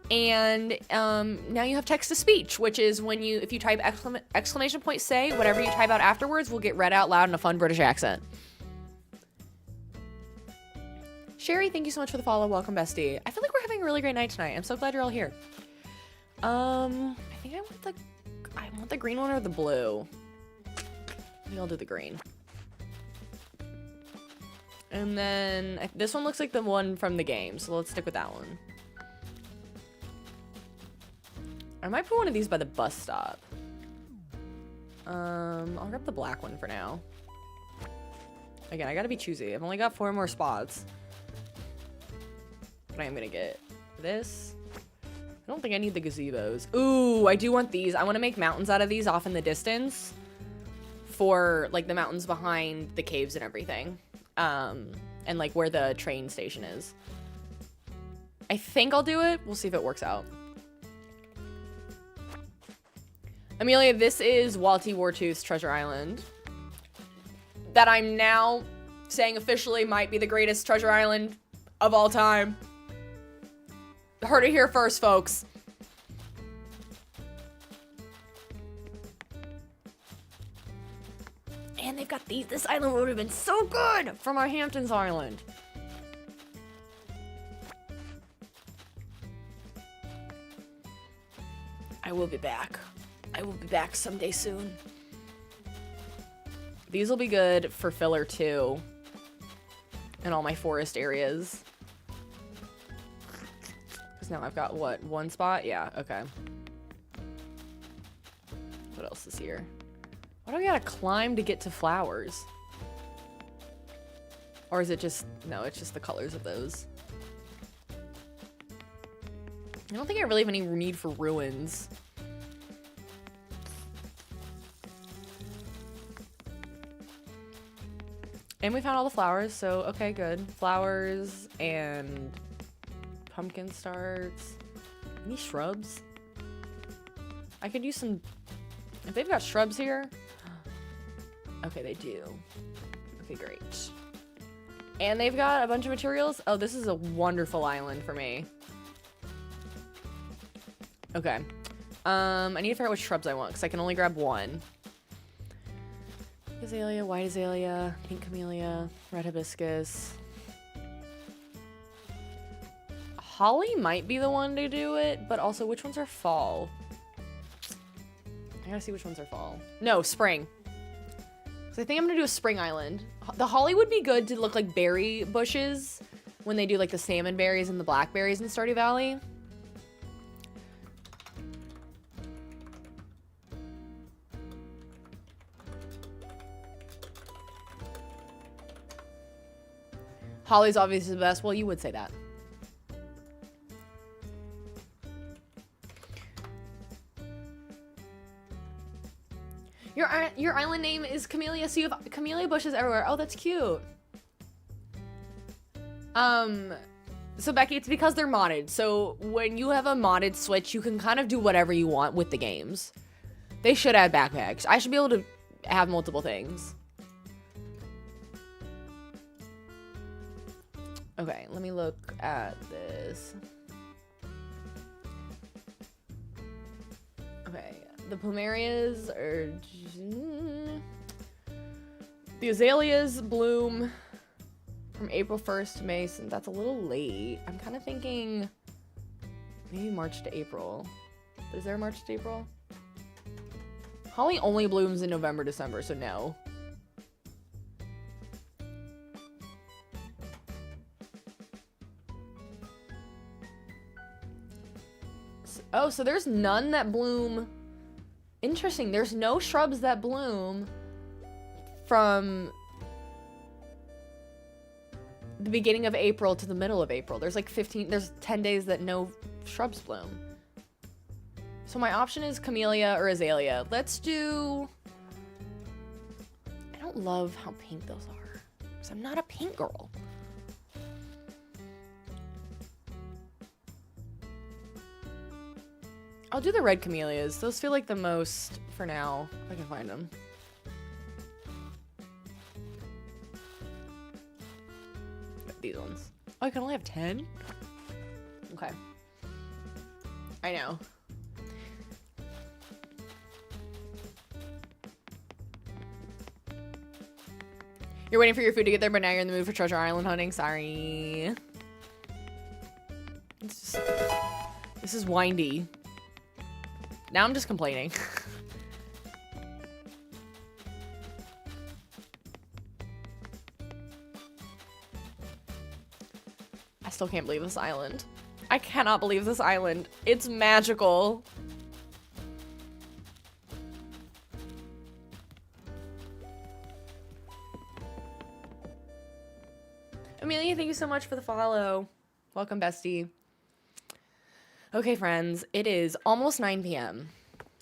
And now you have text-to-speech, which is when if you type exclamation point say, whatever you type out afterwards will get read out loud in a fun British accent. Sherry, thank you so much for the follow. Welcome, bestie. I feel like we're having a really great night tonight. I'm so glad you're all here. I think I want the green one or the blue. I think I'll do the green. And then this one looks like the one from the game, so let's stick with that one. I might put one of these by the bus stop. I'll grab the black one for now. Again, I gotta be choosy. I've only got 4 more spots. But I am gonna get this. I don't think I need the gazebos. Ooh, I do want these. I want to make mountains out of these off in the distance. For, like, the mountains behind the caves and everything. And, like, where the train station is. I think I'll do it. We'll see if it works out. Amelia, this is Walty Wartooth's Treasure Island. That I'm now saying officially might be the greatest treasure island of all time. Heard it here first, folks. And they've got these. This island would have been so good from our Hamptons Island. I will be back. I will be back someday soon. These will be good for filler too. In all my forest areas. Because now I've got, what, 1 spot? Yeah, okay. What else is here? Why do I gotta climb to get to flowers? Or is it just... No, it's just the colors of those. I don't think I really have any need for ruins. And we found all the flowers, so okay, good. Flowers and pumpkin starts. Any shrubs? I could use some If they've got shrubs here. Okay, they do. Okay, great. And they've got a bunch of materials. Oh, this is a wonderful island for me. Okay. I need to figure out which shrubs I want, because I can only grab one. Azalea, white azalea, pink camellia, red hibiscus. Holly might be the one to do it, but also which ones are fall? I gotta see which ones are fall. No, spring. So I think I'm gonna do a spring island. The holly would be good to look like berry bushes when they do like the salmon berries and the blackberries in Stardew Valley. Holly's obviously the best. Well, you would say that. Your island name is Camellia, so you have camellia bushes everywhere. Oh, that's cute. So Becky, it's because they're modded. So when you have a modded Switch, you can kind of do whatever you want with the games. They should add backpacks. I should be able to have multiple things. Okay, let me look at this. Okay, the plumerias are... The azaleas bloom from April 1st to May, so that's a little late. I'm kind of thinking maybe March to April. Is there a March to April? Holly only blooms in November, December, so no. Oh, so there's none that bloom. Interesting. There's no shrubs that bloom from the beginning of April to the middle of April. There's like 10 days that no shrubs bloom. So my option is camellia or azalea. Let's do... I don't love how pink those are, because I'm not a pink girl. I'll do the red camellias. Those feel like the most for now, if I can find them. These ones. Oh, I can only have 10? Okay. I know. You're waiting for your food to get there, but now you're in the mood for treasure island hunting. Sorry. This is windy. Now I'm just complaining. I still can't believe this island. I cannot believe this island. It's magical. Amelia, thank you so much for the follow. Welcome, bestie. Okay, friends, it is almost 9 p.m.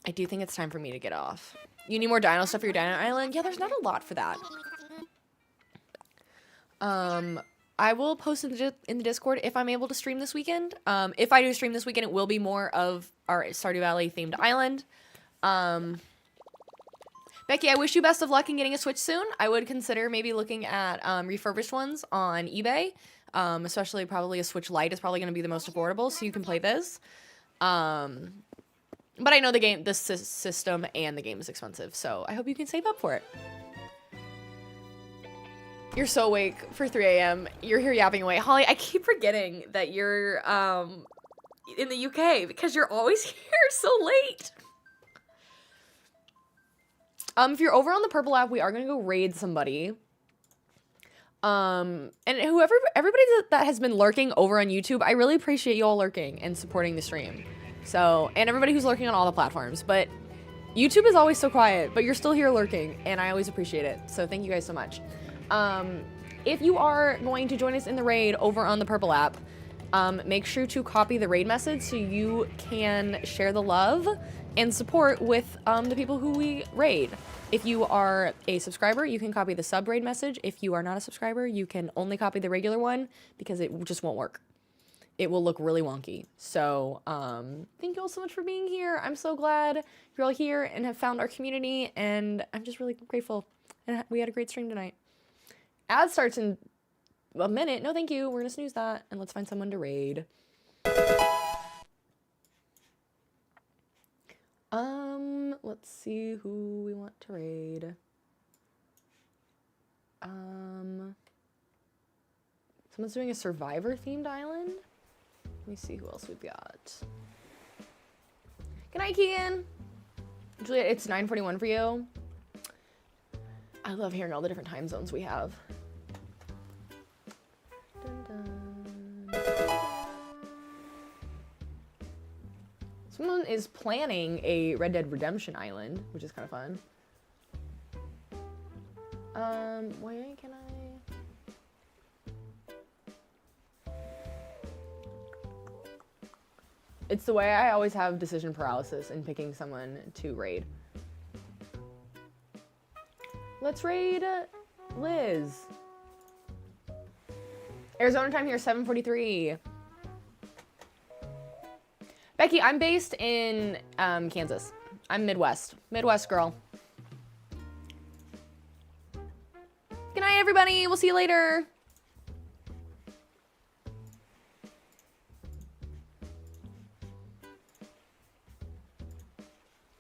I do think it's time for me to get off. You need more dino stuff for your dino island? Yeah, there's not a lot for that. I will post in the Discord if I'm able to stream this weekend. If I do stream this weekend, it will be more of our Stardew Valley themed island. Becky, I wish you best of luck in getting a Switch soon. I would consider maybe looking at refurbished ones on eBay. Especially probably a Switch Lite is probably going to be the most affordable, so you can play this. But I know the system and the game is expensive, so I hope you can save up for it. You're so awake for 3 a.m. You're here yapping away. Holly, I keep forgetting that you're in the UK because you're always here so late. If you're over on the Purple app, we are going to go raid somebody. And everybody that has been lurking over on YouTube, I really appreciate you all lurking and supporting the stream. So, and everybody who's lurking on all the platforms, but YouTube is always so quiet, but you're still here lurking, and I always appreciate it. So thank you guys so much. If you are going to join us in the raid over on the Purple app, make sure to copy the raid message so you can share the love and support with the people who we raid. If you are a subscriber, you can copy the sub raid message. If you are not a subscriber, you can only copy the regular one because it just won't work. it will look really wonky. So thank you all so much for being here. I'm so glad you're all here and have found our community, and I'm just really grateful. And we had a great stream tonight. Ad starts in a minute. No, thank you. We're gonna snooze that, and let's find someone to raid. Let's see who we want to raid. Someone's doing a Survivor-themed island. Let me see who else we've got. Good night, Keegan. Julia, it's 9:41 for you. I love hearing all the different time zones we have. Dun, dun. Someone is planning a Red Dead Redemption island, which is kind of fun. Why can I? It's the way I always have decision paralysis in picking someone to raid. Let's raid Liz. Arizona time here, 7:43. Becky, I'm based in Kansas. I'm Midwest. Midwest girl. Good night, everybody. We'll see you later.